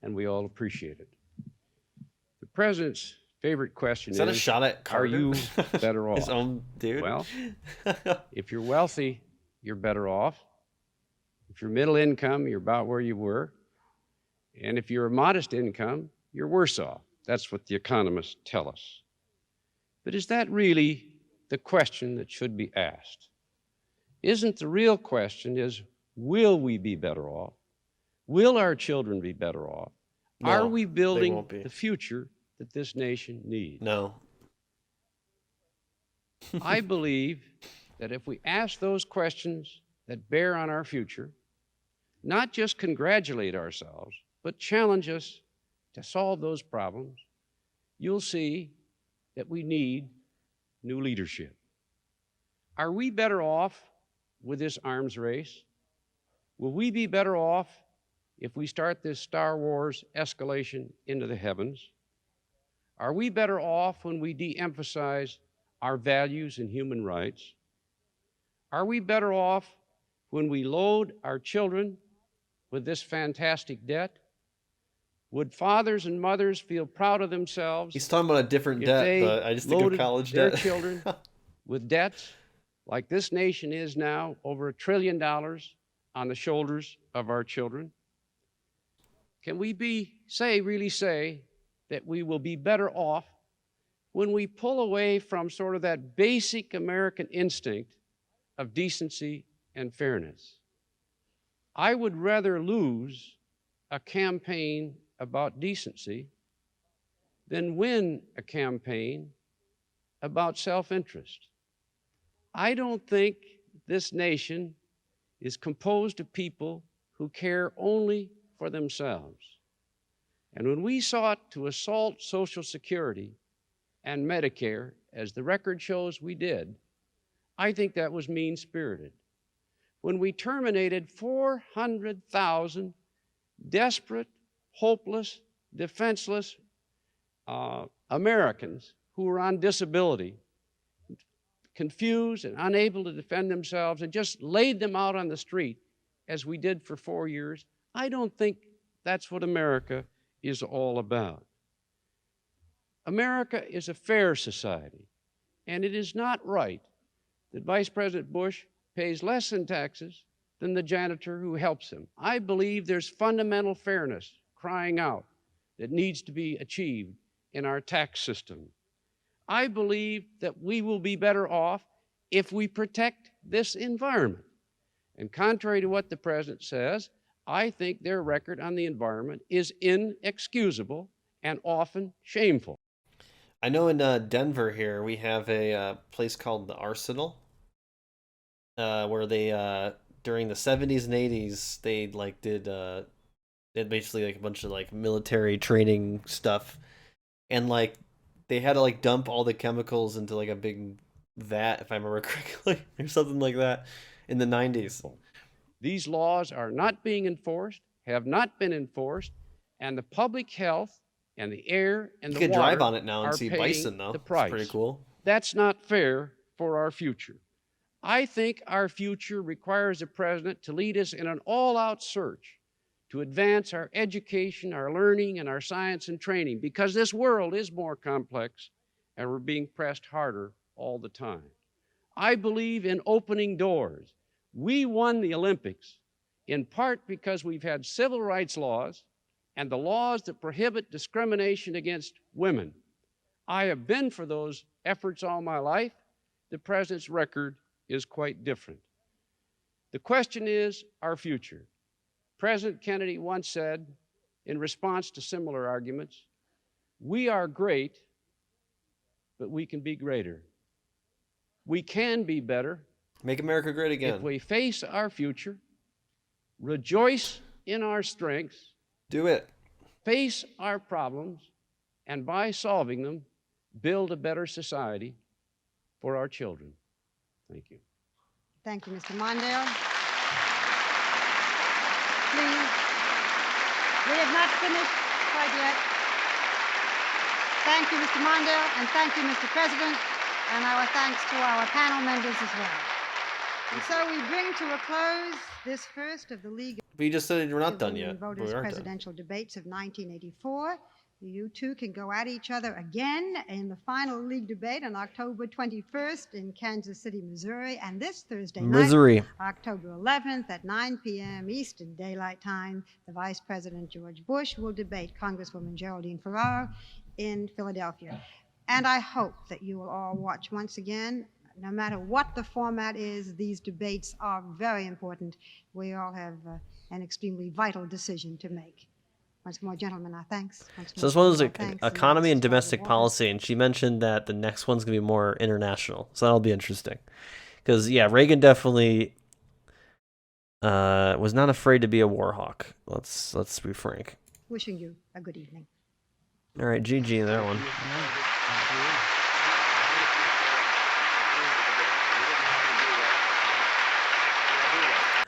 and we all appreciate it. The President's favorite question Is that a is, shot at are Carter? you better off? His own dude? Well, if you're wealthy, you're better off. If you're middle income, you're about where you were. And if you're a modest income, you're worse off. That's what the economists tell us. But is that really the question that should be asked? Isn't the real question is, will we be better off? Will our children be better off? No, Are we they building won't be. the future that this nation needs? No. I believe that if we ask those questions that bear on our future, not just congratulate ourselves, but challenge us to solve those problems, you'll see that we need new leadership. Are we better off with this arms race? Will we be better off if we start this Star Wars escalation into the heavens? Are we better off when we de-emphasize our values and human rights? Are we better off when we load our children with this fantastic debt? Would fathers and mothers feel proud of themselves? He's talking about a different debt, but I just think of college their debt. children with debts like this nation is now, over $1 trillion on the shoulders of our children? Can we really say that we will be better off when we pull away from sort of that basic American instinct of decency and fairness? I would rather lose a campaign about decency than win a campaign about self-interest. I don't think this nation is composed of people who care only for themselves. And when we sought to assault Social Security and Medicare, as the record shows we did, I think that was mean-spirited. When we terminated 400,000 desperate, hopeless, defenseless Americans who were on disability, confused and unable to defend themselves, and just laid them out on the street, as we did for 4 years, I don't think that's what America is all about. America is a fair society, and it is not right that Vice President Bush pays less in taxes than the janitor who helps him. I believe there's fundamental fairness crying out that needs to be achieved in our tax system. I believe that we will be better off if we protect this environment. And contrary to what the President says, I think their record on the environment is inexcusable and often shameful. I know in Denver here, we have a place called the Arsenal, where they, during the 70s and 80s, they had basically like a bunch of like military training stuff. And like, they had to like dump all the chemicals into like a big vat, if I remember correctly, or something like that, in the 90s. These laws are not being enforced, have not been enforced, and the public health and the air and the water you can drive on it now and see paying bison, though. the price. It's pretty cool. That's not fair for our future. I think our future requires a president to lead us in an all-out search to advance our education, our learning, and our science and training, because this world is more complex and we're being pressed harder all the time. I believe in opening doors. We won the Olympics in part because we've had civil rights laws and the laws that prohibit discrimination against women. I have been for those efforts all my life. The President's record is quite different. The question is our future. President Kennedy once said, in response to similar arguments, "We are great, but we can be greater. We can be better. Make America great again. If we face our future, rejoice in our strengths, do it, face our problems, and by solving them, build a better society for our children." Thank you. Thank you, Mr. Mondale. Please. We have not finished quite yet. Thank you, Mr. Mondale, and thank you, Mr. President, and our thanks to our panel members as well. And so we bring to a close this first of the League But you just said we're not done Women yet. Voters presidential debates of 1984. You two can go at each other again in the final league debate on October 21st in Kansas City, Missouri, and this Thursday night, October 11th at 9 p.m. Eastern Daylight Time, the Vice President George Bush will debate Congresswoman Geraldine Ferraro in Philadelphia. And I hope that you will all watch once again. No matter what the format is, these debates are very important. We all have an extremely vital decision to make. Once more, gentlemen, our thanks. So this one was economy and domestic policy, and she mentioned that the next one's going to be more international. So that'll be interesting. Because, yeah, Reagan definitely was not afraid to be a war hawk. Let's be frank. Wishing you a good evening. All right, GG in that one.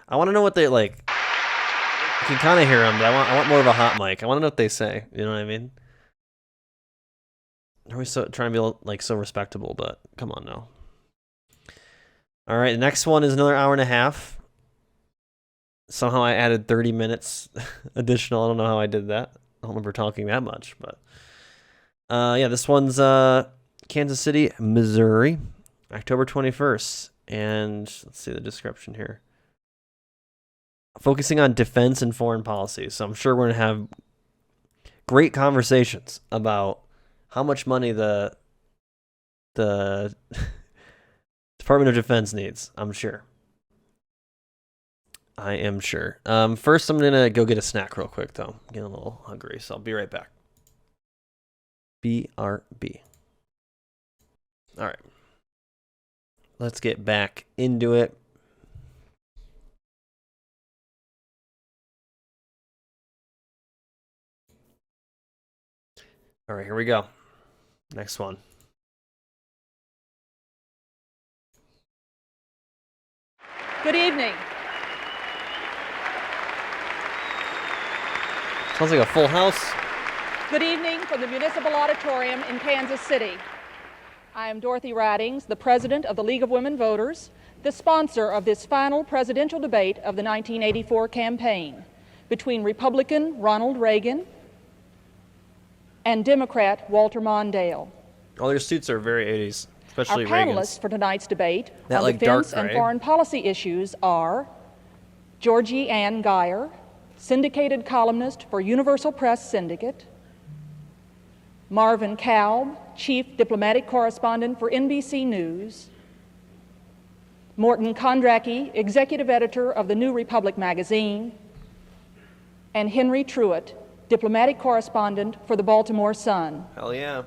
I want to know what they like. You can kind of hear them, but I want more of a hot mic. I want to know what they say. You know what I mean? Are we so trying to be like so respectable? But come on now. All right, the next one is another hour and a half. Somehow I added 30 minutes additional. I don't know how I did that. I don't remember talking that much, but yeah, this one's Kansas City, Missouri, October 21st, and let's see the description here. Focusing on defense and foreign policy. So I'm sure we're going to have great conversations about how much money the Department of Defense needs, I'm sure. I am sure. First, I'm going to go get a snack real quick, though. I'm getting a little hungry, so I'll be right back. BRB. All right. Let's get back into it. All right, here we go. Next one. Good evening. Sounds like a full house. Good evening from the Municipal Auditorium in Kansas City. I am Dorothy Ridings, the President of the League of Women Voters, the sponsor of this final presidential debate of the 1984 campaign between Republican Ronald Reagan and Democrat Walter Mondale. All your suits are very 80s, especially Our Reagan's. panelists for tonight's debate That on like defense dark and gray. foreign policy issues are Georgie Ann Geyer, syndicated columnist for Universal Press Syndicate, Marvin Kalb, chief diplomatic correspondent for NBC News, Morton Kondracki, executive editor of the New Republic magazine, and Henry Truitt, diplomatic correspondent for the Baltimore Sun. Hell yeah.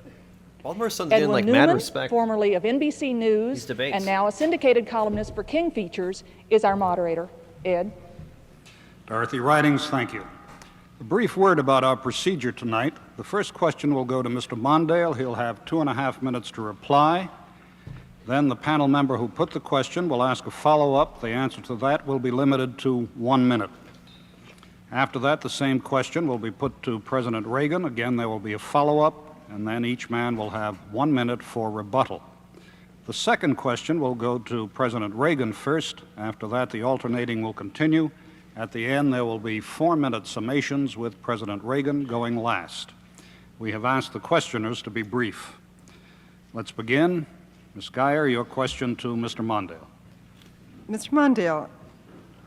Baltimore Sun's getting Edwin like Newman, mad respect. formerly of NBC These News debates. and now a syndicated columnist for King Features, is our moderator. Ed? Dorothy Ridings, thank you. A brief word about our procedure tonight. The first question will go to Mr. Mondale. He'll have 2.5 minutes to reply. Then the panel member who put the question will ask a follow-up. The answer to that will be limited to 1 minute. After that, the same question will be put to President Reagan. Again, there will be a follow-up, and then each man will have 1 minute for rebuttal. The second question will go to President Reagan first. After that, the alternating will continue. At the end, there will be 4-minute summations with President Reagan going last. We have asked the questioners to be brief. Let's begin. Ms. Geyer, your question to Mr. Mondale. Mr. Mondale,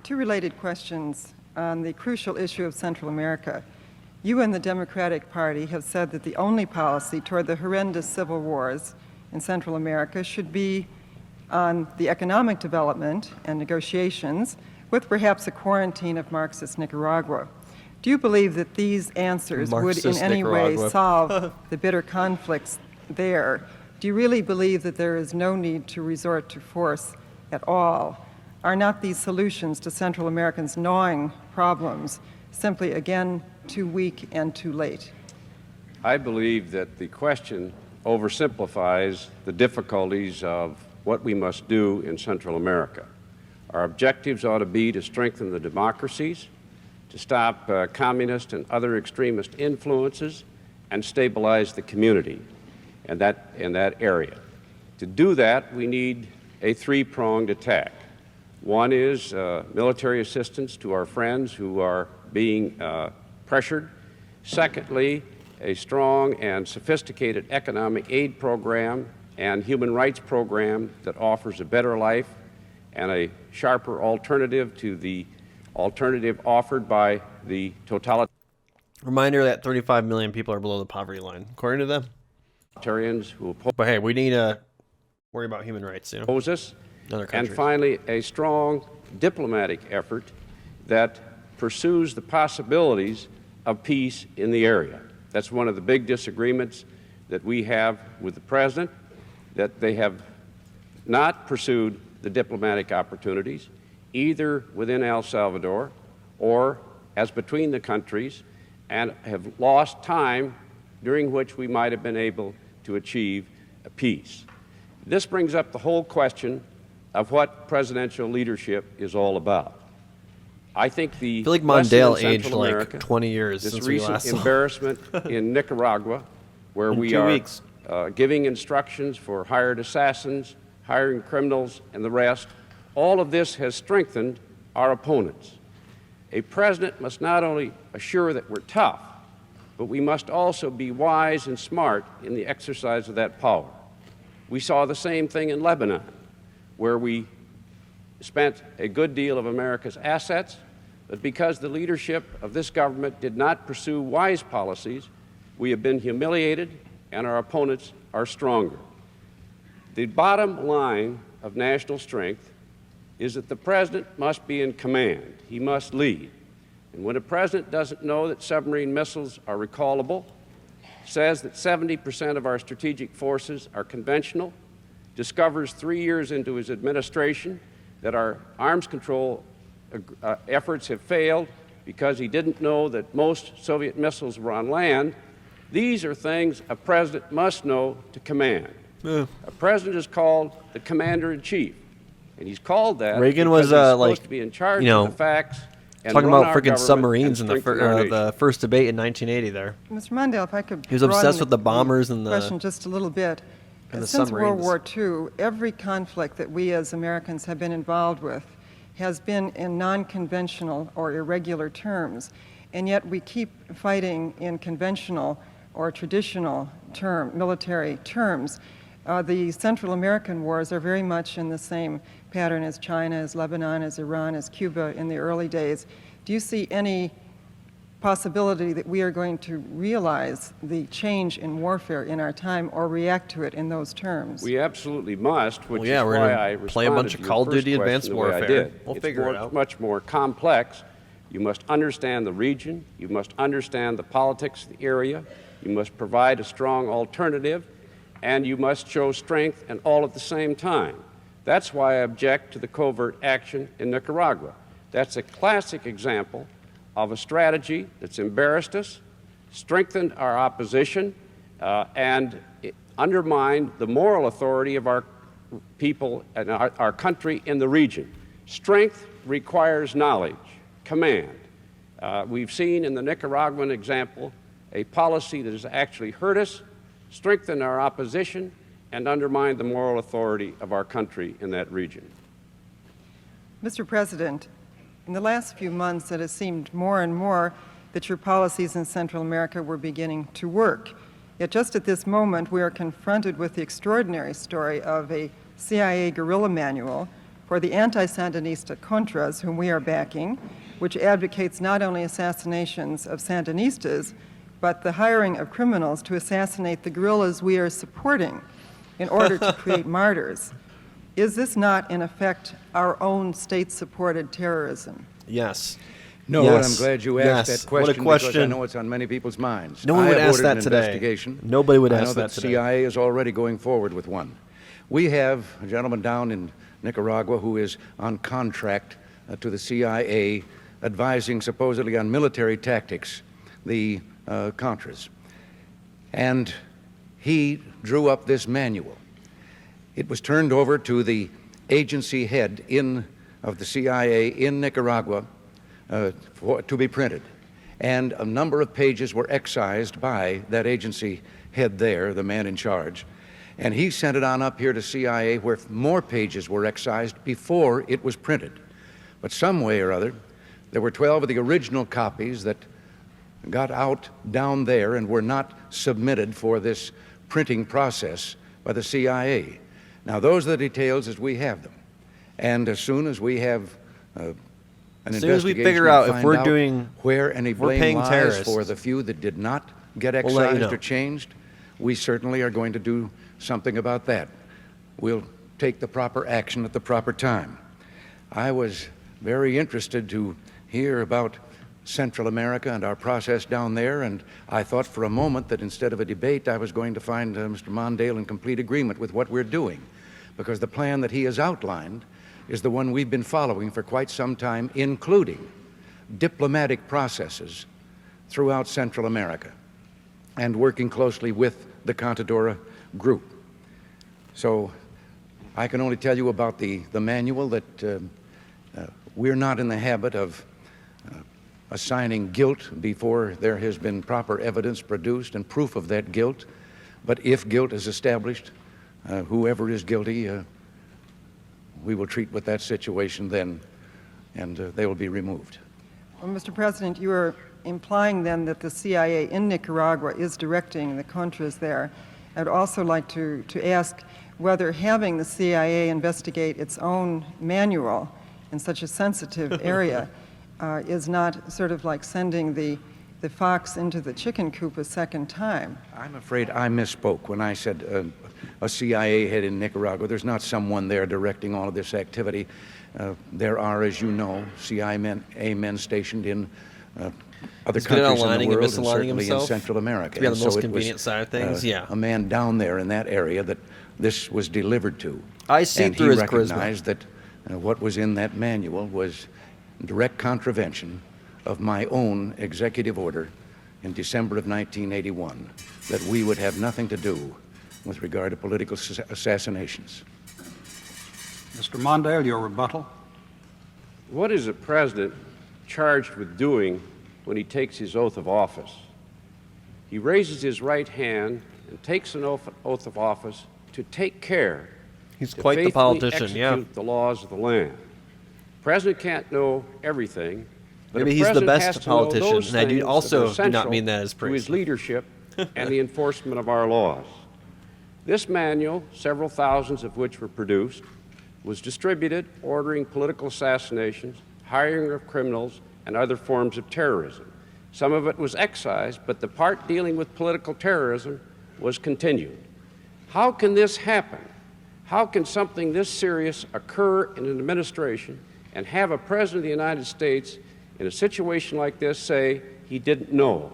two related questions on the crucial issue of Central America. You and the Democratic Party have said that the only policy toward the horrendous civil wars in Central America should be on the economic development and negotiations, with perhaps a quarantine of Marxist Nicaragua. Do you believe that these answers would in any way solve the bitter conflicts there? Do you really believe that there is no need to resort to force at all? Are not these solutions to Central Americans' gnawing problems simply, again, too weak and too late? I believe that the question oversimplifies the difficulties of what we must do in Central America. Our objectives ought to be to strengthen the democracies, to stop communist and other extremist influences, and stabilize the community in that area. To do that, we need a three-pronged attack. One is military assistance to our friends who are being pressured. Secondly, a strong and sophisticated economic aid program and human rights program that offers a better life and a sharper alternative to the alternative offered by the totalitarians. Reminder that 35 million people are below the poverty line, according to them. Who oppose. But hey, we need to worry about human rights, you know. Oppose us. Other And countries. finally, a strong diplomatic effort that pursues the possibilities of peace in the area. That's one of the big disagreements that we have with the President, that they have not pursued the diplomatic opportunities. either within El Salvador or as between the countries, and have lost time during which we might have been able to achieve a peace. This brings up the whole question of what presidential leadership is all about. I think I feel like Mondale aged like 20 years this since we recent last saw. embarrassment in Nicaragua, where In we 2 are weeks. giving instructions for hired assassins, hiring criminals, and the rest, all of this has strengthened our opponents. A president must not only assure that we're tough, but we must also be wise and smart in the exercise of that power. We saw the same thing in Lebanon, where we spent a good deal of America's assets, but because the leadership of this government did not pursue wise policies, we have been humiliated and our opponents are stronger. The bottom line of national strength is that the president must be in command. He must lead. And when a president doesn't know that submarine missiles are recallable, says that 70% of our strategic forces are conventional, discovers 3 years into his administration that our arms control efforts have failed because he didn't know that most Soviet missiles were on land, these are things a president must know to command. A president is called the commander-in-chief, and he's called that Reagan because was he's supposed like, to be in charge you know, of the facts and talking run about our freaking government submarines and in strengthen our nation. the first debate in 1980 there. Mr. Mondale, if I could He was obsessed broaden with the bombers and the question just a little bit. and the Since World submarines. War II, every conflict that we as Americans have been involved with has been in non-conventional or irregular terms, and yet we keep fighting in conventional or traditional military terms. The Central American wars are very much in the same pattern as China, as Lebanon, as Iran, as Cuba in the early days. Do you see any possibility that we are going to realize the change in warfare in our time or react to it in those terms? We absolutely must, which Well, yeah, is we're why gonna I play a responded bunch to of your Call of first Duty question Advanced the way I Warfare. did. We'll It's figure it out. much more complex. You must understand the region. You must understand the politics of the area. You must provide a strong alternative, and you must show strength and all at the same time. That's why I object to the covert action in Nicaragua. That's a classic example of a strategy that's embarrassed us, strengthened our opposition, and undermined the moral authority of our people and our country in the region. Strength requires knowledge, command. We've seen in the Nicaraguan example a policy that has actually hurt us, strengthened our opposition, and undermined the moral authority of our country in that region. Mr. President, in the last few months, it has seemed more and more that your policies in Central America were beginning to work. Yet just at this moment, we are confronted with the extraordinary story of a CIA guerrilla manual for the anti-Sandinista Contras, whom we are backing, which advocates not only assassinations of Sandinistas, but the hiring of criminals to assassinate the guerrillas we are supporting in order to create martyrs. Is this not, in effect, our own state-supported terrorism? Yes. No, Yes. and I'm glad you asked Yes. that What a question because I question. know it's on many people's minds. No one I would have ask ordered that an today. investigation. Nobody would I ask know that the today. CIA is already going forward with one. We have a gentleman down in Nicaragua who is on contract to the CIA advising supposedly on military tactics, the Contras. And he drew up this manual. It was turned over to the agency head of the CIA in Nicaragua to be printed. And a number of pages were excised by that agency head there, the man in charge. And he sent it on up here to CIA where more pages were excised before it was printed. But some way or other, there were 12 of the original copies that got out down there and were not submitted for this printing process by the CIA. Now, those are the details as we have them. And as soon as we have an As soon as we investigation figure and out if find we're out doing, where any if we're blame paying lies terrorists, for the few that did not get we'll let you excised know. or changed, we certainly are going to do something about that. We'll take the proper action at the proper time. I was very interested to hear about Central America and our process down there, and I thought for a moment that instead of a debate, I was going to find Mr. Mondale in complete agreement with what we're doing, because the plan that he has outlined is the one we've been following for quite some time, including diplomatic processes throughout Central America and working closely with the Contadora group. So I can only tell you about the manual that we're not in the habit of assigning guilt before there has been proper evidence produced and proof of that guilt. But if guilt is established, whoever is guilty, we will treat with that situation then, and they will be removed. Well, Mr. President, you are implying then that the CIA in Nicaragua is directing the Contras there. I'd also like to ask whether having the CIA investigate its own manual in such a sensitive area is not sort of like sending the fox into the chicken coop a second time. I'm afraid I misspoke when I said a CIA head in Nicaragua. There's not someone there directing all of this activity. There are, as you know, CIA men stationed in other countries in the world, and certainly in Central America. To be on the most convenient side of things, yeah. A man down there in that area that this was delivered to. I see through his charisma. And he recognized that what was in that manual was direct contravention of my own executive order in December of 1981, that we would have nothing to do with regard to political assassinations. Mr. Mondale, your rebuttal. What is a president charged with doing when he takes his oath of office? He raises his right hand and takes an oath of office to take care He's to quite the faithfully politician, yeah. execute the laws of the land. The president can't know everything, but Maybe a he's the president best has to know politician, those and I do things also that are do not essential mean that as to praise. his leadership and the enforcement of our laws. This manual, several thousands of which were produced, was distributed ordering political assassinations, hiring of criminals, and other forms of terrorism. Some of it was excised, but the part dealing with political terrorism was continued. How can this happen? How can something this serious occur in an administration and have a president of the United States in a situation like this say he didn't know?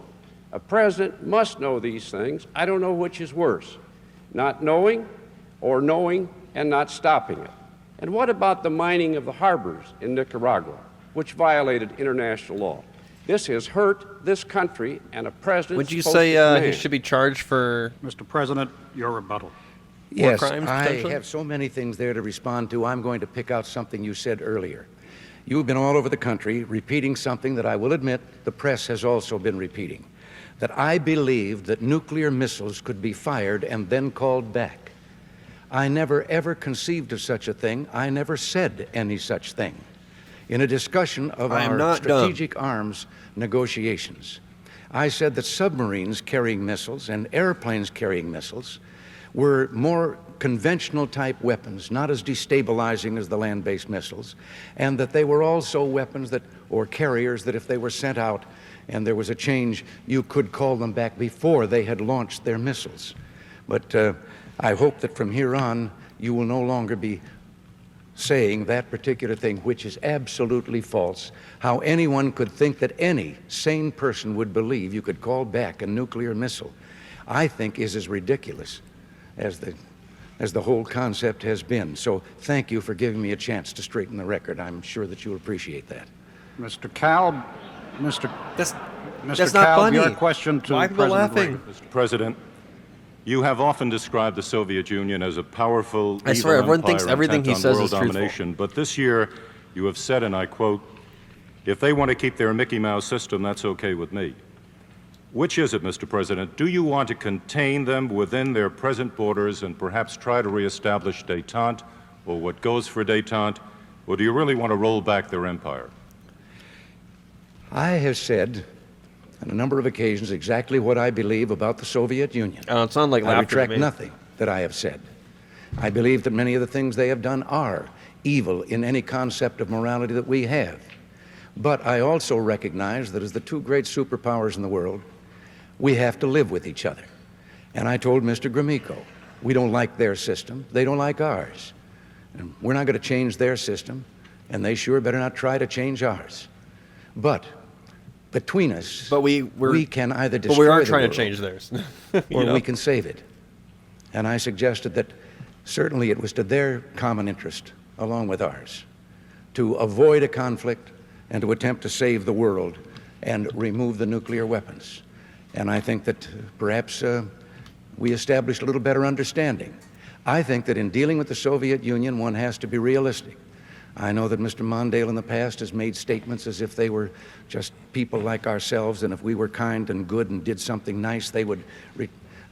A president must know these things. I don't know which is worse, not knowing or knowing and not stopping it. And what about the mining of the harbors in Nicaragua, which violated international law? This has hurt this country, and a president. Would you say he should be charged for Mr. President, your rebuttal. Yes, crimes, I have so many things there to respond to. I'm going to pick out something you said earlier. You've been all over the country repeating something that I will admit the press has also been repeating, that I believed that nuclear missiles could be fired and then called back. I never ever conceived of such a thing. I never said any such thing. In a discussion of our strategic arms negotiations, I said that submarines carrying missiles and airplanes carrying missiles were more conventional type weapons, not as destabilizing as the land-based missiles, and that they were also weapons that, or carriers that if they were sent out and there was a change, you could call them back before they had launched their missiles. But I hope that from here on, you will no longer be saying that particular thing, which is absolutely false. How anyone could think that any sane person would believe you could call back a nuclear missile, I think is as ridiculous as the whole concept has been. So thank you for giving me a chance to straighten the record. I'm sure that you'll appreciate that. Mr. Cal, That's Mr. not Cal, funny. your question to Why are people President laughing? Reagan. Mr. President, you have often described the Soviet Union as a powerful, I swear, evil everyone empire thinks everything he intent on says world is truthful. domination. But this year, you have said, and I quote, "If they want to keep their Mickey Mouse system, that's okay with me." Which is it, Mr. President? Do you want to contain them within their present borders and perhaps try to reestablish détente, or what goes for détente, or do you really want to roll back their empire? I have said on a number of occasions exactly what I believe about the Soviet Union. It sounded like I laughter retract to me. nothing that I have said. I believe that many of the things they have done are evil in any concept of morality that we have. But I also recognize that as the two great superpowers in the world, we have to live with each other. And I told Mr. Gromyko, we don't like their system, they don't like ours. And we're not going to change their system, and they sure better not try to change ours. But between us, we can either destroy But we are the trying world, to change theirs. or we can save it. And I suggested that certainly it was to their common interest along with ours, to avoid a conflict and to attempt to save the world and remove the nuclear weapons. And I think that perhaps we established a little better understanding. I think that in dealing with the Soviet Union, one has to be realistic. I know that Mr. Mondale in the past has made statements as if they were just people like ourselves, and if we were kind and good and did something nice, they would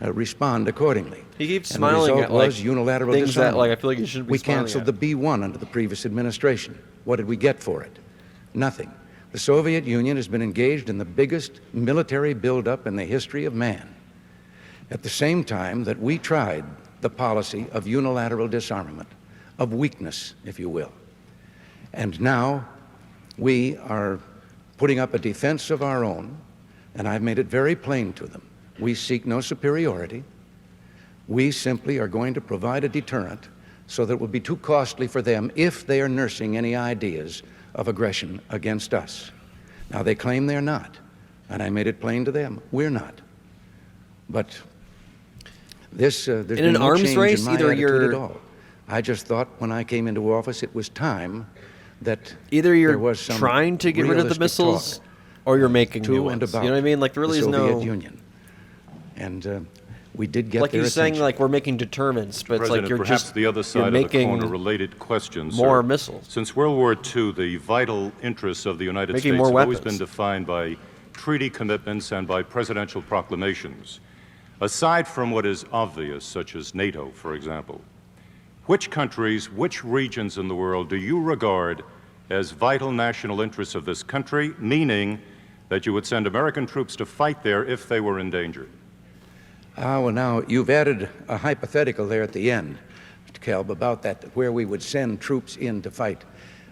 respond accordingly. He keeps and smiling at like unilateral things disarmament. that like I feel like you shouldn't be We smiling canceled at. the B-1 under the previous administration. What did we get for it? Nothing. The Soviet Union has been engaged in the biggest military buildup in the history of man. At the same time that we tried the policy of unilateral disarmament, of weakness, if you will. And now we are putting up a defense of our own, and I've made it very plain to them. We seek no superiority. We simply are going to provide a deterrent so that it will be too costly for them if they are nursing any ideas of aggression against us. Now, they claim they're not, and I made it plain to them, we're not. But there's in been an no arms change race, in my either attitude you're at all. I just thought when I came into office it was time that either there you're was some trying to get rid of the realistic missiles, talk or you're making to new and ones. You about know what I mean? Like there really the is Soviet no. Union. And we did get Like their you're saying, attention. like we're making deterrents, but it's President, like you're perhaps just the other you're side of the making coin, a related question, more sir. missiles. Since World War II, the vital interests of the United Making States more have always weapons. been defined by treaty commitments and by presidential proclamations. Aside from what is obvious, such as NATO, for example, which countries, which regions in the world do you regard as vital national interests of this country, meaning that you would send American troops to fight there if they were in danger? Well, now, you've added a hypothetical there at the end, Mr. Kelb, about that, where we would send troops in to fight.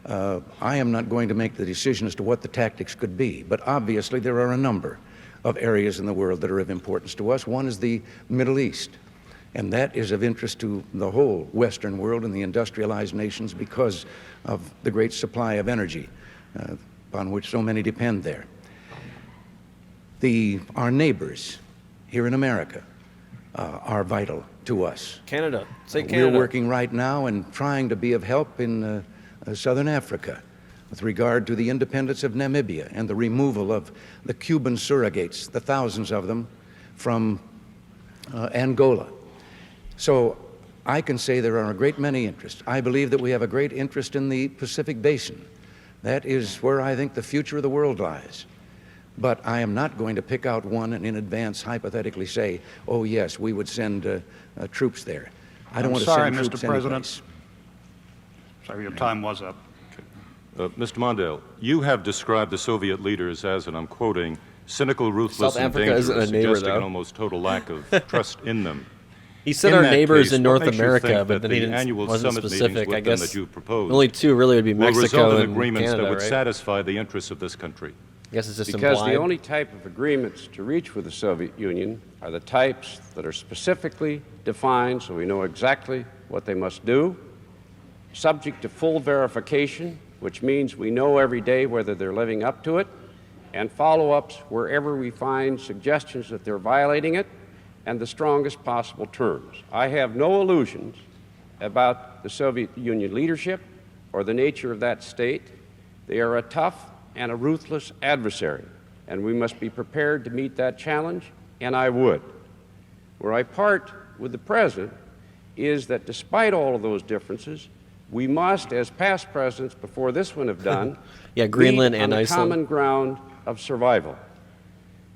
I am not going to make the decision as to what the tactics could be, but obviously there are a number of areas in the world that are of importance to us. One is the Middle East, and that is of interest to the whole Western world and the industrialized nations because of the great supply of energy upon which so many depend there. Our neighbors here in America are vital to us. Canada. Say Canada. We're working right now and trying to be of help in Southern Africa with regard to the independence of Namibia and the removal of the Cuban surrogates, the thousands of them, from Angola. So I can say there are a great many interests. I believe that we have a great interest in the Pacific Basin. That is where I think the future of the world lies. But I am not going to pick out one and in advance hypothetically say, oh yes, we would send troops there. I don't want to send troops Mr. President. anyplace. Sorry, your time was up. Mr. Mondale, you have described the Soviet leaders as, and I'm quoting, cynical, ruthless, South and Africa dangerous, isn't a neighbor, suggesting an though. almost total lack of trust in them. He said In our that neighbors case, in what North makes you America, think but that then he the annual wasn't summit specific. meetings with I them guess that you proposed only two really would be will result Mexico in and agreements Canada, that would right? satisfy the interests of this country? I guess it's just Because implied. the only type of agreements to reach with the Soviet Union are the types that are specifically defined so we know exactly what they must do, subject to full verification, which means we know every day whether they're living up to it, and follow-ups wherever we find suggestions that they're violating it, and the strongest possible terms. I have no illusions about the Soviet Union leadership or the nature of that state. They are a tough and a ruthless adversary, and we must be prepared to meet that challenge, and I would. Where I part with the President is that despite all of those differences, we must, as past presidents before this one have done, Yeah, Greenland meet and on the Iceland. common ground of survival.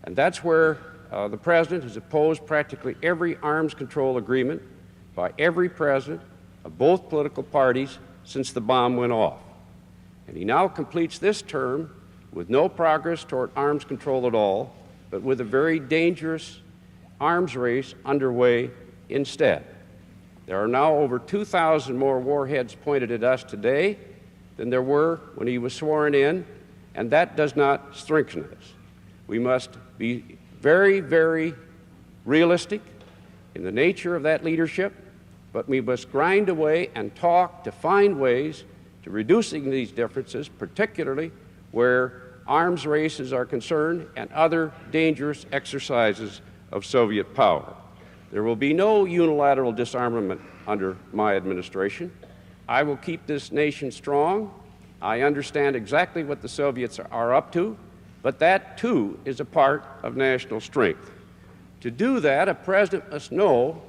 And that's where the President has opposed practically every arms control agreement by every president of both political parties since the bomb went off. And he now completes this term with no progress toward arms control at all, but with a very dangerous arms race underway instead. There are now over 2,000 more warheads pointed at us today than there were when he was sworn in, and that does not strengthen us. We must be very, very realistic in the nature of that leadership, but we must grind away and talk to find ways to reducing these differences, particularly where arms races are concerned and other dangerous exercises of Soviet power. There will be no unilateral disarmament under my administration. I will keep this nation strong. I understand exactly what the Soviets are up to, but that, too, is a part of national strength. To do that, a president must know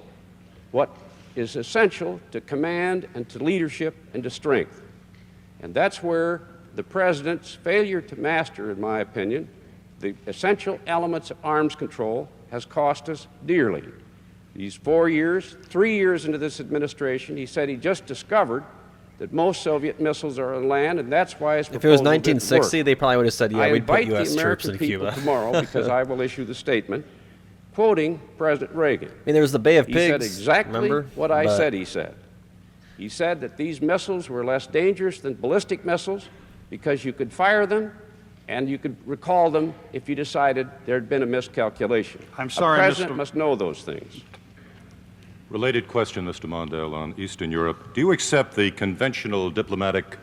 what is essential to command and to leadership and to strength. And that's where the president's failure to master, in my opinion, the essential elements of arms control has cost us dearly. These 4 years, 3 years into this administration, he said he just discovered that most Soviet missiles are on land, and that's why his If it was proposal didn't 1960, work. they probably would have said, yeah, we'd put I invite U.S. the troops American in people Cuba. tomorrow, because I will issue the statement, quoting President Reagan. I mean, there was the Bay of Pigs, He said exactly remember? what I said he said. He said that these missiles were less dangerous than ballistic missiles because you could fire them and you could recall them if you decided there had been a miscalculation. I'm sorry, a president Mr. must know those things. Related question, Mr. Mondale, on Eastern Europe. Do you accept the conventional diplomatic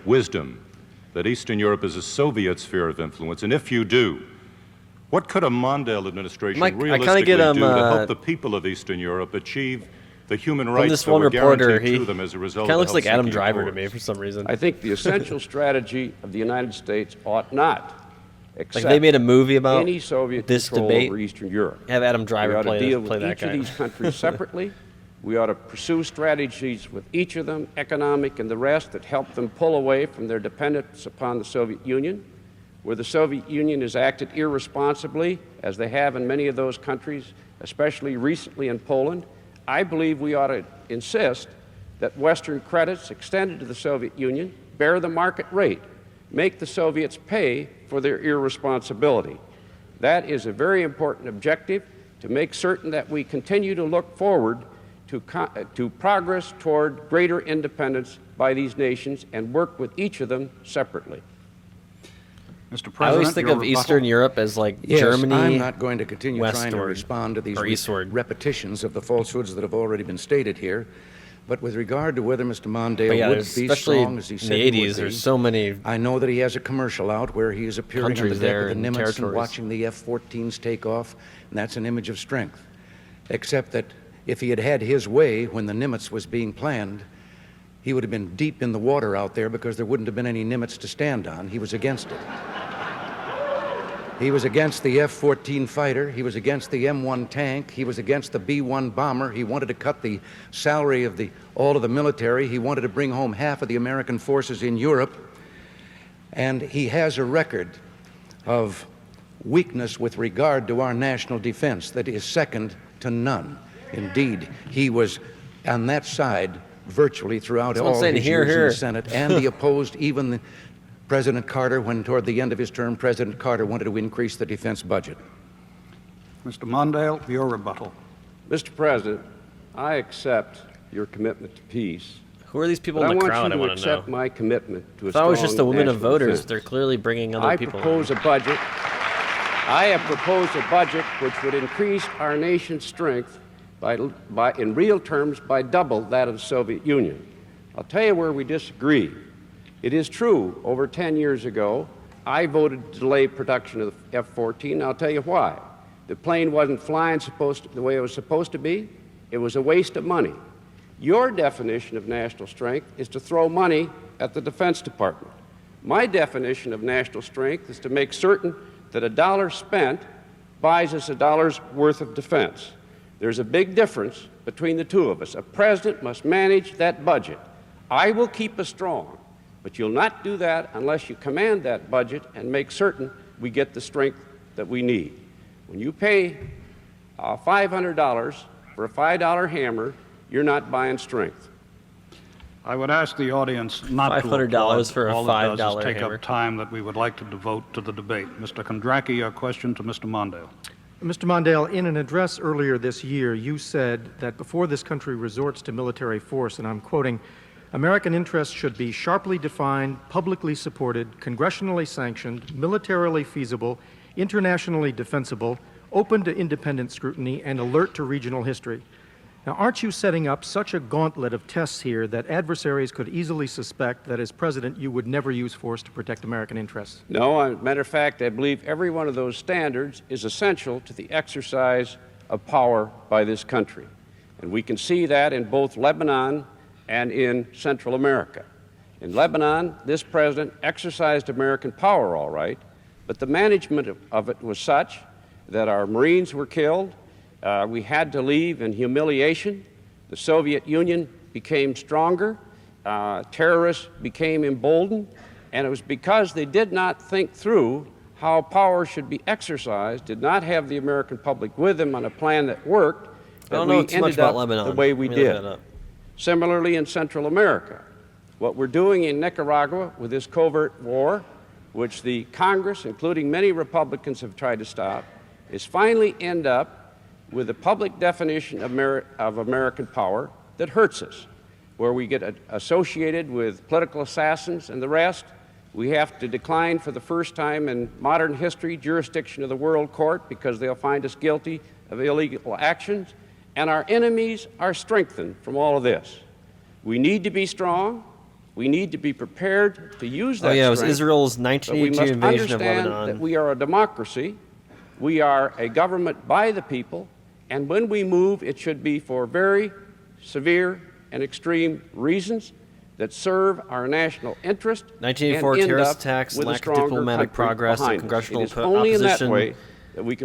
wisdom that Eastern Europe is a Soviet sphere of influence? And if you do, what could a Mondale administration Mike, realistically get, do to help the people of Eastern Europe achieve the human rights this that one were reporter, guaranteed he to them as a result kind of of the looks like Adam Helsinki Driver to Accords? me for some reason. I think the essential strategy of the United States ought not accept Like they made a movie about any Soviet this control debate. over Eastern Europe. Have Adam We Driver ought to play deal that with each guy. of these countries separately. We ought to pursue strategies with each of them, economic and the rest, that help them pull away from their dependence upon the Soviet Union. Where the Soviet Union has acted irresponsibly, as they have in many of those countries, especially recently in Poland, I believe we ought to insist that Western credits extended to the Soviet Union bear the market rate, make the Soviets pay for their irresponsibility. That is a very important objective to make certain that we continue to look forward to progress toward greater independence by these nations and work with each of them separately. Mr. President, I always think of Eastern Europe as like Germany. I'm not going to continue trying to westward, respond to these or eastward. repetitions of the falsehoods that have already been stated here. But with regard to whether Mr. Mondale But yeah, would there's- be especially strong as he in said the he 80s, would be, there's so many I know that he has a commercial out where he is appearing on the countries deck there of the and Nimitz and territories. watching the F-14s take off, and that's an image of strength. Except that if he had had his way when the Nimitz was being planned, he would have been deep in the water out there because there wouldn't have been any Nimitz to stand on. He was against it. He was against the F-14 fighter. He was against the M1 tank. He was against the B-1 bomber. He wanted to cut the salary of all of the military. He wanted to bring home half of the American forces in Europe. And he has a record of weakness with regard to our national defense that is second to none. Indeed, he was on that side virtually throughout all his years in the Senate, and he opposed even President Carter when, toward the end of his term, President Carter wanted to increase the defense budget. Mr. Mondale, your rebuttal. Mr. President, I accept your commitment to peace. Who are these people But in the I crowd? I want want you to to know. accept my commitment to a If I was just a strong woman of national voters, defense. they're clearly bringing other people. I have proposed a budget which would increase our nation's strength in real terms by double that of the Soviet Union. I'll tell you where we disagree. It is true, over 10 years ago, I voted to delay production of the F-14, and I'll tell you why. The plane wasn't flying the way it was supposed to be. It was a waste of money. Your definition of national strength is to throw money at the Defense Department. My definition of national strength is to make certain that a dollar spent buys us a dollar's worth of defense. There's a big difference between the two of us. A president must manage that budget. I will keep us strong, but you'll not do that unless you command that budget and make certain we get the strength that we need. When you pay $500 for a $5 hammer, you're not buying strength. I would ask the audience not to $500 applaud. for a All it does $5 is take hammer. up time that we would like to devote to the debate. Mr. Kondracki, a question to Mr. Mondale. Mr. Mondale, in an address earlier this year, you said that before this country resorts to military force, and I'm quoting, American interests should be sharply defined, publicly supported, congressionally sanctioned, militarily feasible, internationally defensible, open to independent scrutiny, and alert to regional history. Now, aren't you setting up such a gauntlet of tests here that adversaries could easily suspect that as president you would never use force to protect American interests? No, as a matter of fact, I believe every one of those standards is essential to the exercise of power by this country. And we can see that in both Lebanon and in Central America. In Lebanon, this president exercised American power, all right, but the management of it was such that our Marines were killed. We had to leave in humiliation. The Soviet Union became stronger. Terrorists became emboldened. And it was because they did not think through how power should be exercised, did not have the American public with them on a plan that worked, that we ended up the way we did. Similarly, in Central America, what we're doing in Nicaragua with this covert war, which the Congress, including many Republicans, have tried to stop, is finally end up with a public definition of American power that hurts us, where we get associated with political assassins and the rest. We have to decline for the first time in modern history jurisdiction of the World Court because they'll find us guilty of illegal actions, and our enemies are strengthened from all of this. We need to be strong. We need to be prepared to use that strength. It was Israel's 1982 invasion of Lebanon. We must understand that we are a democracy. We are a government by the people, and when we move, it should be for very severe and extreme reasons that serve our national interest. 1984 terrorist attacks, lack of diplomatic progress, and congressional opposition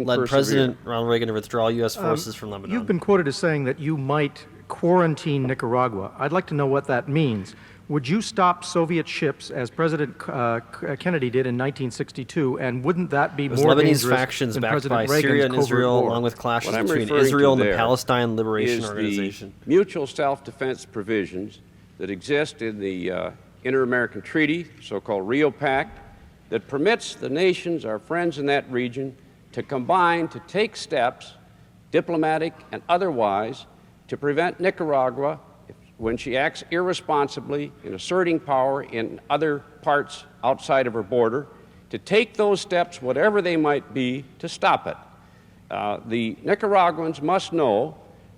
led President Ronald Reagan to withdraw U.S. forces from Lebanon. You've been quoted as saying that you might quarantine Nicaragua. I'd like to know what that means. Would you stop Soviet ships as President Kennedy did in 1962, and wouldn't that be more dangerous factions than backed President by Reagan's Syria and Israel, war? along with clashes between Israel and the Palestine Liberation Organization? The mutual self-defense provisions that exist in the Inter-American Treaty, so-called Rio Pact, that permits the nations, our friends in that region, to combine to take steps, diplomatic and otherwise, to prevent Nicaragua, when she acts irresponsibly in asserting power in other parts outside of her border, to take those steps, whatever they might be, to stop it. The Nicaraguans must know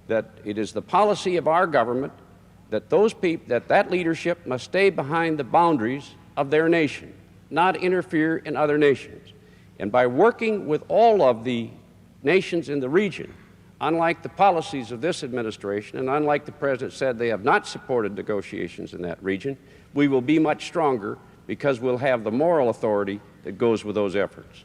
that it is the policy of our government that that leadership must stay behind the boundaries of their nation, not interfere in other nations. And by working with all of the nations in the region, unlike the policies of this administration, and unlike the President said they have not supported negotiations in that region, we will be much stronger because we'll have the moral authority that goes with those efforts.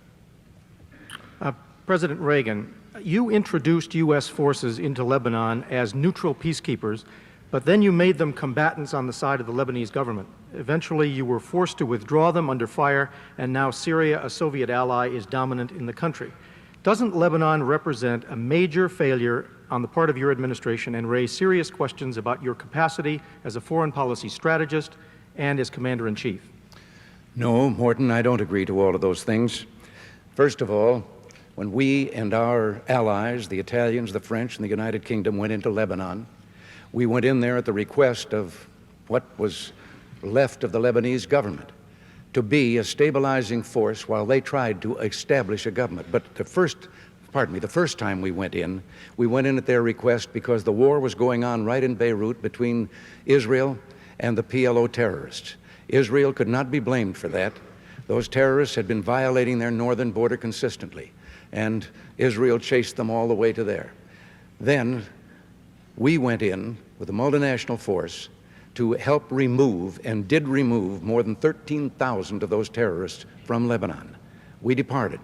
President Reagan, you introduced U.S. forces into Lebanon as neutral peacekeepers, but then you made them combatants on the side of the Lebanese government. Eventually, you were forced to withdraw them under fire, and now Syria, a Soviet ally, is dominant in the country. Doesn't Lebanon represent a major failure on the part of your administration and raise serious questions about your capacity as a foreign policy strategist and as commander-in-chief? No, Morton, I don't agree to all of those things. First of all, when we and our allies, the Italians, the French, and the United Kingdom, went into Lebanon, we went in there at the request of what was left of the Lebanese government to be a stabilizing force while they tried to establish a government. But the first time we went in at their request because the war was going on right in Beirut between Israel and the PLO terrorists. Israel could not be blamed for that. Those terrorists had been violating their northern border consistently, and Israel chased them all the way to there. Then we went in with a multinational force to help remove, and did remove, more than 13,000 of those terrorists from Lebanon. We departed,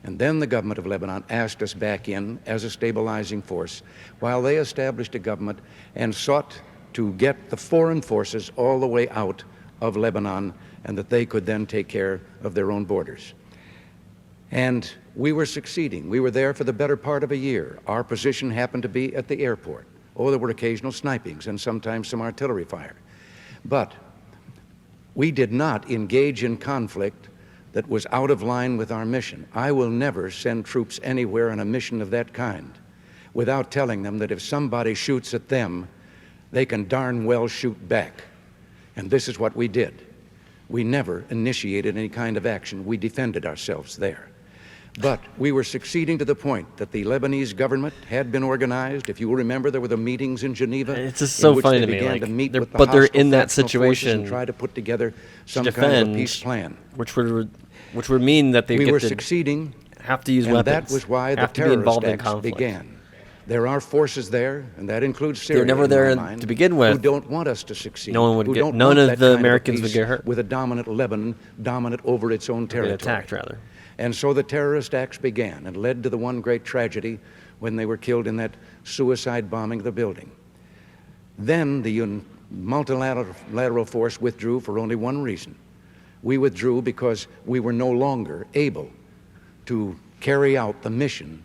and then the government of Lebanon asked us back in as a stabilizing force while they established a government and sought to get the foreign forces all the way out of Lebanon and that they could then take care of their own borders. And we were succeeding. We were there for the better part of a year. Our position happened to be at the airport. Oh, there were occasional snipings and sometimes some artillery fire. But we did not engage in conflict that was out of line with our mission. I will never send troops anywhere on a mission of that kind without telling them that if somebody shoots at them, they can darn well shoot back. And this is what we did. We never initiated any kind of action. We defended ourselves there. But we were succeeding to the point that the Lebanese government had been organized. If you will remember, there were the meetings in Geneva. It's just so funny to me. But they're in that situation and try to put together some kind of a peace plan, which would mean that they were succeeding. Have to use and weapons. That was why the terrorist acts began. there are forces there, and that includes Syria. They're never there to begin with. Who don't want us to succeed. No one would who get. don't None want of that the kind Americans of would get hurt. with a dominant Lebanon, dominant over its own territory. Attacked, rather. And so the terrorist acts began and led to the one great tragedy when they were killed in that suicide bombing of the building. Then the multilateral force withdrew for only one reason. We withdrew because we were no longer able to carry out the mission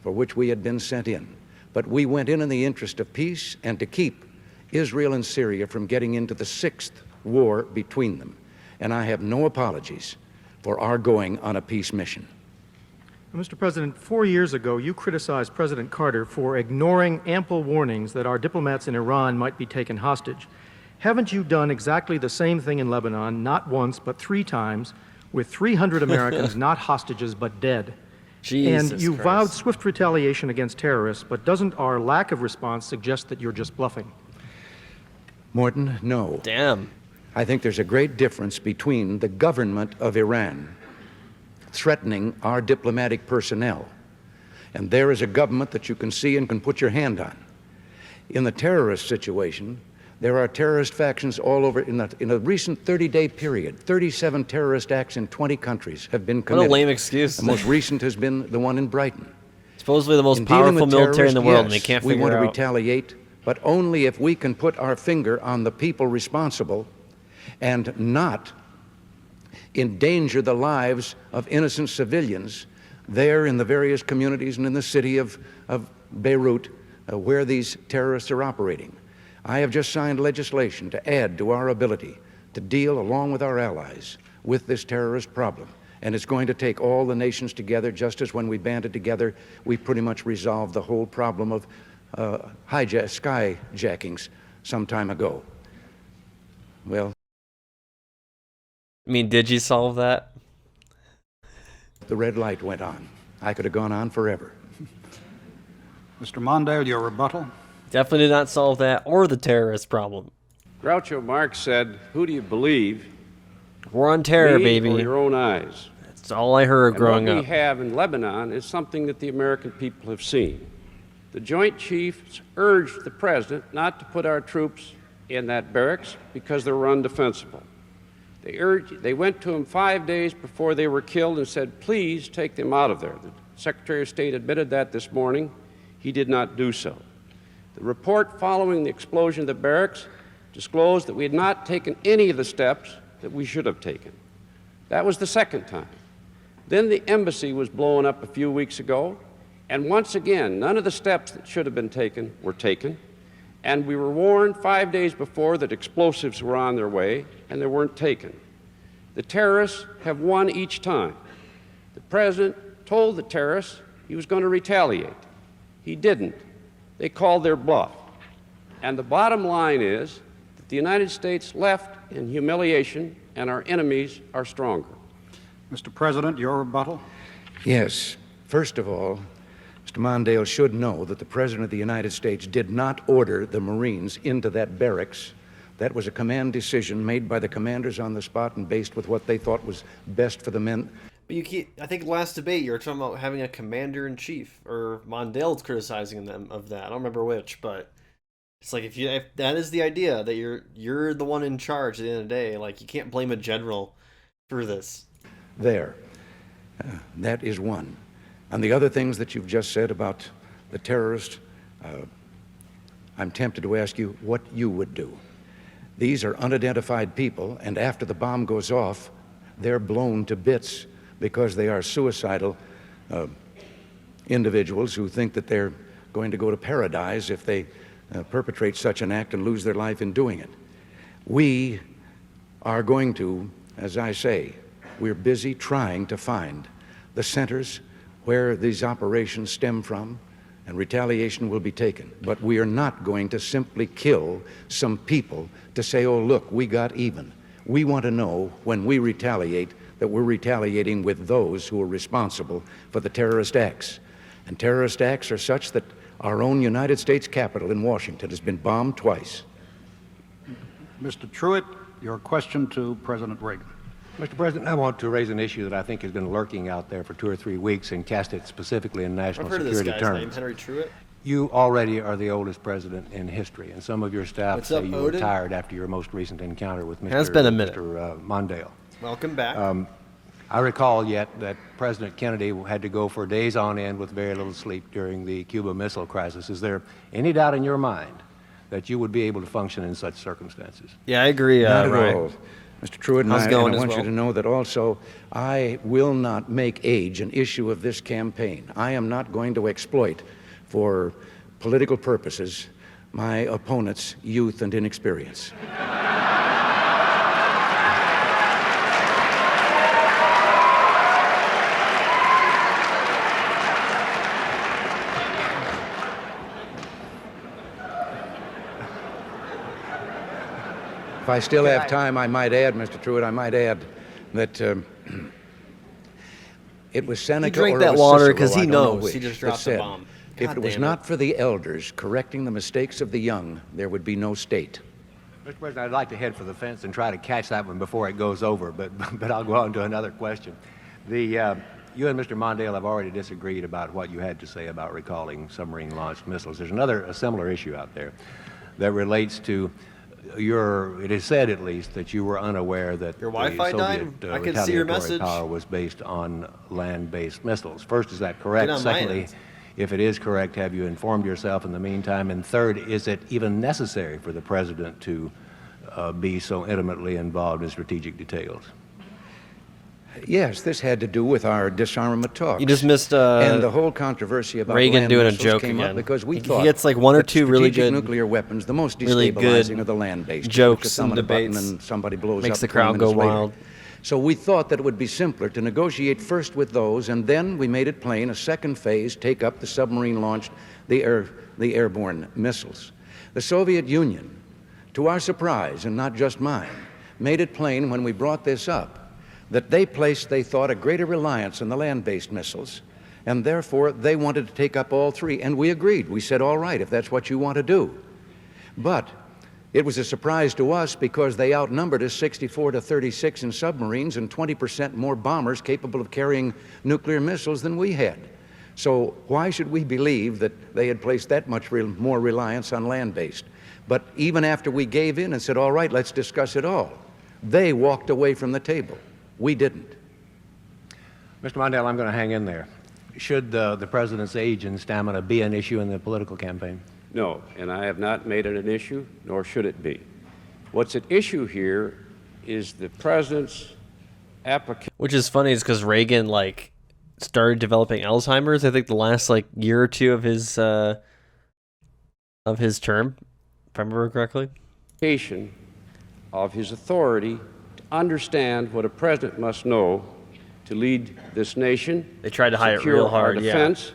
for which we had been sent in. But we went in the interest of peace and to keep Israel and Syria from getting into the sixth war between them. And I have no apologies for our going on a peace mission. Mr. President, 4 years ago, you criticized President Carter for ignoring ample warnings that our diplomats in Iran might be taken hostage. Haven't you done exactly the same thing in Lebanon, not once, but 3 times, with 300 Americans not hostages but dead? Jesus and you Christ. vowed swift retaliation against terrorists, but doesn't our lack of response suggest that you're just bluffing? Morton, no. Damn. I think there's a great difference between the government of Iran threatening our diplomatic personnel, and there is a government that you can see and can put your hand on. In the terrorist situation, there are terrorist factions all over. In a recent 30-day period, 37 terrorist acts in 20 countries have been committed. What a lame excuse. The most recent has been the one in Brighton. Supposedly the most In dealing powerful with military in the world, terrorists, and they can't we figure want to out. retaliate, but only if we can put our finger on the people responsible and not endanger the lives of innocent civilians there in the various communities and in the city of Beirut where these terrorists are operating. I have just signed legislation to add to our ability to deal, along with our allies, with this terrorist problem. And it's going to take all the nations together, just as when we banded together, we pretty much resolved the whole problem of skyjackings some time ago. Well, I mean, did you solve that? the red light went on. I could have gone on forever. Mr. Mondale, your rebuttal. Definitely did not solve that or the terrorist problem. Groucho Marx said, "Who do you believe? War on terror, me baby. or your own eyes?" That's all I heard growing what up. we have in Lebanon is something that the American people have seen. The Joint Chiefs urged the President not to put our troops in that barracks because they were undefensible. They went to him 5 days before they were killed and said, please take them out of there. The Secretary of State admitted that this morning. He did not do so. The report following the explosion of the barracks disclosed that we had not taken any of the steps that we should have taken. That was the second time. Then the embassy was blown up a few weeks ago, and once again, none of the steps that should have been taken were taken, and we were warned 5 days before that explosives were on their way, and they weren't taken. The terrorists have won each time. The President told the terrorists he was going to retaliate. He didn't. They called their bluff. And the bottom line is that the United States left in humiliation, and our enemies are stronger. Mr. President, your rebuttal. Yes. First of all, Mr. Mondale should know that the President of the United States did not order the Marines into that barracks. That was a command decision made by the commanders on the spot and based with what they thought was best for the men. But you keep, I think last debate you were talking about having a commander-in-chief, or Mondale's criticizing them of that. I don't remember which, but it's like if that is the idea, that you're the one in charge at the end of the day, like you can't blame a general for this. There. That is one. And the other things that you've just said about the terrorist, I'm tempted to ask you what you would do. These are unidentified people, and after the bomb goes off, they're blown to bits because they are suicidal individuals who think that they're going to go to paradise if they perpetrate such an act and lose their life in doing it. We are going to, as I say, we're busy trying to find the centers where these operations stem from, and retaliation will be taken. But we are not going to simply kill some people to say, oh, look, we got even. We want to know when we retaliate that we're retaliating with those who are responsible for the terrorist acts. And terrorist acts are such that our own United States Capitol in Washington has been bombed twice. Mr. Truitt, your question to President Reagan. Mr. President, I want to raise an issue that I think has been lurking out there for 2 or 3 weeks and cast it specifically in national I've heard of this security guy's terms. name, Henry Truitt. You already are the oldest president in history, and some of your staff What's say up, you Odin? retired after your most recent encounter with Mr. Has been a minute. Mr. Mondale. Welcome back. I recall yet that President Kennedy had to go for days on end with very little sleep during the Cuba Missile Crisis. Is there any doubt in your mind that you would be able to function in such circumstances? Yeah, I agree, Not at Ryan. all. Mr. Truitt, and How's it I going as want well? you to know that also I will not make age an issue of this campaign. I am not going to exploit for political purposes my opponent's youth and inexperience. If I still have time, I might add, Mr. Truitt, I might add that it was Seneca drank or that it was water Cicero, 'cause he I don't know knows. He which, just that dropped a said, bomb. If God it was damn not for the elders correcting the mistakes of the young, there would be no state. Mr. President, I'd like to head for the fence and try to catch that one before it goes over, but I'll go on to another question. You and Mr. Mondale have already disagreed about what you had to say about recalling submarine-launched missiles. There's a similar issue out there that relates to it is said at least that you were unaware that Your the Wi-Fi Soviet died? I can see your retaliatory message. power was based on land-based missiles. First, is that correct? Get on my Secondly, end. if it is correct, have you informed yourself in the meantime? And third, is it even necessary for the president to be so intimately involved in strategic details? Yes, this had to do with our disarmament talks. You just missed and the whole controversy about Reagan land doing a missiles joke came again. up because we He thought gets like one or that two really strategic good, nuclear weapons, the most really destabilizing good of the land-based, jokes push a thumb and on a button debates. and somebody blows Makes up the 20 crowd go minutes later. wild. So we thought that it would be simpler to negotiate first with those, and then we made it plain, a second phase, take up the submarine-launched, the airborne missiles. The Soviet Union, to our surprise, and not just mine, made it plain when we brought this up that they placed, they thought, a greater reliance on the land-based missiles, and therefore they wanted to take up all three. And we agreed. We said, all right, if that's what you want to do. But it was a surprise to us because they outnumbered us 64 to 36 in submarines and 20% more bombers capable of carrying nuclear missiles than we had. So why should we believe that they had placed that much more reliance on land-based? But even after we gave in and said, all right, let's discuss it all, they walked away from the table. We didn't. Mr. Mondale, I'm going to hang in there. Should the president's age and stamina be an issue in the political campaign? No, and I have not made it an issue, nor should it be. What's at issue here is the president's application. Which is funny, is because Reagan started developing Alzheimer's. I think the last year or two of his term, if I remember correctly. Of his authority to understand what a president must know to lead this nation. They tried to hide it secure real hard, our yeah. defense,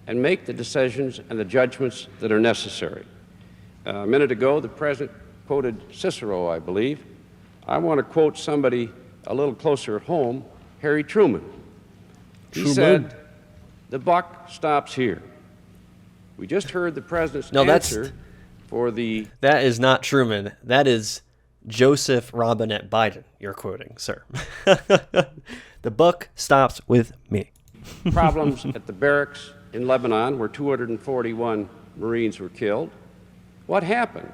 and make the decisions and the judgments that are necessary. A minute ago, the president quoted Cicero, I believe. I want to quote somebody a little closer at home, Harry Truman. He said, "The buck stops here." We just heard the president's answer for the... That is not Truman. That is Joseph Robinette Biden you're quoting, sir. The buck stops with me. problems at the barracks in Lebanon where 241 Marines were killed. What happened?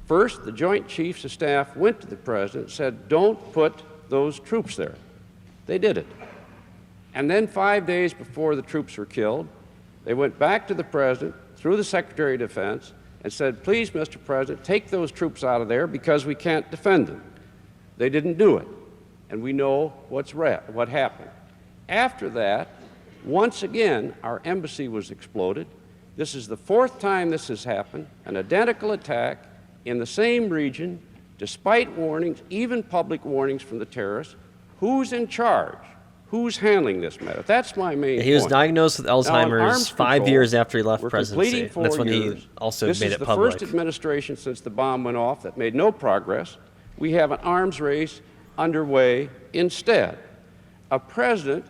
First, the Joint Chiefs of Staff went to the president and said, don't put those troops there. They did it. And then 5 days before the troops were killed, they went back to the president through the Secretary of Defense and said, please, Mr. President, take those troops out of there because we can't defend them. They didn't do it. And we know what happened. After that, once again, our embassy was exploded. This is the fourth time this has happened, an identical attack in the same region, despite warnings, even public warnings from the terrorists. Who's in charge? Who's handling this matter? That's my main point. He was diagnosed with Alzheimer's 5 years after he left we're presidency. completing 4 That's when years. he also This made is it the public. first administration since the bomb went off that made no progress. We have an arms race underway instead. A president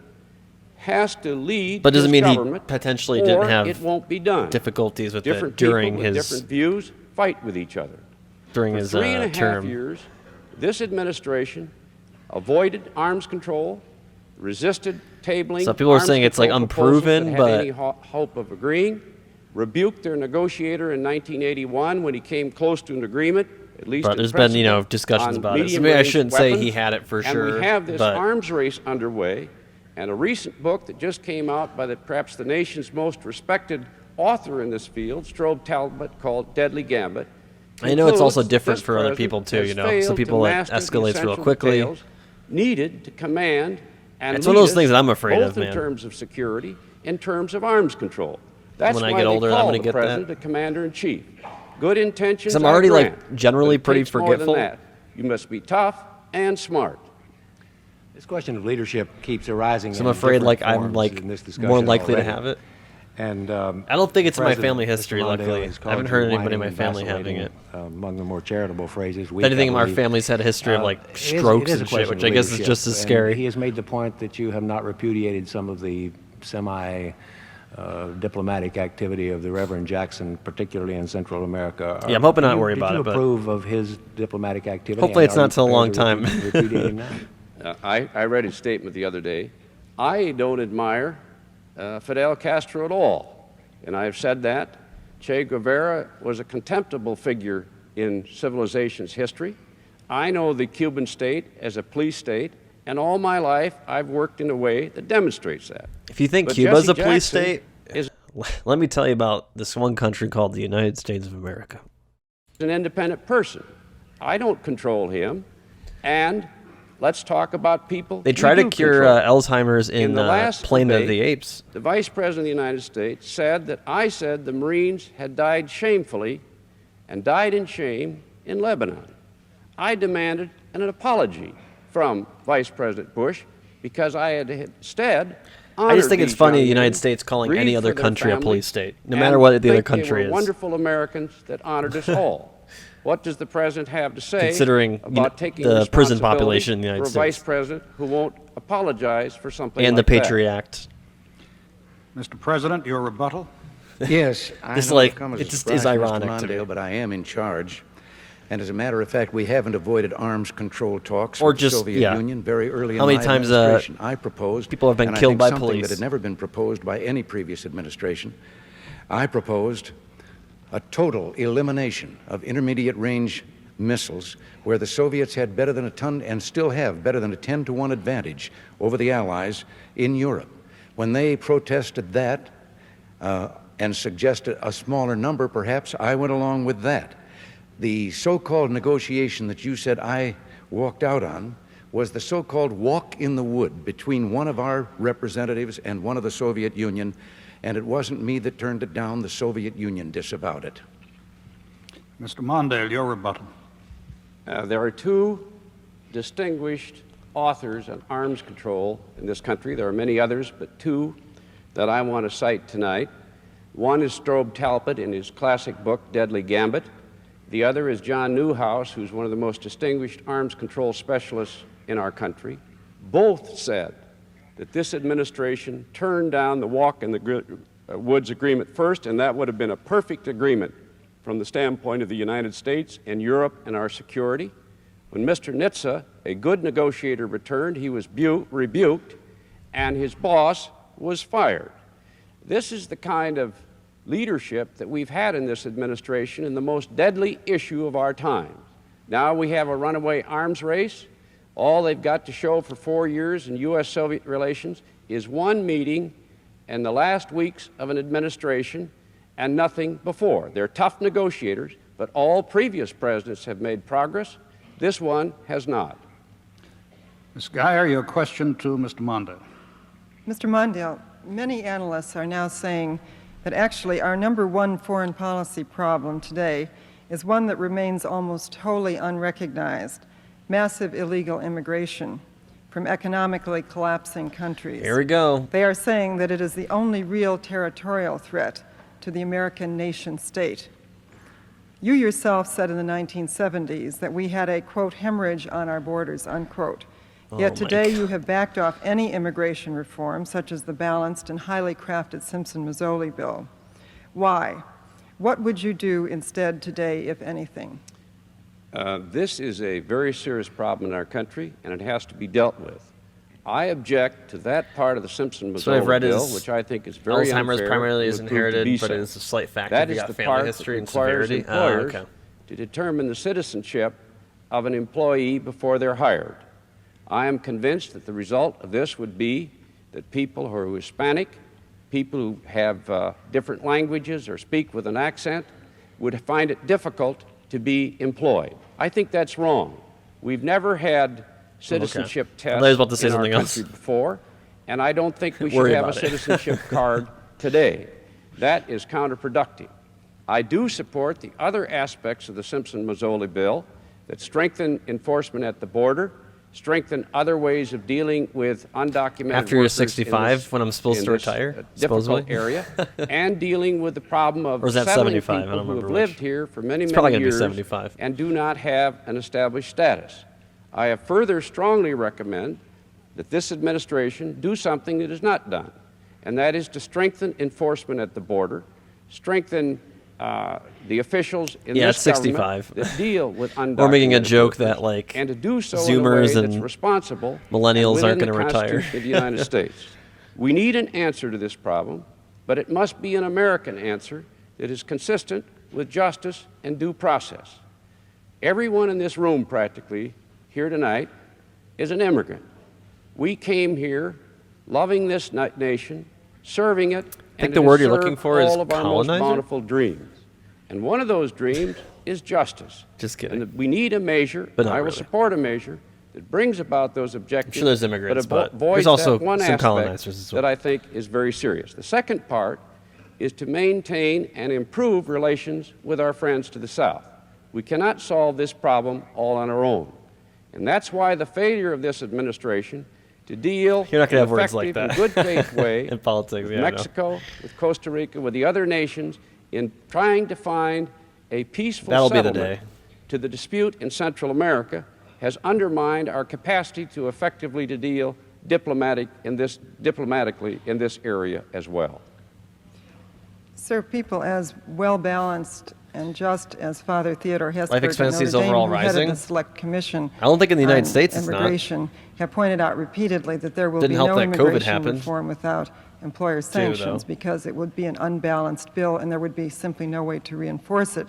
has to lead But doesn't his mean he government, potentially or didn't have it won't be done. difficulties with Different it during people with his different views fight with each other. during For his 3.5 term. years, this administration avoided arms control, resisted tabling. Some people are arms saying it's, control proposals unproven, that had but any hope of agreeing. rebuked their negotiator in 1981 when he came close to an agreement, at least But there's been, discussions about it. So maybe I shouldn't say he had it for sure. And we have this but arms race underway, and a recent book that just came out by perhaps the nation's most respected author in this field, Strobe Talbot, called Deadly Gambit. I know it's also different for other people too, Some people like escalates real quickly. Needed to command and it's one of those things that I'm afraid both of, man. in terms of security, in terms of arms control. That's when why I get older, they I'm call going to the get president that. a commander-in-chief. Good intentions. 'Cause I'm already, I grant, generally but it pretty takes more forgetful. than that. You must be tough and smart. This question of leadership keeps arising. So I'm afraid, in different I'm forms in this discussion more likely already. to have it. And I don't think it's in my President, family history. Mr. Mondale, Luckily, has I called haven't you heard anybody in my whining and family having it. vacillating, among the more charitable phrases. If anything, my family's had a history of strokes and shit, which I guess is just as scary. He has made the point that you have not repudiated some of the diplomatic activity of the Reverend Jackson, particularly in Central America. Yeah, I'm hoping not to worry about it. Did you approve of his diplomatic activity? Hopefully it's not till a long time. I read his statement the other day. I don't admire Fidel Castro at all. And I have said that. Che Guevara was a contemptible figure in civilization's history. I know the Cuban state as a police state, and all my life I've worked in a way that demonstrates that. If you think But Cuba's Jesse a police Jackson state, let me tell you about this one country called the United States of America. An independent person. I don't control him, and let's talk about people. They try to cure Alzheimer's in the last Planet of debate, the Apes. The Vice President of the United States said that I said the Marines had died shamefully and died in shame in Lebanon. I demanded an apology from Vice President Bush because I had instead I just think it's funny the young United men, States calling grieved any other for their country a families, police state, no and matter what the other think they country were is. wonderful Americans that honored us all. What does the president have to say Considering, about taking the prison responsibility population in the United for a States. vice president who won't apologize for something And like the Patriot Act. Mr. President, your rebuttal? Yes, I It's know like- it'll come as it a just surprise is to Mr. ironic to me. Mondale, but I am in charge. And as a matter of fact, we haven't avoided arms control talks Or with just- the Soviet yeah. Union very early How in many my times, administration. I proposed, people have been and I killed think by something police. that had never been proposed by any previous administration. I proposed a total elimination of intermediate range missiles where the Soviets had better than a ton and still have better than a 10-to-1 advantage over the Allies in Europe. When they protested that and suggested a smaller number, perhaps, I went along with that. The so-called negotiation that you said I walked out on was the so-called walk in the wood between one of our representatives and one of the Soviet Union, and it wasn't me that turned it down. The Soviet Union disavowed it. Mr. Mondale, your rebuttal. There are two distinguished authors on arms control in this country. There are many others, but two that I want to cite tonight. One is Strobe Talbot in his classic book, Deadly Gambit. The other is John Newhouse, who's one of the most distinguished arms control specialists in our country. Both said that this administration turned down the walk in the woods agreement first, and that would have been a perfect agreement from the standpoint of the United States and Europe and our security. When Mr. Nitze, a good negotiator, returned, he was rebuked, and his boss was fired. This is the kind of leadership that we've had in this administration in the most deadly issue of our time. Now we have a runaway arms race. All they've got to show for 4 years in U.S.-Soviet relations is one meeting in the last weeks of an administration and nothing before. They're tough negotiators, but all previous presidents have made progress. This one has not. Ms. Geyer, your question to Mr. Mondale. Mr. Mondale, many analysts are now saying that actually our number one foreign policy problem today is one that remains almost wholly unrecognized: massive illegal immigration from economically collapsing countries. Here we go. They are saying that it is the only real territorial threat to the American nation state. You yourself said in the 1970s that we had a, quote, hemorrhage on our borders, unquote. Yet today you have backed off any immigration reform, such as the balanced and highly crafted Simpson-Mazzoli bill. Why? What would you do instead today, if anything? This is a very serious problem in our country, and it has to be dealt with. I object to that part of the So I've Simpson-Mazzoli read bill, is which I think is very Alzheimer's unfair. primarily and is would prove to be inherited, but so. it is a slight factor That if you is got the family part history that and requires severity. employers Okay. to determine the citizenship of an employee before they're hired. I am convinced that the result of this would be that people who are Hispanic, people who have different languages or speak with an accent, would find it difficult to be employed. I think that's wrong. We've never had citizenship I thought I was tests about to say in our something country else. before, and I don't think we should Worry have a about it. citizenship card today. That is counterproductive. I do support the other aspects of the Simpson-Mazzoli bill that strengthen enforcement at the border, strengthen other ways of dealing with undocumented After you're workers 65, when I'm supposed to retire, difficult supposedly? area, and dealing with the problem of Or is that settling 75? I people don't who have remember lived which. here for many, It's probably many gonna be years 75. and do not have an established status. I have further strongly recommend that this administration do something that is not done, and that is to strengthen enforcement at the border, strengthen the officials in Yeah, this it's 65. government that deal with undocumented We're making a joke workers, that, like, and to do so Zoomers in a way that's and responsible millennials and aren't within gonna the retire. Constitution of the United States. We need an answer to this problem, but it must be an American answer that is consistent with justice and due process. Everyone in this room practically here tonight is an immigrant. We came here loving this nation, serving it, and the it word has you're looking served for is all of our most colonizer? bountiful dreams. And one of those dreams is justice. Just kidding. And we need a measure, But and not I will really. support a measure that brings about those objectives. I'm sure there's immigrants, but avoids there's also that one some aspect colonizers as well. that I think is very serious. The second part is to maintain and improve relations with our friends to the south. We cannot solve this problem all on our own. And that's why the failure of this administration to deal You're not gonna have in an words like effective that. and good faith way in politics. with Yeah, I know. Mexico, with Costa Rica, with the other nations in trying to find a peaceful That'll be the settlement day. to the dispute in Central America has undermined our capacity to effectively to deal diplomatically in this area as well. Sir, people as well-balanced and just as Father Theodore Hesburgh Life expectancy of is Notre Dame, overall who headed rising? the Select Commission I don't think in the United on States it's not. immigration, have pointed out repeatedly that there will Didn't be help no that COVID immigration happened. reform without employer sanctions because it would be an unbalanced bill and there would be simply no way to reinforce it.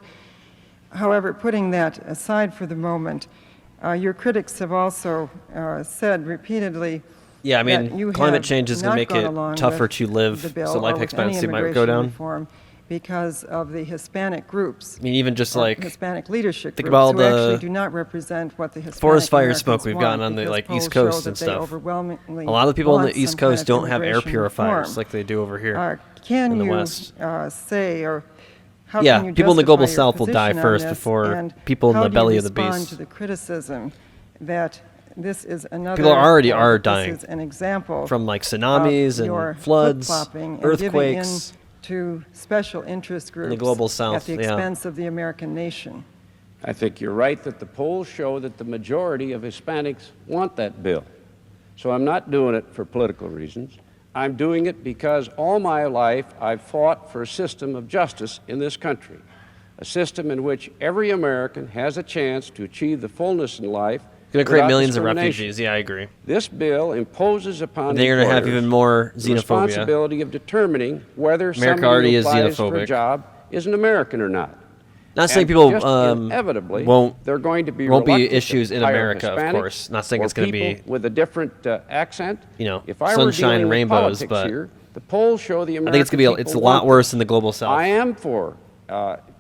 However, putting that aside for the moment, your critics have also said repeatedly Yeah, I that mean, you climate have change is not going to gone make along it tougher with to live, the bill so or life with expectancy any might go immigration down. reform because of the Hispanic groups. I mean, even just or like Hispanic leadership think groups about all who actually the do not represent what the Hispanic forest fire Americans smoke we've want, gotten on the because like polls East Coast show and that they stuff. overwhelmingly A lot of people on want the East some kind Coast of don't have air immigration purifiers reform. like they do over here Can in the you West. say, or how Yeah, can you people in the global justify your South will die position on first this, before and people in how the do you belly of the respond beast. to the criticism that this is another People already or are that dying this is an example from like tsunamis of your and floods, flip-flopping and earthquakes. giving in to special interest groups the global South, at the yeah. expense of the American nation. I think you're right that the polls show that the majority of Hispanics want that bill. So I'm not doing it for political reasons. I'm doing it because all my life I've fought for a system of justice in this country, a system in which every American has a chance to achieve the fullness in life. It's going to create without millions of discrimination. refugees. Yeah, I agree. This bill imposes upon And then you're going to have employers even more the xenophobia. responsibility of determining whether America somebody already who is applies for a xenophobic. job is an American or not. Not saying And people just inevitably, won't they're going to be won't be reluctant to issues in hire America, of Hispanics course. Not saying or it's going to people be with a different accent. sunshine If I were and dealing with rainbows, politics but here, the polls show the American I think it's going to be it's a people lot want worse this. in the global South. I am for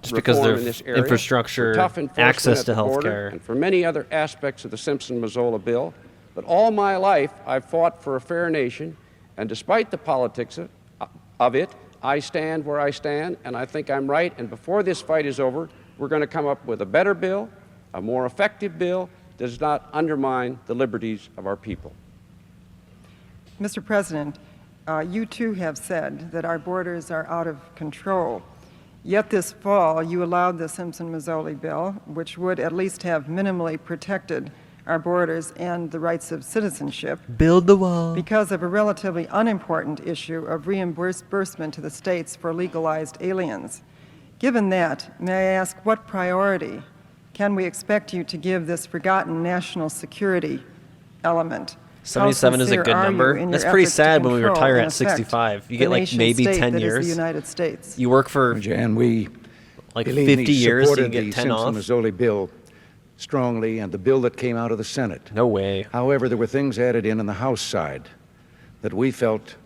Just because reform their in this area, infrastructure, for tough enforcement access at to the border, healthcare. and for many other aspects of the Simpson-Mazola bill. But all my life, I've fought for a fair nation, and despite the politics of it, I stand where I stand, and I think I'm right. And before this fight is over, we're going to come up with a better bill, a more effective bill that does not undermine the liberties of our people. Mr. President, you too have said that our borders are out of control. Yet this fall, you allowed the Simpson-Mazzoli bill, which would at least have minimally protected our borders and the rights of citizenship. Build the wall. Because of a relatively unimportant issue of reimbursement to the states for legalized aliens. Given that, may I ask what priority can we expect you to give this forgotten national security element 77 is a good number. That's pretty sad when we retire at 65. You get like maybe 10 years. The United States. You work for Jan, we like 50 years, so you get 10 off. The Simpson-Mazzoli bill strongly, and the bill that came out of the Senate. No way. However, there were things added in the House side that we felt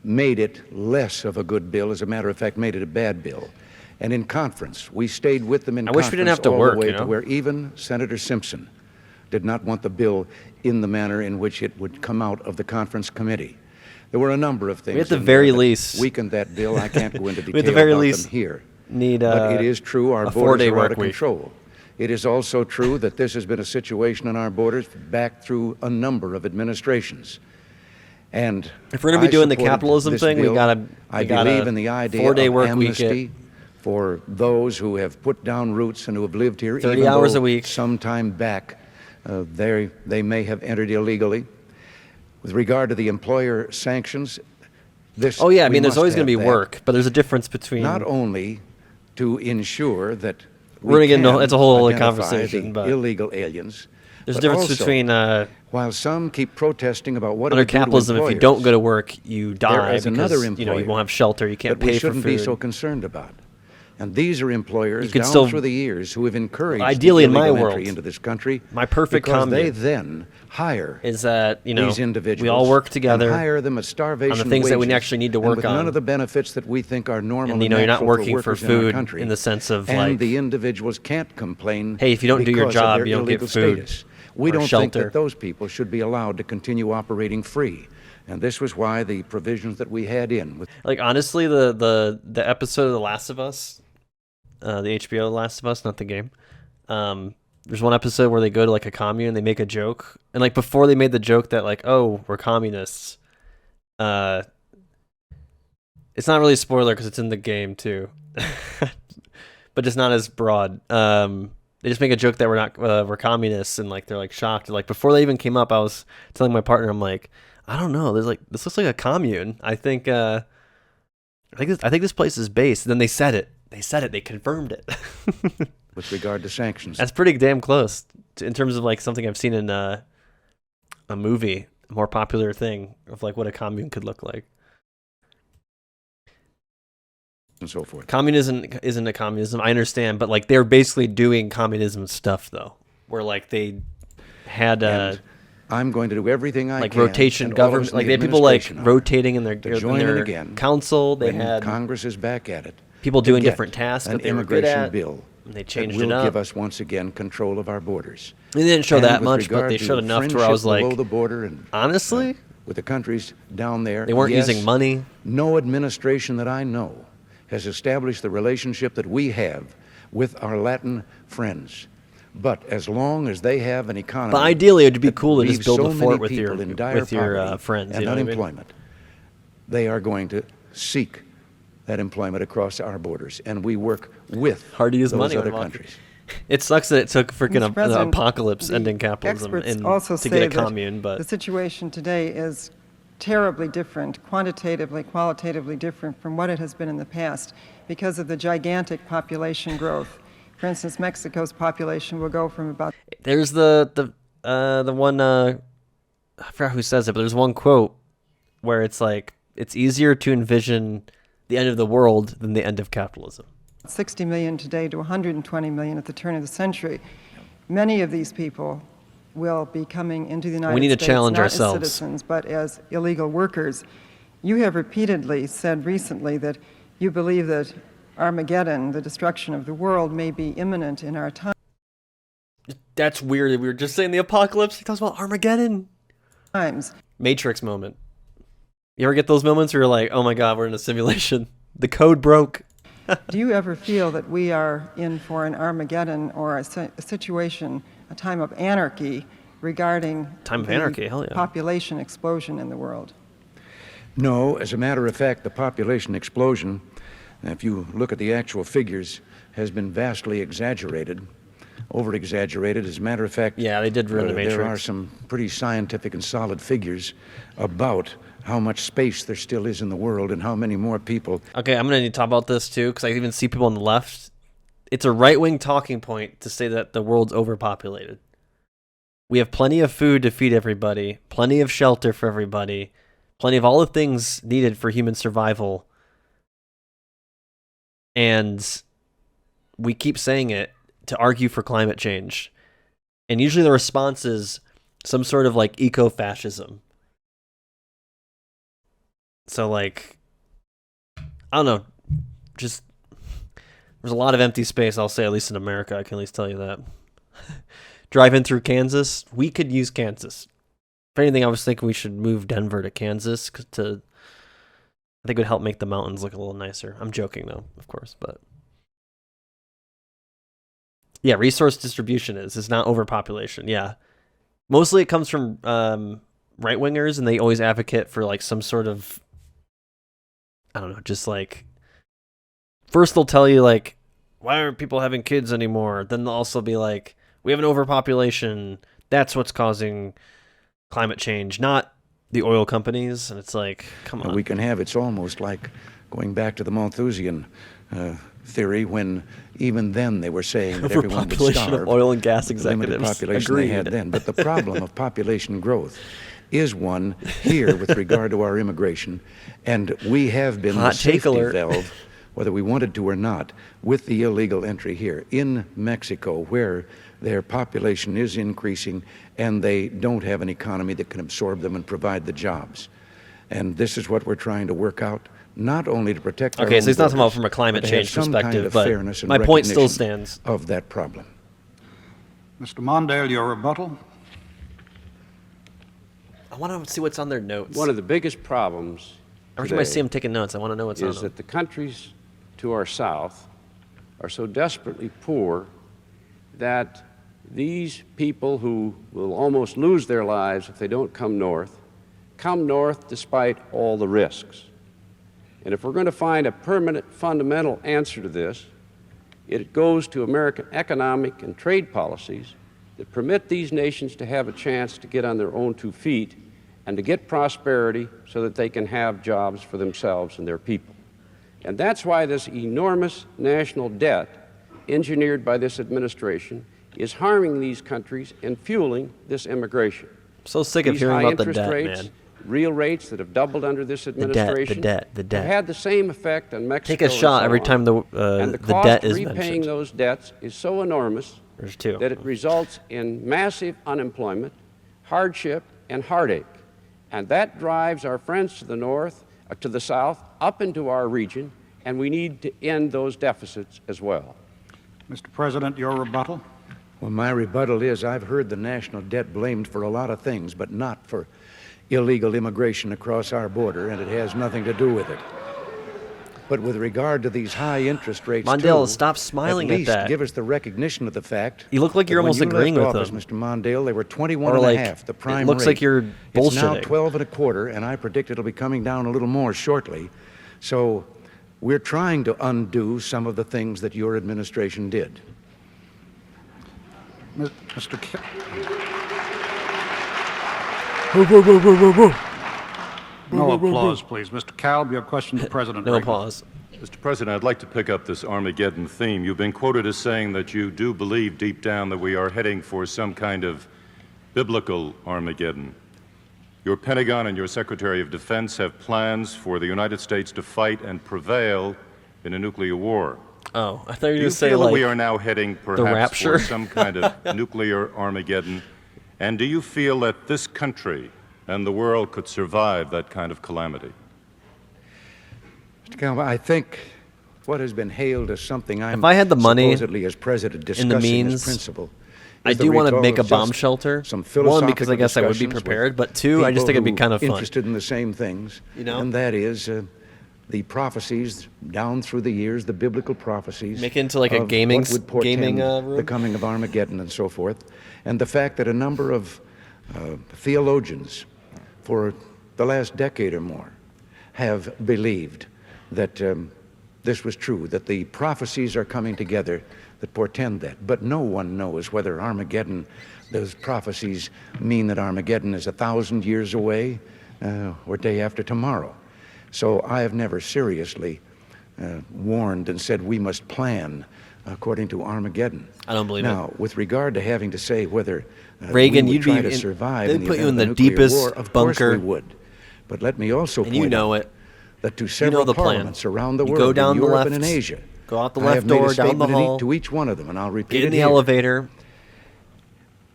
made it less of a good bill. As a matter of fact, made it a bad bill. And in conference, we stayed with them in conference. I wish we didn't have to all work, the way you know? to where even Senator Simpson did not want the bill in the manner in which it would come out of the conference committee. There were a number of things we at the very least weakened that bill. I can't go into detail at the very about least them here. Need but it is true our borders are out of week. control. It is also true that this has been a situation on our borders back through a number of administrations. And if we're going to be doing the capitalism thing, we got to. I believe in the idea of amnesty for those who have put down roots and who have lived here 30 hours a week. Some time back, they may have entered illegally. With regard to the employer sanctions, this I mean, there's always going to be work, but there's a difference between not only to ensure that we're going to get into it's a whole other identify conversation, the but illegal aliens. There's a difference also, between while some keep protesting about what under capitalism, if you don't go to work, you die there is because another you won't have shelter, you can't that pay we for shouldn't food. be so concerned about. And these are employers could down still- through the years who have encouraged Ideally, the in my illegal world, entry into this country my perfect because they commune then hire is that these individuals we all work together and hire them at starvation on the things that we wages actually need to and work with on. none of the benefits that we think are normal And you're not natural working for workers in our food country. in the sense of and like, the individuals can't complain. hey, if you don't do your because of job, their you don't get illegal food status. We or don't think shelter. that those people should be allowed to continue operating free. And this was why the provisions that we had in with like honestly, the episode of The Last of Us, the HBO The Last of Us, not the game. There's one episode where they go to like a commune and they make a joke, and like before they made the joke that like, oh, we're communists. It's not really a spoiler because it's in the game too, but it's not as broad. They just make a joke that we're communists, and like they're like shocked. Like before they even came up, I was telling my partner, I'm like, I don't know. There's like this looks like a commune. I think this place is based. And then they said it. They confirmed it. with regard to sanctions. That's pretty damn close in terms of like something I've seen in a movie, a more popular thing of like what a commune could look like. And so forth. Communism isn't a communism, I understand, but like they're basically doing communism stuff though, where like they had I'm going to do everything I like can. rotation and all government, of like the they had people like administration rotating in their join in again council. They when had Congress is back at it. people to doing get different tasks an that they were good immigration at. bill And they that changed will it up. give us once again control of our borders. They didn't show And that with much, but regard they to showed enough to where I was friendship like, below the border and honestly, with the countries down there, they weren't yes, using money. No administration that I know has established the relationship that we have with our Latin friends. But as long as they have an economy, But ideally, it would be that cool to just leaves build so a many fort with people your in dire poverty friends and you know what I mean? unemployment, they are going to seek that employment across our borders, and we work with Hard to use those money other when countries. It sucks that it took freaking Mr. President, apocalypse the ending capitalism experts also to say get a that commune, but the situation today is terribly different, quantitatively, qualitatively different from what it has been in the past because of the gigantic population growth. For instance, Mexico's population will go from about... there's the one I forgot who says it, but there's one quote where it's like it's easier to envision the end of the world than the end of capitalism. 60 million today to 120 million at the turn of the century. Many of these people will be coming into the United States, We need to challenge not ourselves. as citizens, but as illegal workers. You have repeatedly said recently that you believe that Armageddon, the destruction of the world, may be imminent in our time. That's weird. We were just saying the apocalypse. He talks about Armageddon. Matrix moment. You ever get those moments where you're like, oh my God, we're in a simulation. The code broke. Do you ever feel that we are in for an Armageddon or a situation, a time of anarchy regarding hell yeah. population explosion in the world? No, as a matter of fact, the population explosion, if you look at the actual figures, has been vastly exaggerated, over-exaggerated. As a matter of fact, yeah, they did ruin the Matrix. There are some pretty scientific and solid figures about how much space there still is in the world and how many more people. Okay, I'm going to need to talk about this too, because I even see people on the left. It's a right-wing talking point to say that the world's overpopulated. We have plenty of food to feed everybody, plenty of shelter for everybody, plenty of all the things needed for human survival. And we keep saying it to argue for climate change. And usually the response is some sort of like eco-fascism. So like, I don't know, just there's a lot of empty space, I'll say, at least in America. I can at least tell you that. Driving through Kansas, we could use Kansas. If anything, I was thinking we should move Denver to Kansas I think it would help make the mountains look a little nicer. I'm joking though, of course, but yeah, resource distribution is not overpopulation. Yeah, mostly it comes from right wingers, and they always advocate for like some sort of, I don't know, just like first they'll tell you like, why aren't people having kids anymore? Then they'll also be like, we have an overpopulation. That's what's causing climate change, not the oil companies. And it's like, come on. We can have, it's almost like going back to the Malthusian theory, when even then they were saying that everyone would starve. Of oil and gas executives. The limited population they had then. But the problem of population growth is one here with regard to our immigration. And we have been the safety valve, whether we wanted to or not, with the illegal entry here in Mexico, where their population is increasing and they don't have an economy that can absorb them and provide the jobs. And this is what we're trying to work out, not only to protect our own so he's not talking about borders, from a climate but to have change some perspective, kind of fairness but and my point still recognition stands. of that problem. Mr. Mondale, your rebuttal. I want to see what's on their notes. One of the biggest problems every time I see them taking notes, I want to know what's on them. Is that the countries to our south are so desperately poor that these people who will almost lose their lives if they don't come north despite all the risks. And if we're going to find a permanent, fundamental answer to this, it goes to American economic and trade policies that permit these nations to have a chance to get on their own 2 feet and to get prosperity so that they can have jobs for themselves and their people. And that's why this enormous national debt engineered by this administration is harming these countries and fueling this immigration. I'm so sick of hearing about the debt, rates, man. Real rates that have doubled under this administration. The debt. Have had the same effect on Mexico. Take a shot every time the debt is mentioned. And the cost of repaying those debts is so enormous that it results in massive unemployment, hardship, and heartache. And that drives our friends to the north, to the south, up into our region, and we need to end those deficits as well. Mr. President, your rebuttal. Well, my rebuttal is I've heard the national debt blamed for a lot of things, but not for illegal immigration across our border, and it has nothing to do with it. But with regard to these high interest rates, Mondale, stop smiling at least at that. Give us the recognition of the fact. You look like you're almost agreeing with office, them. Mr. Mondale, they were 21 or and like, a half, the prime rate. It looks like you're bullshitting. It's now 12 and a quarter, and I predict it'll be coming down a little more shortly. So we're trying to undo some of the things that your administration did. Mr. No applause, please. Mr. Kalb, your question to President No Reagan. applause. Mr. President, I'd like to pick up this Armageddon theme. You've been quoted as saying that you do believe deep down that we are heading for some kind of biblical Armageddon. Your Pentagon and your Secretary of Defense have plans for the United States to fight and prevail in a nuclear war. Oh, I thought you were Do going you to say feel that like we are now heading perhaps rapture? for some kind of nuclear Armageddon? And do you feel that this country and the world could survive that kind of calamity? Mr. Kalb, I think what has been hailed as something I'm if I had the money supposedly as president in the discussing means, as principle, I do want to make a bomb shelter. One, because I guess I would be prepared, but two, I just think it'd be kind of fun. Interested in the same things, you know, and that is the prophecies down through the years, the biblical prophecies. Make it into like a gaming room? The coming of Armageddon and so forth, and the fact that a number of theologians for the last decade or more have believed that this was true, that the prophecies are coming together that portend that. But no one knows whether Armageddon, those prophecies mean that Armageddon is 1,000 years away or day after tomorrow. So I have never seriously warned and said we must plan according to Armageddon. I don't believe now, with regard to having to say whether Reagan, we would you'd try be to survive they'd in the put you event in of the a nuclear deepest war, of bunker. course we would. But let me also And point you know out it. that to You several know the plan. parliaments around the You world, go down in the Europe left, and in Asia, go out the I left have made door, a down the statement hall, to each one of them, and I'll repeat get it in the here. elevator.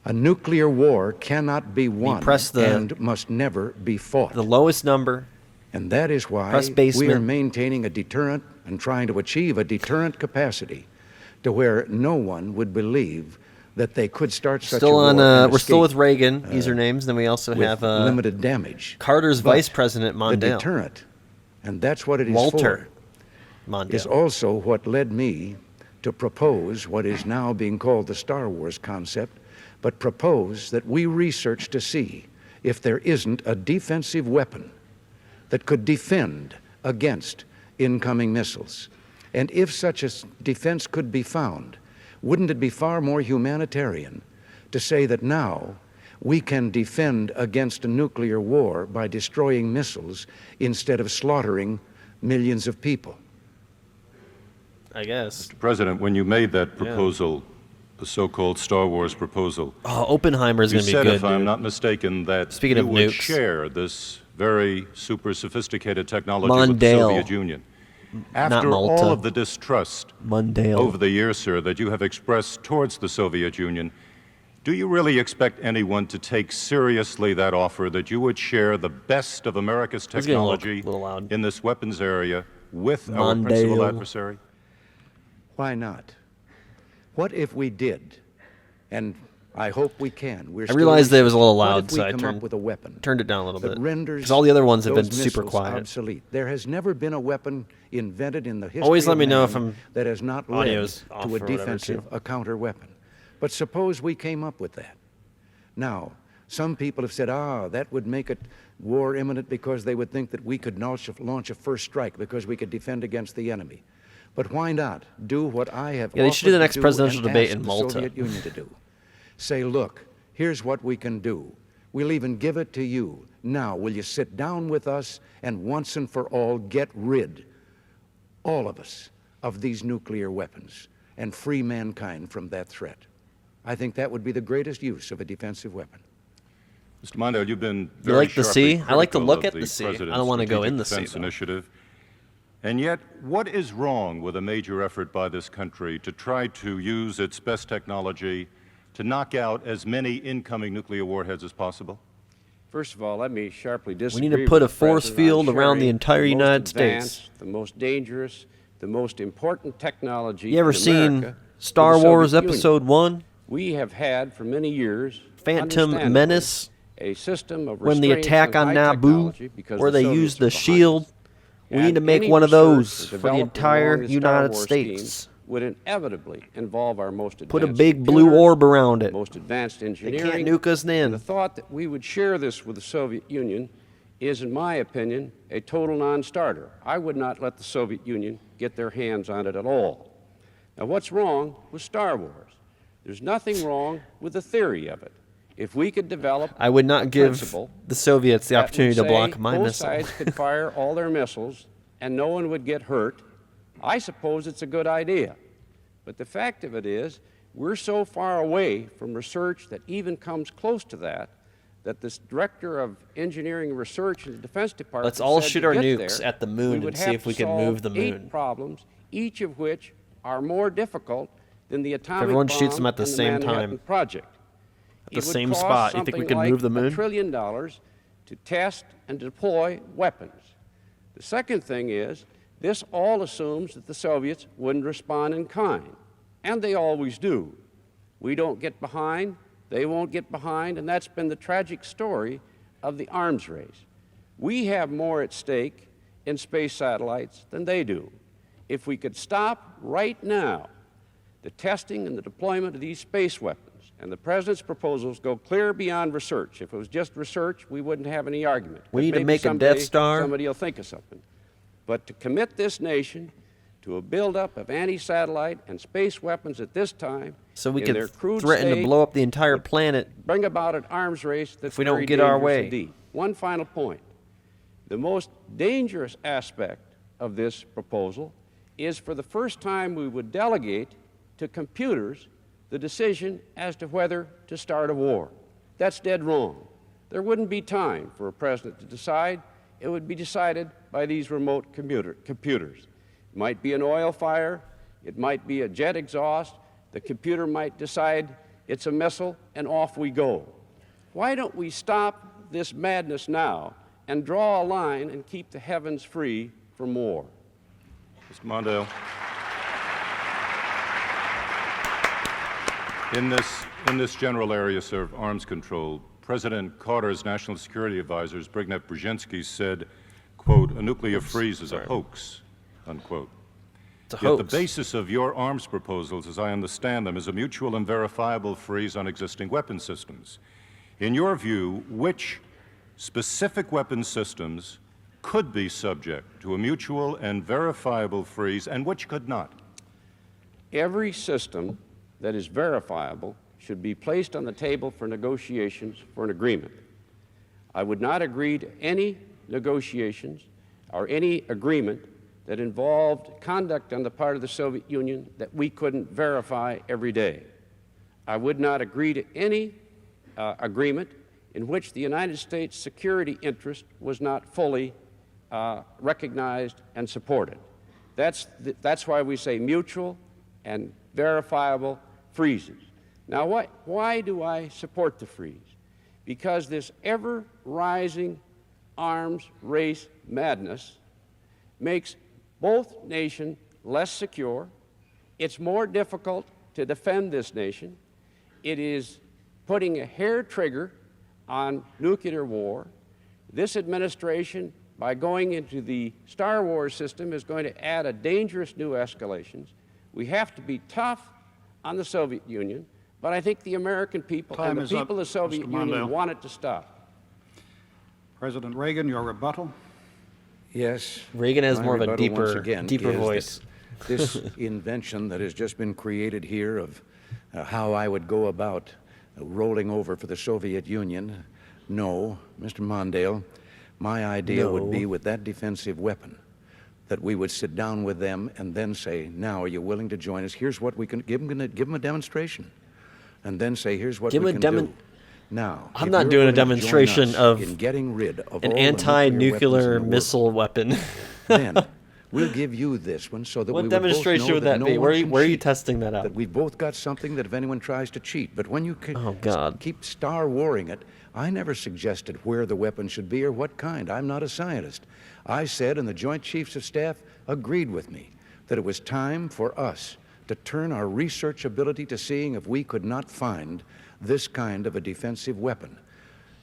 A nuclear war cannot be won press and must never be fought. The lowest number. And that is why Press we are basement. maintaining a deterrent and trying to achieve a deterrent capacity to where no one would believe that they could start such Still a war on. and We're still with escape, Reagan usernames. Then we also with have limited damage. Carter's But vice president, the Mondale. deterrent, and that's what it is Walter for, Mondale. is also what led me to propose what is now being called the Star Wars concept, but propose that we research to see if there isn't a defensive weapon that could defend against incoming missiles. And if such a defense could be found, wouldn't it be far more humanitarian to say that now we can defend against a nuclear war by destroying missiles instead of slaughtering millions of people? I guess. Mr. President, when you made that proposal, the so-called Star Wars proposal, Oppenheimer's going to be good. You said, if I'm dude. not mistaken, that Speaking you of would nukes. share this very super sophisticated technology Mondale. with the Soviet Union. Not After Malta. all of the distrust Mondale. over the years, sir, that you have expressed towards the Soviet Union, do you really expect anyone to take seriously that offer that you would share the best of America's It's getting a technology little loud. in this weapons area with our principal Mondale. adversary? Why not? What if we did? And I hope we can. I realized that it was a little What loud, if so we I come turned up with a weapon it down a little that bit. renders Because all the other ones have been those super missiles quiet. obsolete? There has never been a weapon invented in the history Always let of me know man if I'm that has not led audio's off to or a whatever, defensive, too. a counter weapon. But suppose we came up with that. Now, some people have said, that would make it war imminent because they would think that we could launch a first strike because we could defend against the enemy. But why not do what I have Yeah, they should do the offered next to do presidential and debate asked in the Malta. Soviet Union to do? Say, look, here's what we can do. We'll even give it to you. Now, will you sit down with us and once and for all get rid, all of us, of these nuclear weapons and free mankind from that threat? I think that would be the greatest use of a defensive weapon. Mr. Mondale, you've been You very like the sharply sea? I like to critical look of at the sea. I President's don't want to go in the Strategic sea, Defense though. Initiative. And yet, what is wrong with a major effort by this country to try to use its best technology to knock out as many incoming nuclear warheads as possible? First of all, let me sharply disagree. We need to put with a the force President on field around the sharing entire most United advanced, States. the most dangerous, the most important technology You ever in seen America Star with the Wars Soviet Union. Episode 1? We have had for many years, Phantom understandably, Menace, a system of when the restraints attack on on high Naboo, technology because where the they Soviets used were the behind shield. us. We need to And make any one of research those for the developed entire along the Star United Wars States. scheme would inevitably involve our most advanced Put a big blue computers, orb around it. most advanced They engineering. can't nuke us And then. the thought that we would share this with the Soviet Union is, in my opinion, a total non-starter. I would not let the Soviet Union get their hands on it at all. Now, what's wrong with Star Wars? There's nothing wrong with the theory of it. If we could develop I would not a give principle the Soviets the that opportunity to would block say my both missile. sides could fire all their missiles and no one would get hurt, I suppose it's a good idea. But the fact of it is, we're so far away from research that even comes close to that, that this director of engineering research in the Defense Department Let's all said shoot to our get nukes there, at the moon we and would see have if we to can move solve the 8 moon. problems, each of which are more difficult than the atomic everyone bomb shoots them at the and same Manhattan time, Project. at the It would same cost spot, you think we something can move the like moon? $1 trillion to test and deploy weapons. The second thing is, this all assumes that the Soviets wouldn't respond in kind, and they always do. We don't get behind, they won't get behind, and that's been the tragic story of the arms race. We have more at stake in space satellites than they do. If we could stop right now the testing and the deployment of these space weapons, and the President's proposals go clear beyond research. If it was just research, we wouldn't have any argument. We But need to maybe make a someday Death Star. Somebody will think of something. But to commit this nation to a buildup of anti-satellite and space weapons at this time, So we in could their crude threaten to state, blow up the entire planet. bring about an arms race that's If we don't very get our dangerous way. indeed. One final point. The most dangerous aspect of this proposal is, for the first time, we would delegate to computers the decision as to whether to start a war. That's dead wrong. There wouldn't be time for a president to decide. It would be decided by these remote computers. It might be an oil fire. It might be a jet exhaust. The computer might decide it's a missile, and off we go. Why don't we stop this madness now and draw a line and keep the heavens free from war? Mr. Mondale. In this general area, sir, of arms control, President Carter's national security advisor, Zbigniew Brzezinski, said, quote, a nuclear freeze is a hoax, unquote. It's a Yet hoax. the basis of your arms proposals, as I understand them, is a mutual and verifiable freeze on existing weapon systems. In your view, which specific weapon systems could be subject to a mutual and verifiable freeze, and which could not? Every system that is verifiable should be placed on the table for negotiations for an agreement. I would not agree to any negotiations or any agreement that involved conduct on the part of the Soviet Union that we couldn't verify every day. I would not agree to any agreement in which the United States security interest was not fully recognized and supported. That's why we say mutual and verifiable freezes. Now, why do I support the freeze? Because this ever-rising arms race madness makes both nations less secure. It's more difficult to defend this nation. It is putting a hair trigger on nuclear war. This administration, by going into the Star Wars system, is going to add a dangerous new escalations. We have to be tough on the Soviet Union, but I think the American people and the people of the Soviet Union want it to stop. President Reagan, your rebuttal. Yes. Reagan has my more of a rebuttal once deeper again is voice. that This invention that has just been created here of how I would go about rolling over for the Soviet Union, no, Mr. Mondale, my idea would be with that defensive weapon, that we would sit down with them and then say, now, are you willing to join us? Here's what we can give them a demonstration. And then say, here's what we can do. Now, I'm not doing a demonstration of in getting rid of an all anti-nuclear missile weapon. Then we'll give you this one so that What we demonstration would that be? Where are you testing that out? That we've both got something that if anyone tries to cheat. But when you keep Star Warring it, I never suggested where the weapon should be or what kind. I'm not a scientist. I said, and the Joint Chiefs of Staff agreed with me, that it was time for us to turn our research ability to seeing if we could not find this kind of a defensive weapon.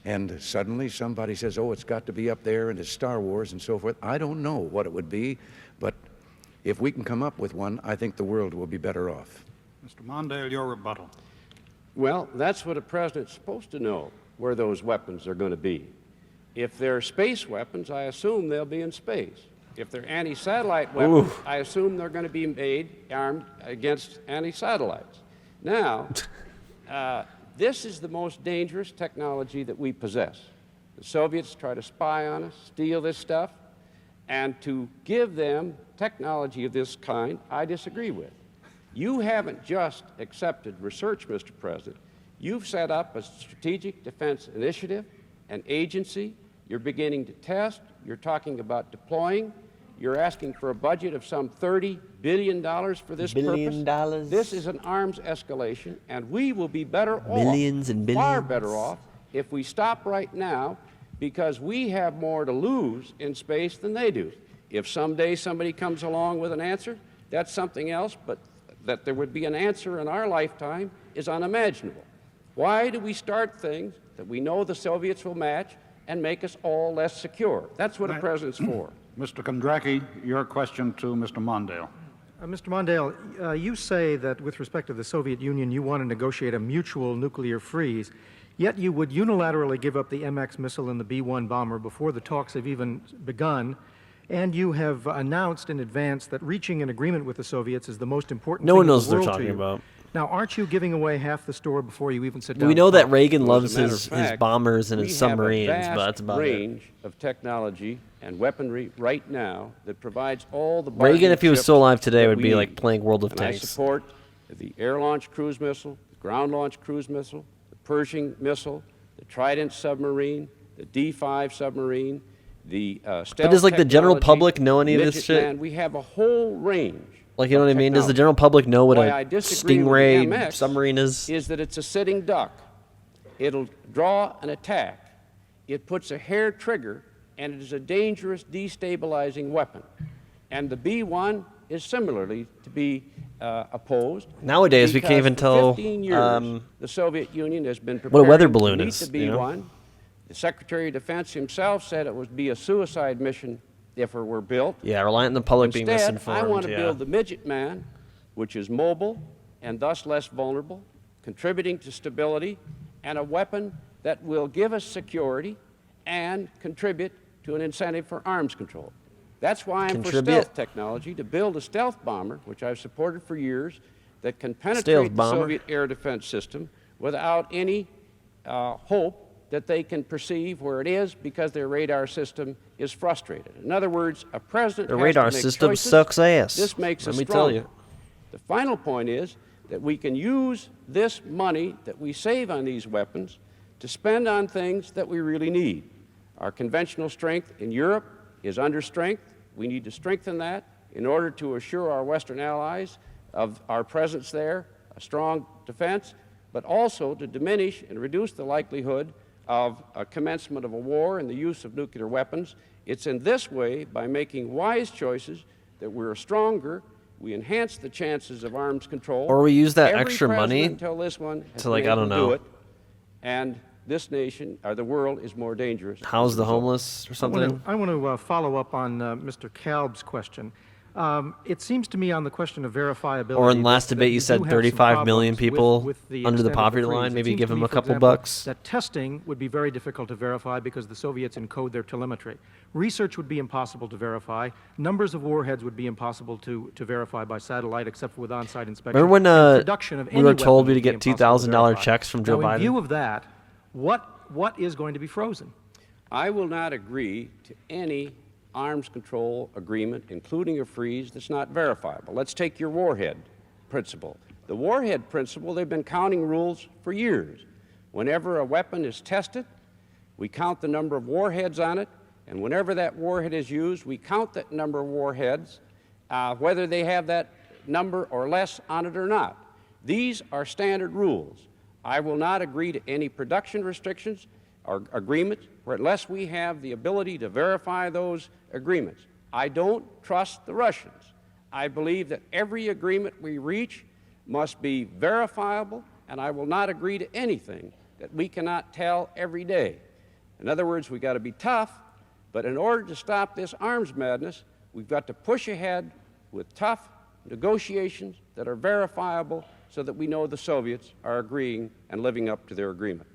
And suddenly somebody says, oh, it's got to be up there and it's Star Wars and so forth. I don't know what it would be, but if we can come up with one, I think the world will be better off. Mr. Mondale, your rebuttal. Well, that's what a president's supposed to know, where those weapons are going to be. If they're space weapons, I assume they'll be in space. If they're anti-satellite weapons, I assume they're going to be armed against anti-satellites. Now, this is the most dangerous technology that we possess. The Soviets try to spy on us, steal this stuff, and to give them technology of this kind, I disagree with. You haven't just accepted research, Mr. President. You've set up a strategic defense initiative, an agency. You're beginning to test. You're talking about deploying. You're asking for a budget of some $30 billion for this purpose. This is an arms escalation, and we will be better off, Millions and billions. far better off, if we stop right now, because we have more to lose in space than they do. If someday somebody comes along with an answer, that's something else, but that there would be an answer in our lifetime is unimaginable. Why do we start things that we know the Soviets will match and make us all less secure? That's what a president's for. Mr. Kondracki, your question to Mr. Mondale. Mr. Mondale, you say that with respect to the Soviet Union, you want to negotiate a mutual nuclear freeze, yet you would unilaterally give up the MX missile and the B-1 bomber before the talks have even begun, and you have announced in advance that reaching an agreement with the Soviets is the most important thing No one in the knows what they're world to talking you. about. Now, aren't you giving away half the store before you even sit down? We know that talk? Reagan Well, loves as a matter his of fact, bombers and his submarines, we have a but that's vast about it. range of technology and weaponry right now that provides all the Reagan, if he was still alive today, that would we be need. like playing World of And I Tanks. support the air-launched cruise missile, the ground-launched cruise missile, the Pershing missile, the Trident submarine, the D-5 submarine, the stealth But does like the general technology, public know any of this Midget shit? Man. We have a whole range. Like, you know of what I mean? Does the technology. general public know what Why a I disagree with the Stingray MX submarine is? Is that it's a sitting duck. It'll draw an attack. It puts a hair trigger, and it is a dangerous destabilizing weapon. And the B-1 is similarly to be opposed. Nowadays, we can't even because tell, for 15 years, the Soviet Union has been what a weather preparing balloon to meet is, the you know? B-1. The Secretary of Defense himself said it would be a suicide mission if it were built. Yeah, reliant on the public being Instead, misinformed. I want to yeah. build the Midget Man, which is mobile and thus less vulnerable, contributing to stability, and a weapon that will give us security and contribute to an incentive for arms control. That's why I'm for stealth technology, to build a stealth bomber, which I've supported for years, that can penetrate the Soviet air defense system without any hope that they can perceive where it is because their radar system is frustrated. In other words, a president The has radar to make system choices. sucks ass. This makes Let us me stronger. tell you. The final point is that we can use this money that we save on these weapons to spend on things that we really need. Our conventional strength in Europe is under strength. We need to strengthen that in order to assure our Western allies of our presence there, a strong defense, but also to diminish and reduce the likelihood of a commencement of a war and the use of nuclear weapons. It's in this way, by making wise choices, that we're stronger, we enhance the chances of arms control. Or we use that Every extra president money until this one has to, like, been I able don't to do know. it, and this nation, or the world, is more dangerous. House the homeless or something? I want to follow up on Mr. Kalb's question. It seems to me on the question of verifiability. Or in the last that debate, you do said have some 35 million problems people with the under the extent of poverty freeze. line. It Maybe seems give to me, them a for couple example, bucks. That testing would be very difficult to verify because the Soviets encode their telemetry. Research would be impossible to verify. Numbers of warheads would be impossible to verify by satellite, except for with on-site inspection. Remember when And production of we any were weapon told would we'd be get impossible to $2,000 verify. checks from Joe Now, Biden? in view of that, what is going to be frozen? I will not agree to any arms control agreement, including a freeze, that's not verifiable. Let's take your warhead principle. The warhead principle, they've been counting rules for years. Whenever a weapon is tested, we count the number of warheads on it, and whenever that warhead is used, we count that number of warheads, whether they have that number or less on it or not. These are standard rules. I will not agree to any production restrictions or agreements unless we have the ability to verify those agreements. I don't trust the Russians. I believe that every agreement we reach must be verifiable, and I will not agree to anything that we cannot tell every day. In other words, we've got to be tough, but in order to stop this arms madness, we've got to push ahead with tough negotiations that are verifiable so that we know the Soviets are agreeing and living up to their agreement.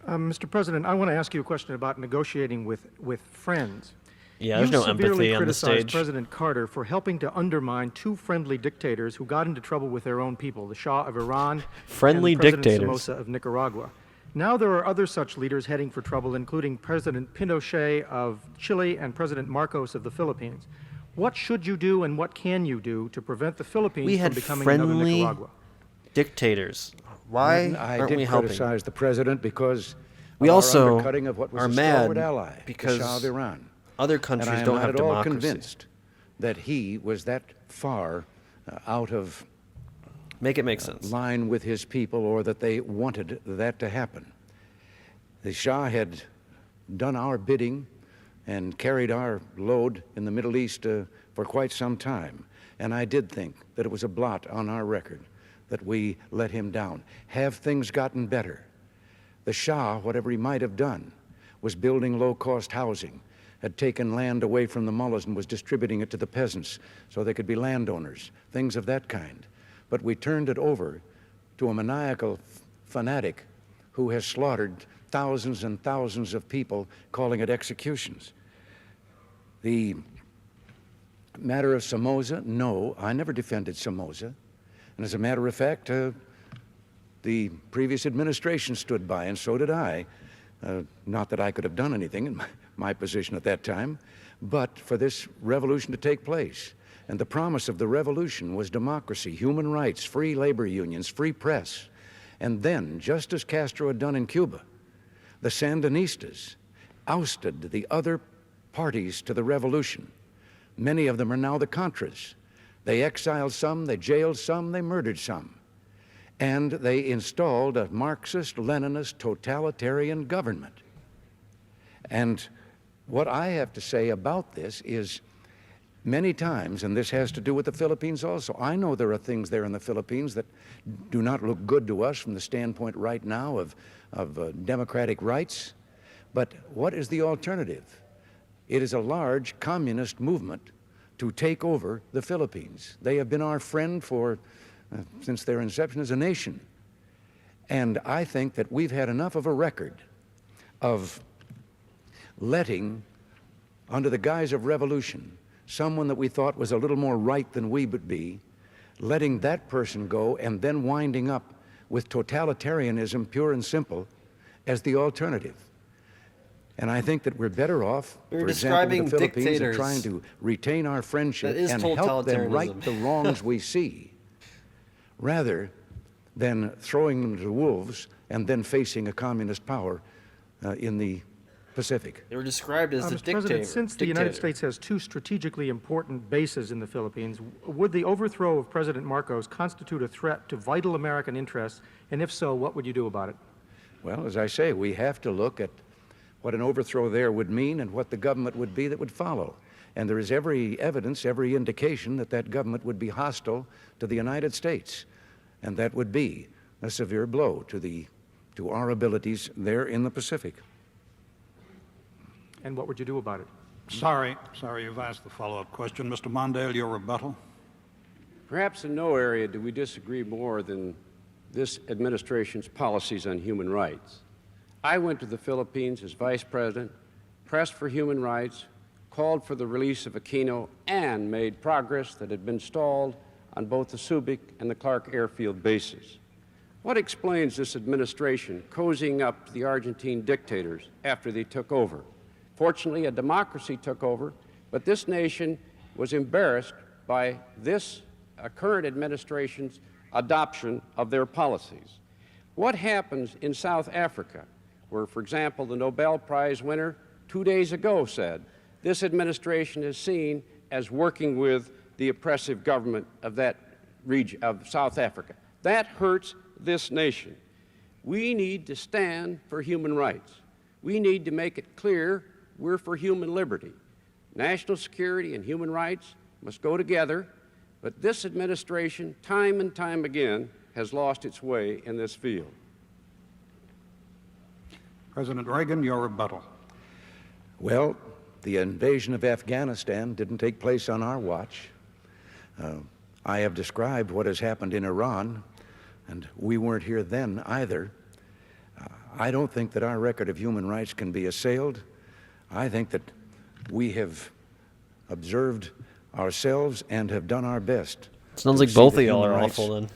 Mr. President, I want to ask you a question about negotiating with friends. Yeah, there's no You severely empathy on the criticized stage. President Carter for helping to undermine two friendly dictators who got into trouble with their own people, the Shah of Iran Friendly and President dictators. Somoza of Nicaragua. Now there are other such leaders heading for trouble, including President Pinochet of Chile and President Marcos of the Philippines. What should you do and what can you do to prevent the Philippines We from had becoming another friendly Nicaragua? dictators. Why I aren't did we helping? criticize the president because We of our also undercutting of what was are a mad stalwart ally, because the Shah of Iran. other And countries I am don't not have at all democracy. convinced that he was that far out of Make it make sense. line with his people, or that they wanted that to happen. The Shah had done our bidding and carried our load in the Middle East for quite some time. And I did think that it was a blot on our record that we let him down. Have things gotten better? The Shah, whatever he might have done, was building low-cost housing, had taken land away from the mullahs and was distributing it to the peasants so they could be landowners, things of that kind. But we turned it over to a maniacal fanatic who has slaughtered thousands and thousands of people, calling it executions. The matter of Somoza, no, I never defended Somoza. And as a matter of fact, the previous administration stood by, and so did I. Not that I could have done anything in my position at that time, but for this revolution to take place. And the promise of the revolution was democracy, human rights, free labor unions, free press. And then, just as Castro had done in Cuba, the Sandinistas ousted the other parties to the revolution. Many of them are now the Contras. They exiled some, they jailed some, they murdered some. And they installed a Marxist-Leninist totalitarian government. And what I have to say about this is, many times, and this has to do with the Philippines also, I know there are things there in the Philippines that do not look good to us from the standpoint right now of democratic rights. But what is the alternative? It is a large communist movement to take over the Philippines. They have been our friend for since their inception as a nation. And I think that we've had enough of a record of letting, under the guise of revolution, someone that we thought was a little more right than we would be, letting that person go and then winding up with totalitarianism, pure and simple, as the alternative. And I think that we're better off, for example, in the Philippines, of trying to retain our friendship and help them right the wrongs we see, rather than throwing them to the wolves and then facing a communist power in the Pacific. They were described as the Mr. President, since the United States has two strategically important bases in the Philippines, would the overthrow of President Marcos constitute a threat to vital American interests? And if so, what would you do about it? Well, as I say, we have to look at what an overthrow there would mean and what the government would be that would follow. And there is every evidence, every indication that that government would be hostile to the United States. And that would be a severe blow to our abilities there in the Pacific. And what would you do about it? Sorry, you've asked the follow-up question. Mr. Mondale, your rebuttal. Perhaps in no area do we disagree more than this administration's policies on human rights. I went to the Philippines as vice president, pressed for human rights, called for the release of Aquino, and made progress that had been stalled on both the Subic and the Clark airfield bases. What explains this administration cozying up to the Argentine dictators after they took over? Fortunately, a democracy took over, but this nation was embarrassed by this current administration's adoption of their policies. What happens in South Africa, where, for example, the Nobel Prize winner 2 days ago said, this administration is seen as working with the oppressive government of that region of South Africa. That hurts this nation. We need to stand for human rights. We need to make it clear we're for human liberty. National security and human rights must go together, but this administration, time and time again, has lost its way in this field. President Reagan, your rebuttal. Well, the invasion of Afghanistan didn't take place on our watch. I have described what has happened in Iran, and we weren't here then either. I don't think that our record of human rights can be assailed. I think that we have observed ourselves and have done our best. Sounds like both of y'all are awful then.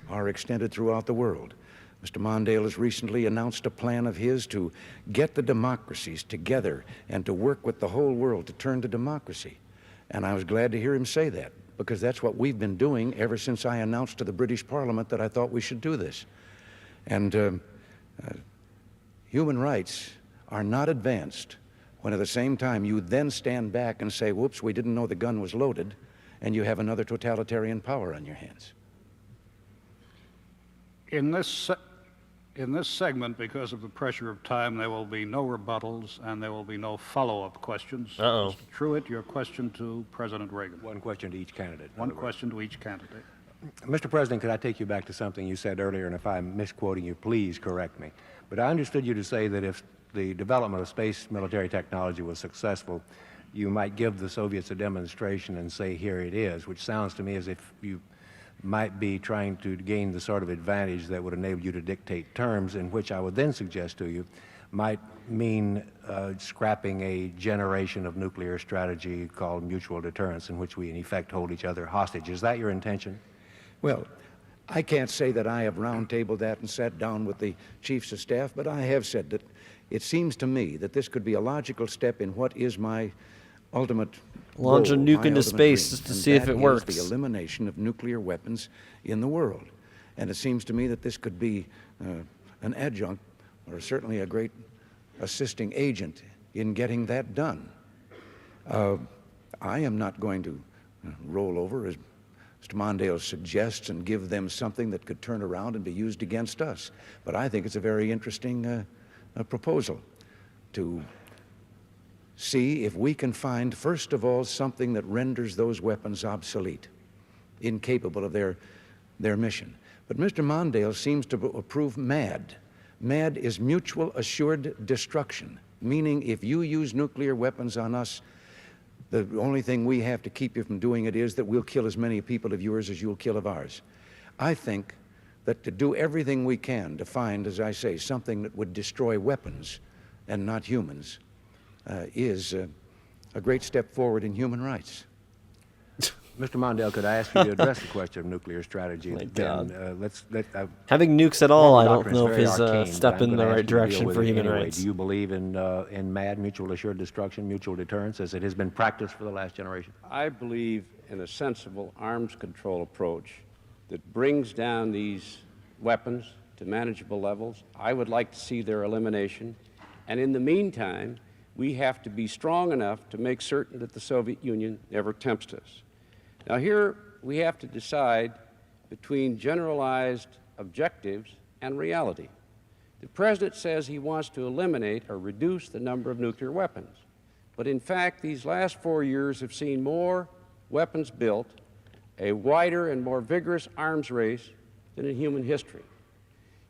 Are extended throughout the world. Mr. Mondale has recently announced a plan of his to get the democracies together and to work with the whole world to turn to democracy. And I was glad to hear him say that, because that's what we've been doing ever since I announced to the British Parliament that I thought we should do this. And human rights are not advanced when at the same time you then stand back and say, whoops, we didn't know the gun was loaded, and you have another totalitarian power on your hands. In this segment, because of the pressure of time, there will be no rebuttals and there will be no follow-up questions. Uh-oh. Mr. Truitt, your question to President Reagan. One question to each candidate. One question to each candidate. Mr. President, could I take you back to something you said earlier, and if I'm misquoting you, please correct me. But I understood you to say that if the development of space military technology was successful, you might give the Soviets a demonstration and say, here it is, which sounds to me as if you might be trying to gain the sort of advantage that would enable you to dictate terms, in which I would then suggest to you might mean scrapping a generation of nuclear strategy called mutual deterrence, in which we in effect hold each other hostage. Is that your intention? Well, I can't say that I have roundtabled that and sat down with the chiefs of staff, but I have said that it seems to me that this could be a logical step in what is my ultimate launch a goal, nuke my into ultimate space dream, just to and see if that it is works. the elimination of nuclear weapons in the world. And it seems to me that this could be an adjunct, or certainly a great assisting agent in getting that done. I am not going to roll over, as Mr. Mondale suggests, and give them something that could turn around and be used against us. But I think it's a very interesting proposal to see if we can find, first of all, something that renders those weapons obsolete, incapable of their mission. But Mr. Mondale seems to approve MAD. MAD is mutual assured destruction, meaning if you use nuclear weapons on us, the only thing we have to keep you from doing it is that we'll kill as many people of yours as you'll kill of ours. I think that to do everything we can to find, as I say, something that would destroy weapons and not humans is a great step forward in human rights. Mr. Mondale, could I ask you to address the question of nuclear strategy? Having nukes at all, I don't know if is is a step in the right direction for human rights. Do you believe in MAD, mutual assured destruction, mutual deterrence, as it has been practiced for the last generation? I believe in a sensible arms control approach that brings down these weapons to manageable levels. I would like to see their elimination. And in the meantime, we have to be strong enough to make certain that the Soviet Union never tempts us. Now here we have to decide between generalized objectives and reality. The President says he wants to eliminate or reduce the number of nuclear weapons. But in fact, these last 4 years have seen more weapons built, a wider and more vigorous arms race than in human history.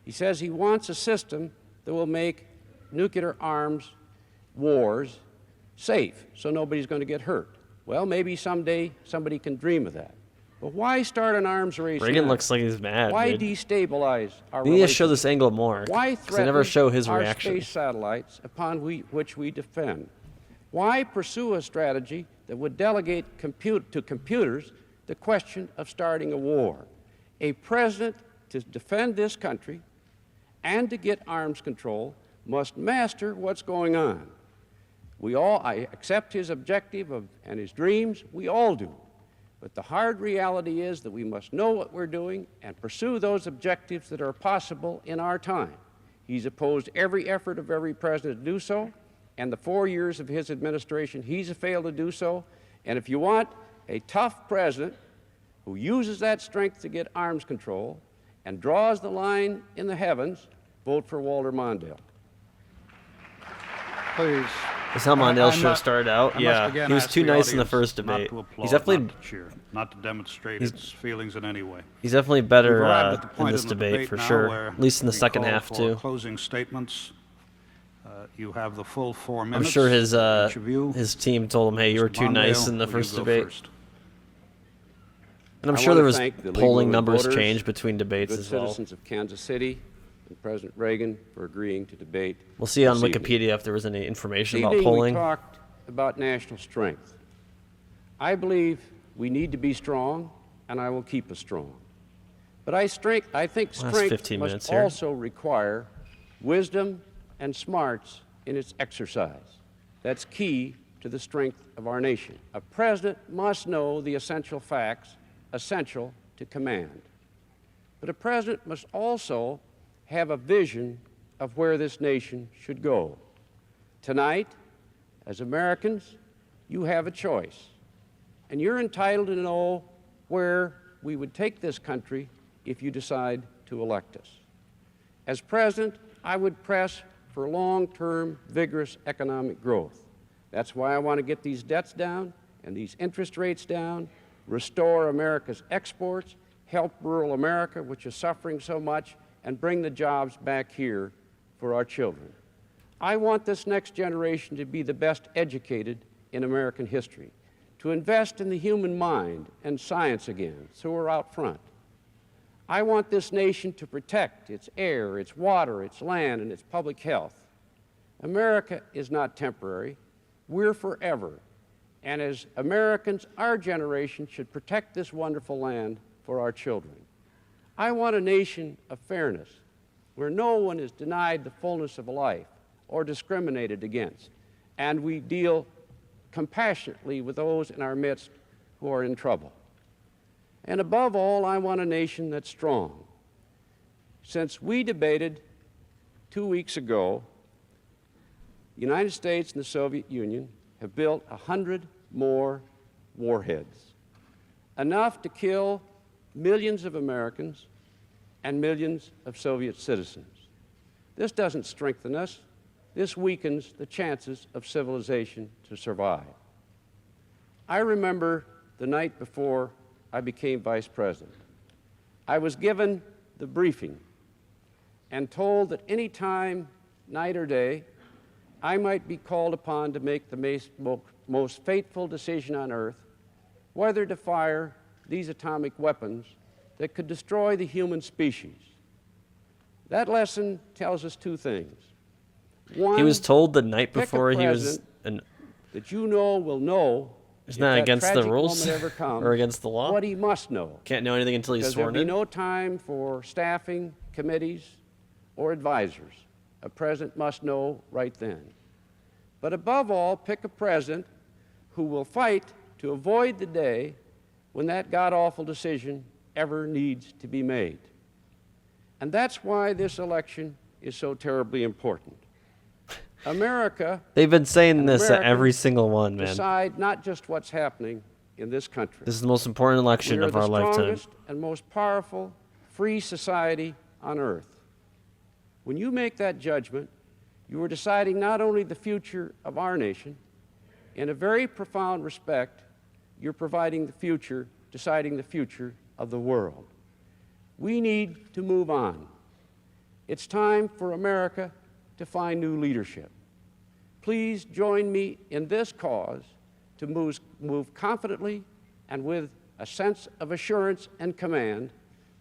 He says he wants a system that will make nuclear arms wars safe, so nobody's going to get hurt. Well, maybe someday somebody can dream of that. But why start an arms race Reagan now? looks like he's mad. Why dude. destabilize our We need to relations? show this angle more. Why Because they threaten never show his our reaction. space satellites upon which we defend? Why pursue a strategy that would delegate to computers the question of starting a war? A president, to defend this country and to get arms control, must master what's going on. I accept his objective and his dreams, we all do. But the hard reality is that we must know what we're doing and pursue those objectives that are possible in our time. He's opposed every effort of every president to do so, and the 4 years of his administration, he's failed to do so. And if you want a tough president who uses that strength to get arms control and draws the line in the heavens, vote for Walter Mondale. Please. That's how Mondale should have started out. Yeah, he was too nice in the first Not debate. to applaud, He's definitely not to cheer, not to demonstrate its feelings in any way. He's definitely better We've arrived at the in point this in the debate for now sure. where At least in the we second call half for too. Closing statements. You have the full 4 I'm minutes. sure each of you. his team told him, "Hey, you were too Mondale, nice in the will first you go debate." first? And I'm I sure want there to was thank the polling legal numbers voters, changed between debates good as well. citizens of Kansas City and President Reagan for agreeing to debate. We'll see on this evening. Wikipedia if there was any information This about evening polling. We talked about national strength. I believe we need to be strong, and I will keep us strong. But I think Last strength 15 minutes must here. also require wisdom and smarts in its exercise. That's key to the strength of our nation. A president must know the essential facts essential to command. But a president must also have a vision of where this nation should go. Tonight, as Americans, you have a choice, and you're entitled to know where we would take this country if you decide to elect us. As president, I would press for long-term, vigorous economic growth. That's why I want to get these debts down and these interest rates down, restore America's exports, help rural America, which is suffering so much, and bring the jobs back here for our children. I want this next generation to be the best educated in American history, to invest in the human mind and science again, so we're out front. I want this nation to protect its air, its water, its land, and its public health. America is not temporary. We're forever. And as Americans, our generation should protect this wonderful land for our children. I want a nation of fairness, where no one is denied the fullness of life or discriminated against, and we deal compassionately with those in our midst who are in trouble. And above all, I want a nation that's strong. Since we debated 2 weeks ago, the United States and the Soviet Union have built 100 more warheads, enough to kill millions of Americans and millions of Soviet citizens. This doesn't strengthen us. This weakens the chances of civilization to survive. I remember the night before I became vice president. I was given the briefing and told that any time, night or day, I might be called upon to make the most fateful decision on earth, whether to fire these atomic weapons that could destroy the human species. That lesson tells us two things. One, he was told the night pick a before he was president that you know will know Isn't that against the tragic rules moment ever comes, or against the law? what he must know. Can't know anything until he's Because sworn there'll be in. no time for staffing, committees, or advisors. A president must know right then. But above all, pick a president who will fight to avoid the day when that god-awful decision ever needs to be made. And that's why this election is so terribly important. America, They've been saying this at Americans every single one, man. decide not just what's happening in this country. This is the most important election We are of our the lifetime. strongest and most powerful free society on earth. When you make that judgment, you are deciding not only the future of our nation, in a very profound respect, you're deciding the future of the world. We need to move on. It's time for America to find new leadership. Please join me in this cause to move confidently and with a sense of assurance and command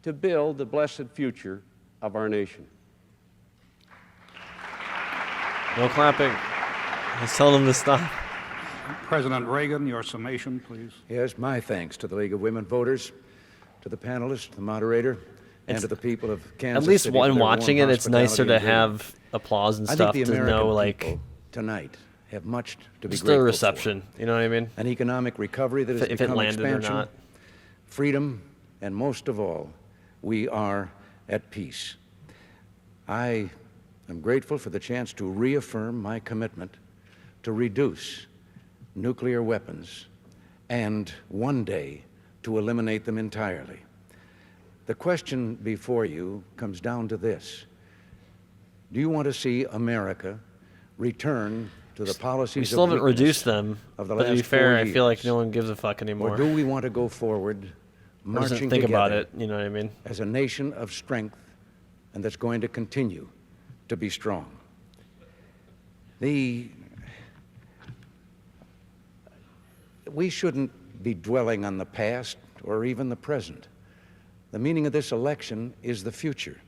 to build the blessed future of our nation. No clapping. He's telling them to stop. President Reagan, your summation, please. Yes, my thanks to the League of Women Voters, to the panelists, the moderator, and to the people of Kansas At least City when for their watching warm it, it's nicer to hospitality and have applause and I stuff think the to American know, like, people tonight have much to be still a grateful reception. You know what I mean? for. An economic recovery that has If it become landed or expansion, not. freedom, and most of all, we are at peace. I am grateful for the chance to reaffirm my commitment to reduce nuclear weapons and one day to eliminate them entirely. The question before you comes down to this. Do you want to see America return to the policies We still of haven't weakness reduced them, of the but to last be fair, 4 I feel like years? no one gives a fuck anymore. Or do we want to go forward, Or doesn't marching think about together it, you know what I mean? as a nation of strength and that's going to continue to be strong? We shouldn't be dwelling on the past or even the present. The meaning of this election is the future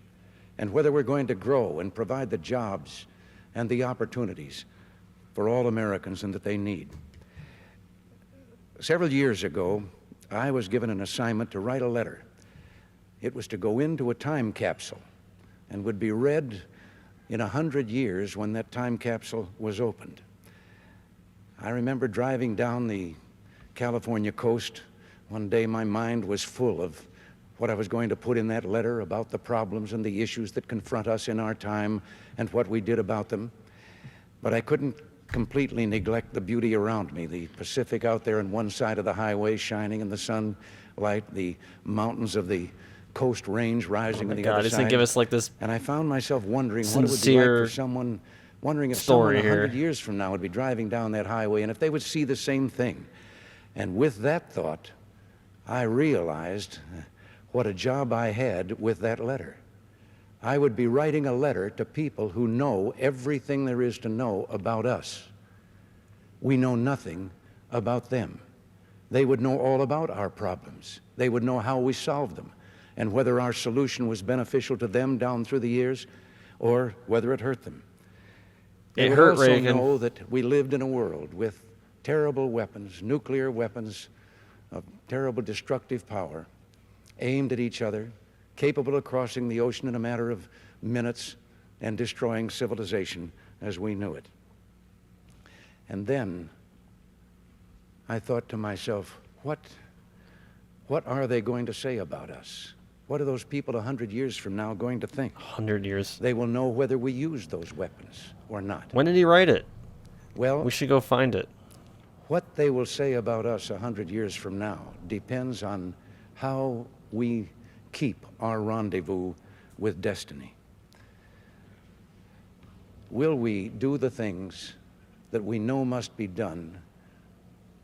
and whether we're going to grow and provide the jobs and the opportunities for all Americans and that they need. Several years ago, I was given an assignment to write a letter. It was to go into a time capsule and would be read in 100 years when that time capsule was opened. I remember driving down the California coast. One day my mind was full of what I was going to put in that letter about the problems and the issues that confront us in our time and what we did about them. But I couldn't completely neglect the beauty around me, the Pacific out there on one side of the highway shining in the sunlight, the mountains of the Coast Range rising on the other God, side. give us like this And I found myself wondering what it would be like sincere for someone, wondering if story someone 100 here. years from now would be driving down that highway and if they would see the same thing. And with that thought, I realized what a job I had with that letter. I would be writing a letter to people who know everything there is to know about us. We know nothing about them. They would know all about our problems. They would know how we solved them and whether our solution was beneficial to them down through the years or whether it hurt them. They would also Reagan. know that we lived in a world with terrible weapons, nuclear weapons of terrible destructive power, aimed at each other, capable of crossing the ocean in a matter of minutes and destroying civilization as we knew it. And then I thought to myself, what are they going to say about us? What are those people 100 years from now going to think? 100 years. They will know whether we used those weapons or not. When did he write it? Well, we should go find it. What they will say about us 100 years from now depends on how we keep our rendezvous with destiny. Will we do the things that we know must be done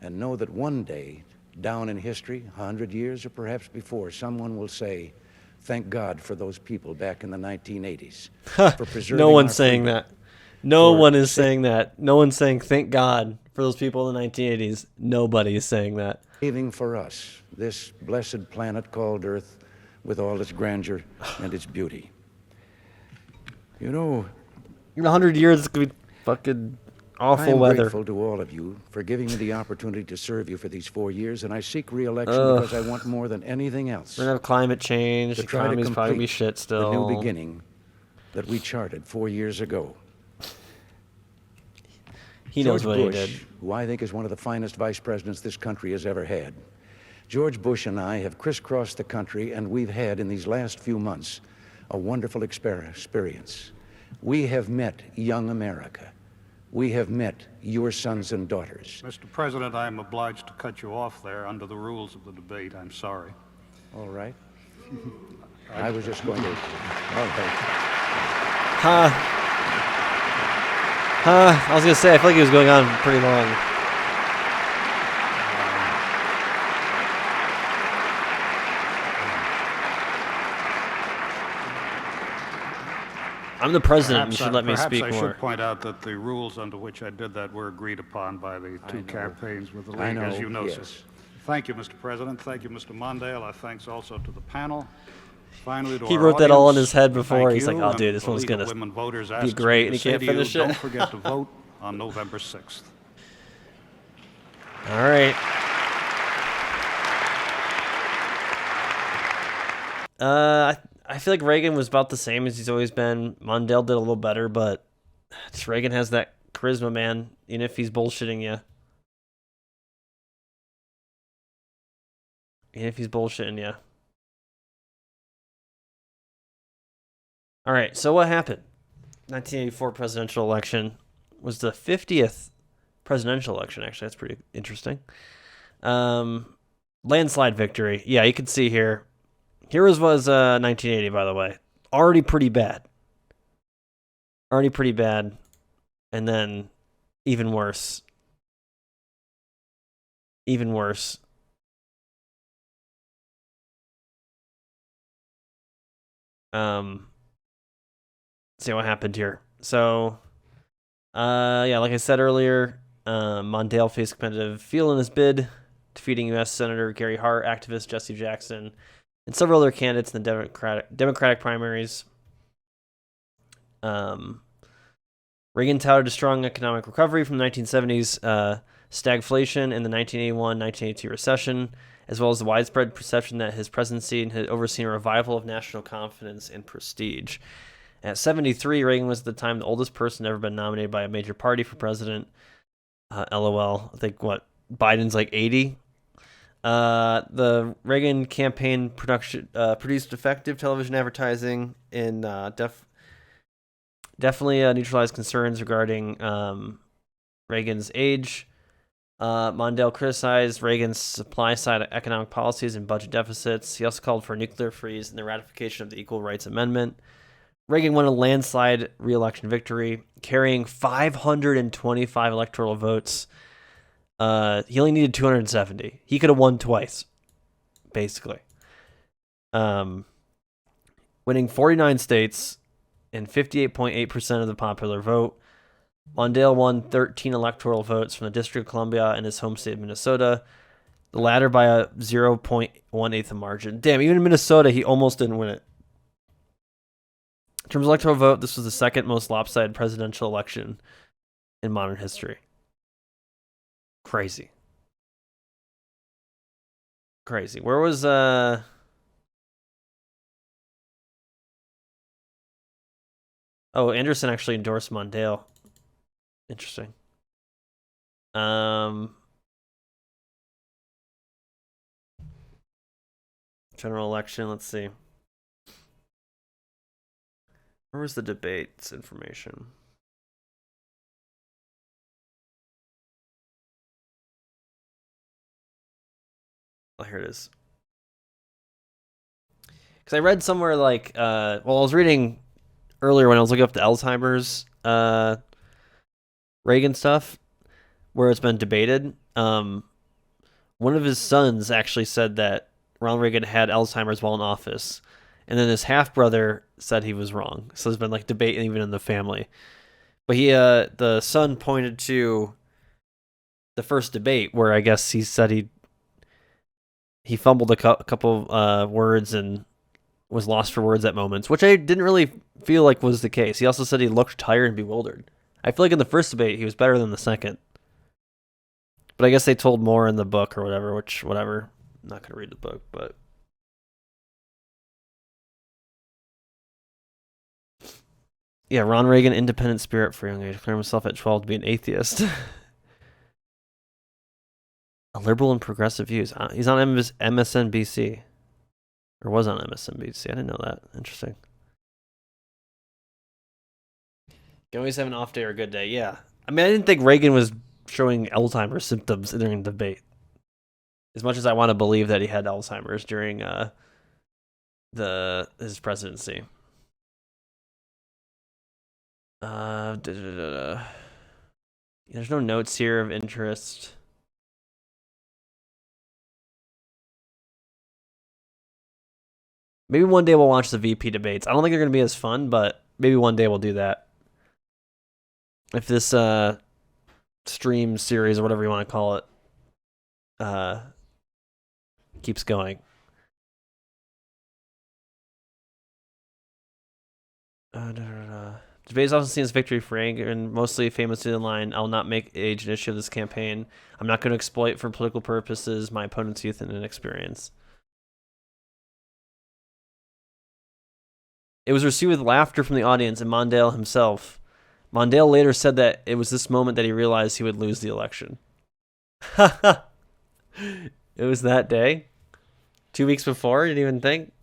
and know that one day, down in history, 100 years or perhaps before, someone will say, thank God for those people back in the 1980s for preserving No one's our saying freedom. that. No one is saying that. No one's saying thank God for those people in the 1980s. Nobody is saying that. Saving for us this blessed planet called Earth with all its grandeur and its beauty. You know, in 100 years, it's going to be fucking awful I'm weather. grateful to all of you for giving me the opportunity to serve you for these 4 years, and I seek re-election because I want more than anything else. We're going to have climate change. To The try to economy's probably going to be complete shit still. the new beginning that we charted 4 years ago. He knows George what Bush, he did. who I think is one of the finest vice presidents this country has ever had. George Bush and I have crisscrossed the country, and we've had, in these last few months, a wonderful experience. We have met young America. We have met your sons and daughters. Mr. President, I am obliged to cut you off there under the rules of the debate. I'm sorry. All right. I was just going to... Okay. I was going to say, I feel like he was going on pretty long. I'm the president. You should let me speak more. Perhaps I should point out that the rules under which I did that were agreed upon by the two campaigns with the League, as you know, sir. Thank you, Mr. President. Thank you, Mr. Mondale. Our thanks also to the panel. Finally, to he our wrote that all in audience, his head before. He's thank like, oh, you, dude, this and one's the going League of Women Voters to be asks me great, to and he say can't to you, finish it. Don't forget to vote on November 6th. All right. I feel like Reagan was about the same as he's always been. Mondale did a little better, but just Reagan has that charisma, man, even if he's bullshitting you. Even if he's bullshitting you. All right, so what happened? 1984 presidential election was the 50th presidential election, actually. That's pretty interesting. Landslide victory. Yeah, you can see here. Heroes was 1980, by the way. Already pretty bad. And then even worse. Even worse. See what happened here. So, yeah, like I said earlier, Mondale faced competitive field in his bid, defeating U.S. Senator Gary Hart, activist Jesse Jackson, and several other candidates in the Democratic primaries. Reagan touted a strong economic recovery from the 1970s stagflation and the 1981-1982 recession, as well as the widespread perception that his presidency had overseen a revival of national confidence and prestige. At 73, Reagan was at the time the oldest person ever been nominated by a major party for president. LOL. I think, Biden's like 80. The Reagan campaign produced effective television advertising and definitely neutralized concerns regarding Reagan's age. Mondale criticized Reagan's supply-side economic policies and budget deficits. He also called for a nuclear freeze and the ratification of the Equal Rights Amendment. Reagan won a landslide re-election victory, carrying 525 electoral votes. He only needed 270. He could have won twice, basically. Winning 49 states and 58.8% of the popular vote. Mondale won 13 electoral votes from the District of Columbia and his home state of Minnesota, the latter by a 0.18 margin. Damn, even in Minnesota, he almost didn't win it. In terms of electoral vote, this was the second most lopsided presidential election in modern history. Crazy. Where was Oh, Anderson actually endorsed Mondale. Interesting. General election. Let's see. Where was the debates information? Oh, here it is. Because I read somewhere like, I was reading earlier when I was looking up the Alzheimer's Reagan stuff, where it's been debated. One of his sons actually said that Ronald Reagan had Alzheimer's while in office, and then his half brother said he was wrong. So there's been like debate even in the family. But the son pointed to the first debate where I guess he said he fumbled a couple words and was lost for words at moments, which I didn't really feel like was the case. He also said he looked tired and bewildered. I feel like in the first debate he was better than the second. But I guess they told more in the book or whatever, whatever. I'm not going to read the book, but... Yeah, Ron Reagan, independent spirit for young age. Declared himself at 12 to be an atheist. A liberal and progressive views. He's on MSNBC. Or was on MSNBC. I didn't know that. Interesting. You can always have an off day or a good day. Yeah. I mean, I didn't think Reagan was showing Alzheimer's symptoms during the debate. As much as I want to believe that he had Alzheimer's during his presidency. There's no notes here of interest. Maybe one day we'll watch the VP debates. I don't think they're going to be as fun, but maybe one day we'll do that. If this stream series or whatever you want to call it keeps going. Debates often seen as victory for Reagan, mostly famous to the line, "I'll not make age an issue of this campaign. I'm not going to exploit for political purposes my opponent's youth and inexperience." It was received with laughter from the audience and Mondale himself. Mondale later said that it was this moment that he realized he would lose the election. It was that day? 2 weeks before? You didn't even think?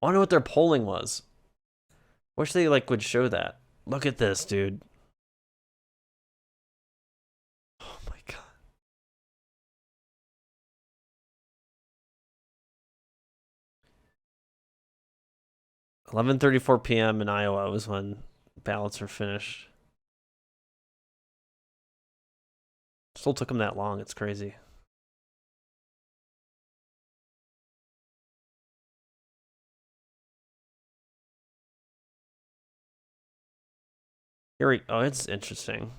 I wonder what their polling was. Wish they would show that. Look at this, dude. Oh my god. 11:34 p.m. in Iowa was when ballots were finished. Still took them that long. It's crazy. Oh, it's interesting.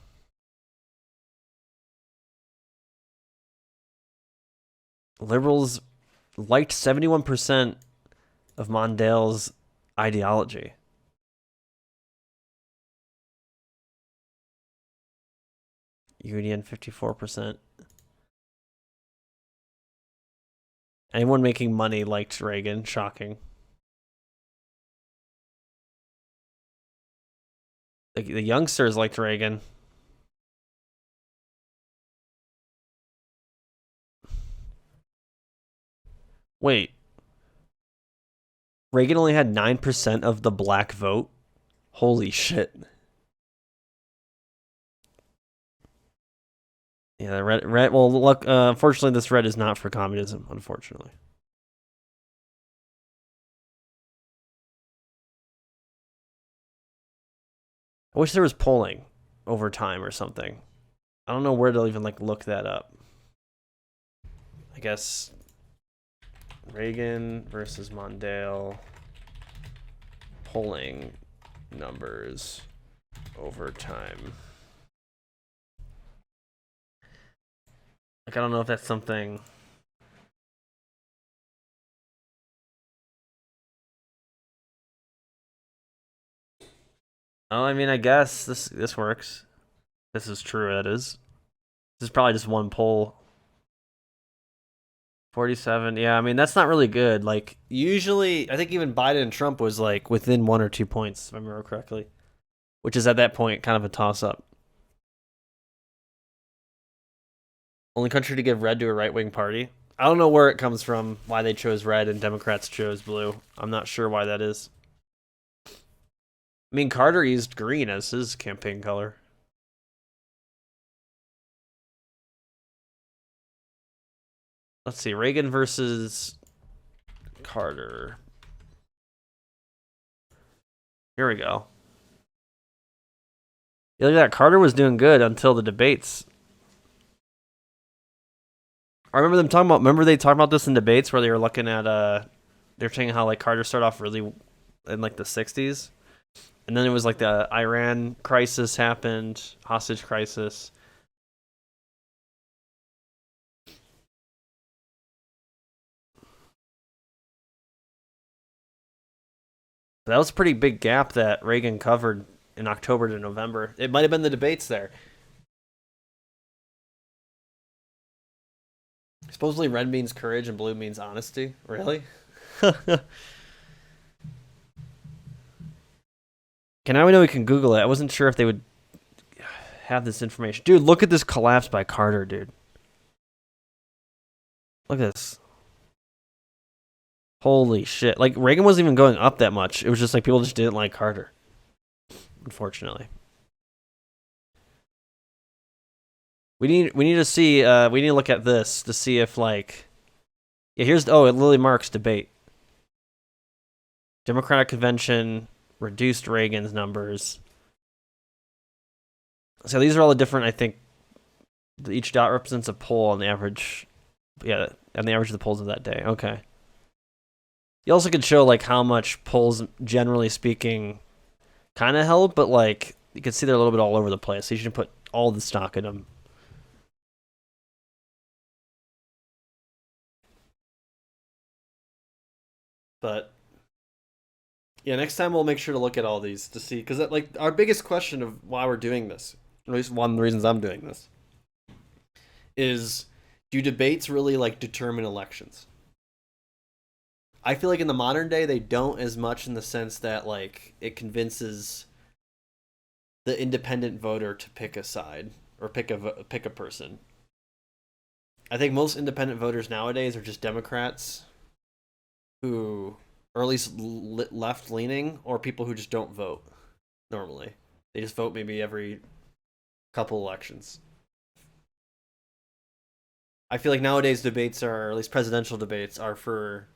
Liberals liked 71% of Mondale's ideology. Union 54%. Anyone making money liked Reagan. Shocking. The youngsters liked Reagan. Wait. Reagan only had 9% of the black vote? Holy shit. Yeah, the red. Well, look. Unfortunately, this red is not for communism. Unfortunately. I wish there was polling over time or something. I don't know where to even look that up. I guess Reagan versus Mondale polling numbers over time. I don't know if that's something. Oh, I mean, I guess this works. This is true, that is. This is probably just one poll. 47. Yeah, I mean, that's not really good. Usually, I think even Biden and Trump was, within 1 or 2 points, if I remember correctly. Which is, at that point, kind of a toss-up. Only country to give red to a right-wing party. I don't know where it comes from, why they chose red and Democrats chose blue. I'm not sure why that is. I mean, Carter used green as his campaign color. Let's see, Reagan versus Carter. Here we go. Yeah, look at that. Carter was doing good until the debates. I remember them talking about. Remember they talked about this in debates where they were looking at they were saying how like Carter started off really in like the '60s, and then it was like the Iran crisis happened, hostage crisis. That was a pretty big gap that Reagan covered in October to November. It might have been the debates there. Supposedly red means courage and blue means honesty. Really? Okay, now we know we can Google it. I wasn't sure if they would have this information. Dude, look at this collapse by Carter, dude. Look at this. Holy shit. Like, Reagan wasn't even going up that much. It was just like people just didn't like Carter. Unfortunately. We need to see, we need to look at this to see if, like... Yeah, here's... Oh, Lily Mark's debate. Democratic Convention reduced Reagan's numbers. So these are all the different, I think... Each dot represents a poll on the average... Yeah, on the average of the polls of that day. Okay. You also could show, like, how much polls, generally speaking, kind of held, but, like, you can see they're a little bit all over the place. So you should put all the stock in them. But, yeah, next time we'll make sure to look at all these to see, because, like, our biggest question of why we're doing this, at least one of the reasons I'm doing this, is do debates really, like, determine elections? I feel like in the modern day, they don't as much in the sense that, like, it convinces the independent voter to pick a side or pick a person. I think most independent voters nowadays are just Democrats who, or at least left-leaning, or people who just don't vote normally. They just vote maybe every couple elections. I feel like nowadays debates are, or at least presidential debates, are for...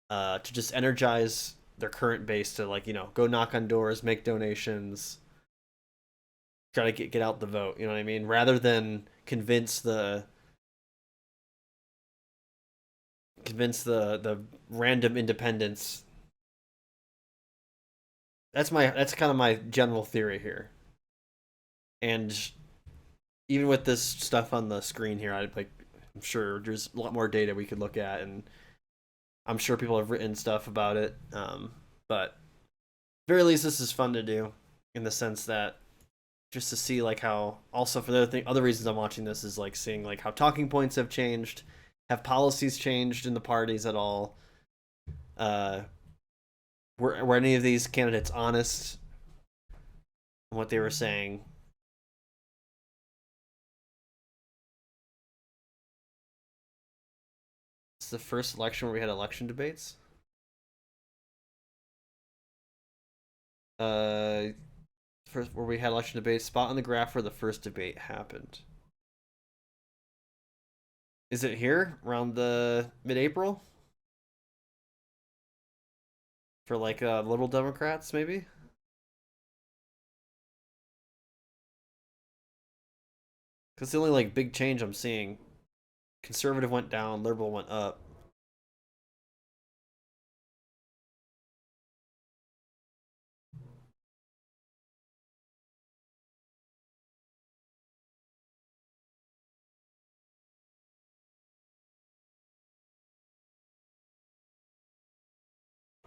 to just energize their current base to, like, you know, go knock on doors, make donations, try to get out the vote, you know what I mean? Rather than convince the random independents. That's kind of my general theory here. And even with this stuff on the screen here, I'm sure there's a lot more data we could look at, and I'm sure people have written stuff about it, but at the very least, this is fun to do in the sense that just to see, like, how, also for the other reasons I'm watching this is, like, seeing, like, how talking points have changed, have policies changed in the parties at all, were any of these candidates honest in what they were saying? It's the first election where we had election debates. First where we had election debates. Spot on the graph where the first debate happened. Is it here around the mid-April? For, like, Liberal Democrats, maybe? Because the only, like, big change I'm seeing. Conservative went down, Liberal went up.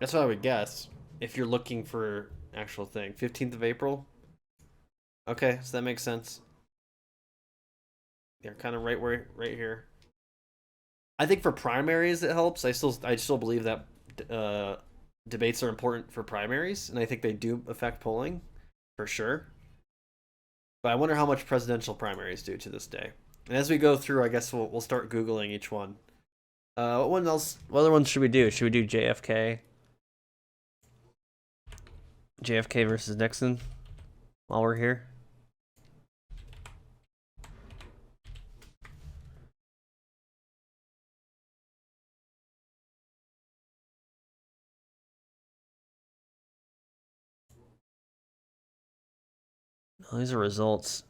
That's what I would guess. If you're looking for actual thing. 15th of April? Okay, so that makes sense. They're kind of right here. I think for primaries it helps. I still believe that debates are important for primaries, and I think they do affect polling, for sure. But I wonder how much presidential primaries do to this day. And as we go through, I guess we'll start Googling each one. What one else? What other ones should we do? Should we do JFK? JFK versus Nixon while we're here? Oh, these are results.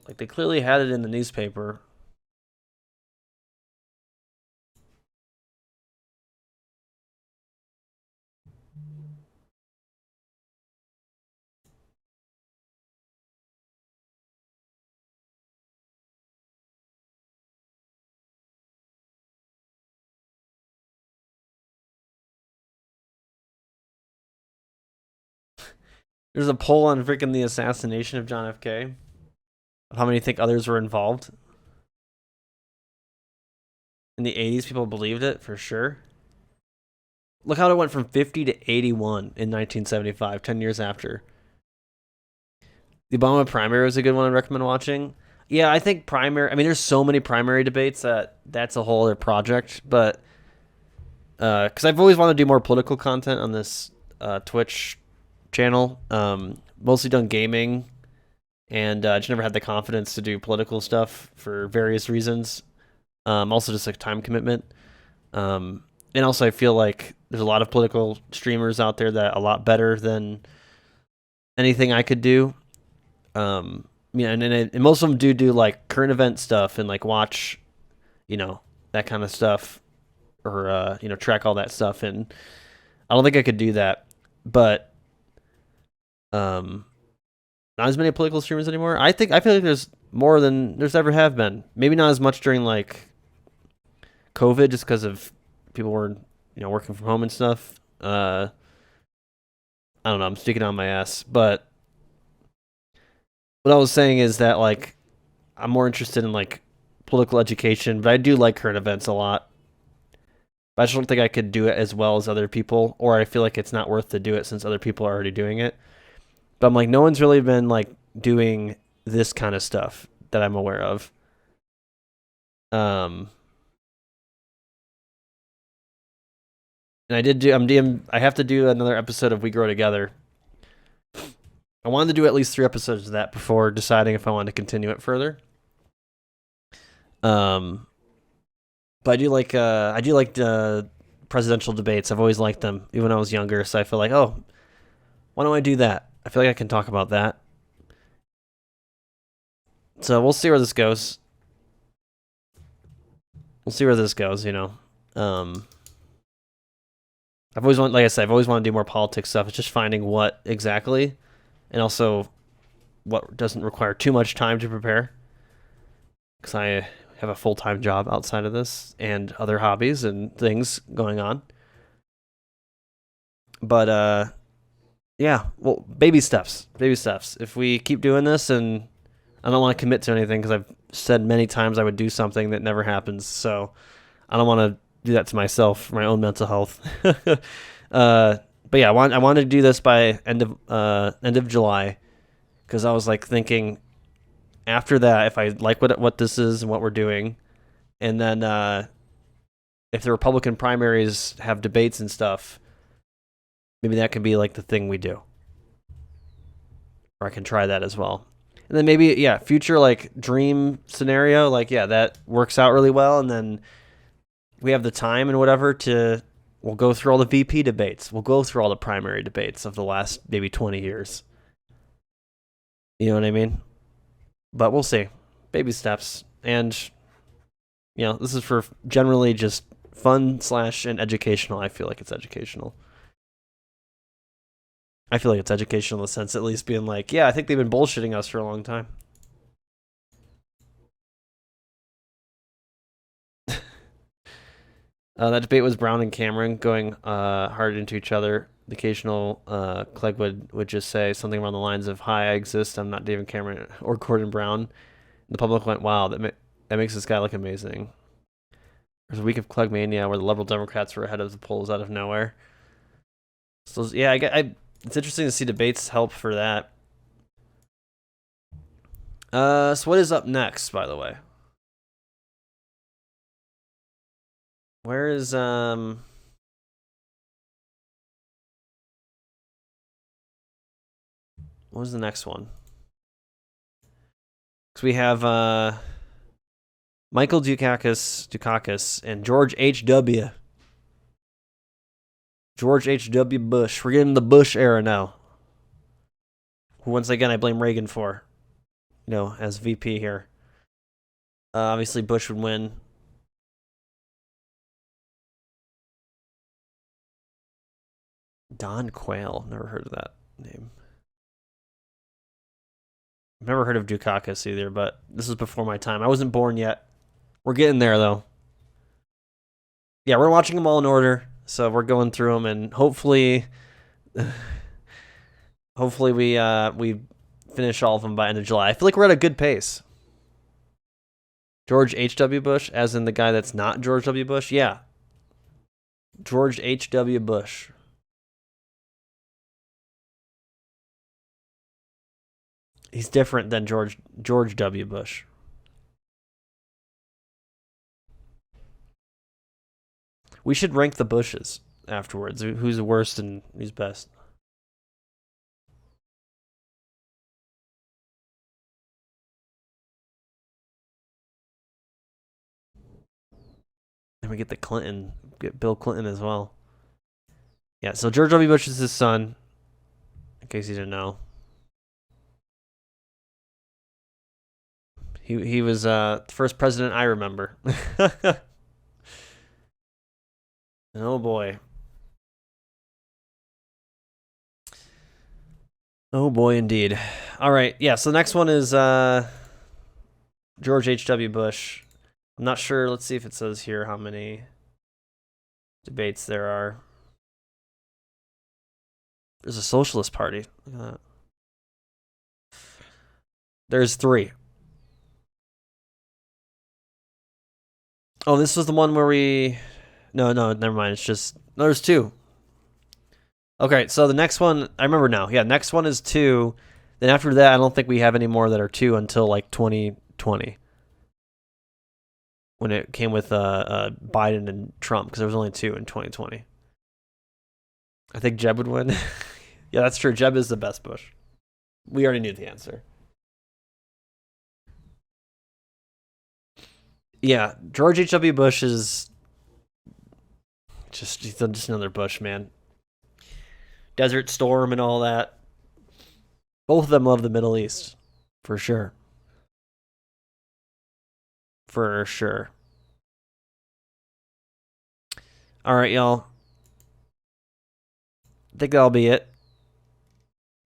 Like, they clearly had it in the newspaper. There's a poll on freaking the assassination of John F. K. How many think others were involved? In the 80s, people believed it, for sure. Look how it went from 50 to 81 in 1975, 10 years after. The Obama primary was a good one I'd recommend watching. Yeah, I think primary... I mean, there's so many primary debates that's a whole other project, but... Because I've always wanted to do more political content on this Twitch channel. Mostly done gaming, and just never had the confidence to do political stuff for various reasons. Also just like time commitment. And also I feel like there's a lot of political streamers out there that are a lot better than anything I could do. And most of them do like current event stuff and like watch, that kind of stuff, or track all that stuff. And I don't think I could do that, but not as many political streamers anymore. I feel like there's more than there's ever have been. Maybe not as much during like COVID, just because of people were working from home and stuff. I don't know. I'm sticking on my ass, but what I was saying is that like I'm more interested in like political education, but I do like current events a lot. But I just don't think I could do it as well as other people, or I feel like it's not worth to do it since other people are already doing it. But I'm like, no one's really been like doing this kind of stuff that I'm aware of. And I have to do another episode of We Grow Together. I wanted to do at least 3 episodes of that before deciding if I wanted to continue it further. But I do like the presidential debates. I've always liked them, even when I was younger. So I feel like, why don't I do that? I feel like I can talk about that. So we'll see where this goes. I've always wanted to do more politics stuff. It's just finding what exactly, and also what doesn't require too much time to prepare. Because I have a full-time job outside of this and other hobbies and things going on. But yeah, well, baby steps. If we keep doing this, and I don't want to commit to anything because I've said many times I would do something that never happens. So I don't want to do that to myself for my own mental health. But yeah, I wanted to do this by end of July, because I was like thinking after that, if I like what this is and what we're doing, and then if the Republican primaries have debates and stuff, maybe that could be like the thing we do, or I can try that as well. And then maybe, future like dream scenario, like that works out really well, and then we have the time and whatever we'll go through all the VP debates. We'll go through all the primary debates of the last maybe 20 years. You know what I mean? But we'll see. Baby steps. And, this is for generally just fun / and educational. I feel like it's educational. I feel like it's educational in the sense at least being like, I think they've been bullshitting us for a long time. That debate was Brown and Cameron going hard into each other. The occasional Clegg would just say something along the lines of, "Hi, I exist. I'm not David Cameron or Gordon Brown." The public went, "Wow, that makes this guy look amazing." There's a week of Clegg mania where the liberal Democrats were ahead of the polls out of nowhere. So it's interesting to see debates help for that. So what is up next, by the way? Where is what was the next one? So we have Michael Dukakis and George H.W. George H.W. Bush. We're getting the Bush era now. Who, once again, I blame Reagan for, as VP here. Obviously, Bush would win. Don Quayle. Never heard of that name. Never heard of Dukakis either, but this was before my time. I wasn't born yet. We're getting there, though. Yeah, we're watching them all in order, so we're going through them, and hopefully we finish all of them by end of July. I feel like we're at a good pace. George H.W. Bush, as in the guy that's not George W. Bush? Yeah. George H.W. Bush. He's different than George W. Bush. We should rank the Bushes afterwards. Who's the worst and who's best? And we get get Bill Clinton as well. Yeah, so George W. Bush is his son, in case you didn't know. He was the first president I remember. Oh boy. Oh boy, indeed. All right, yeah. So the next one is George H.W. Bush. I'm not sure. Let's see if it says here how many debates there are. There's a Socialist Party. Look at that. There's 3. Oh, this was the one where we... No, never mind. It's just... No, there's 2. Okay, so the next one... I remember now. Yeah, next one is 2. Then after that, I don't think we have any more that are 2 until, like, 2020. When it came with Biden and Trump, because there was only 2 in 2020. I think Jeb would win. Yeah, that's true. Jeb is the best Bush. We already knew the answer. Yeah, George H.W. Bush is he's just another Bush, man. Desert Storm and all that. Both of them love the Middle East, for sure. For sure. All right, y'all. I think that'll be it.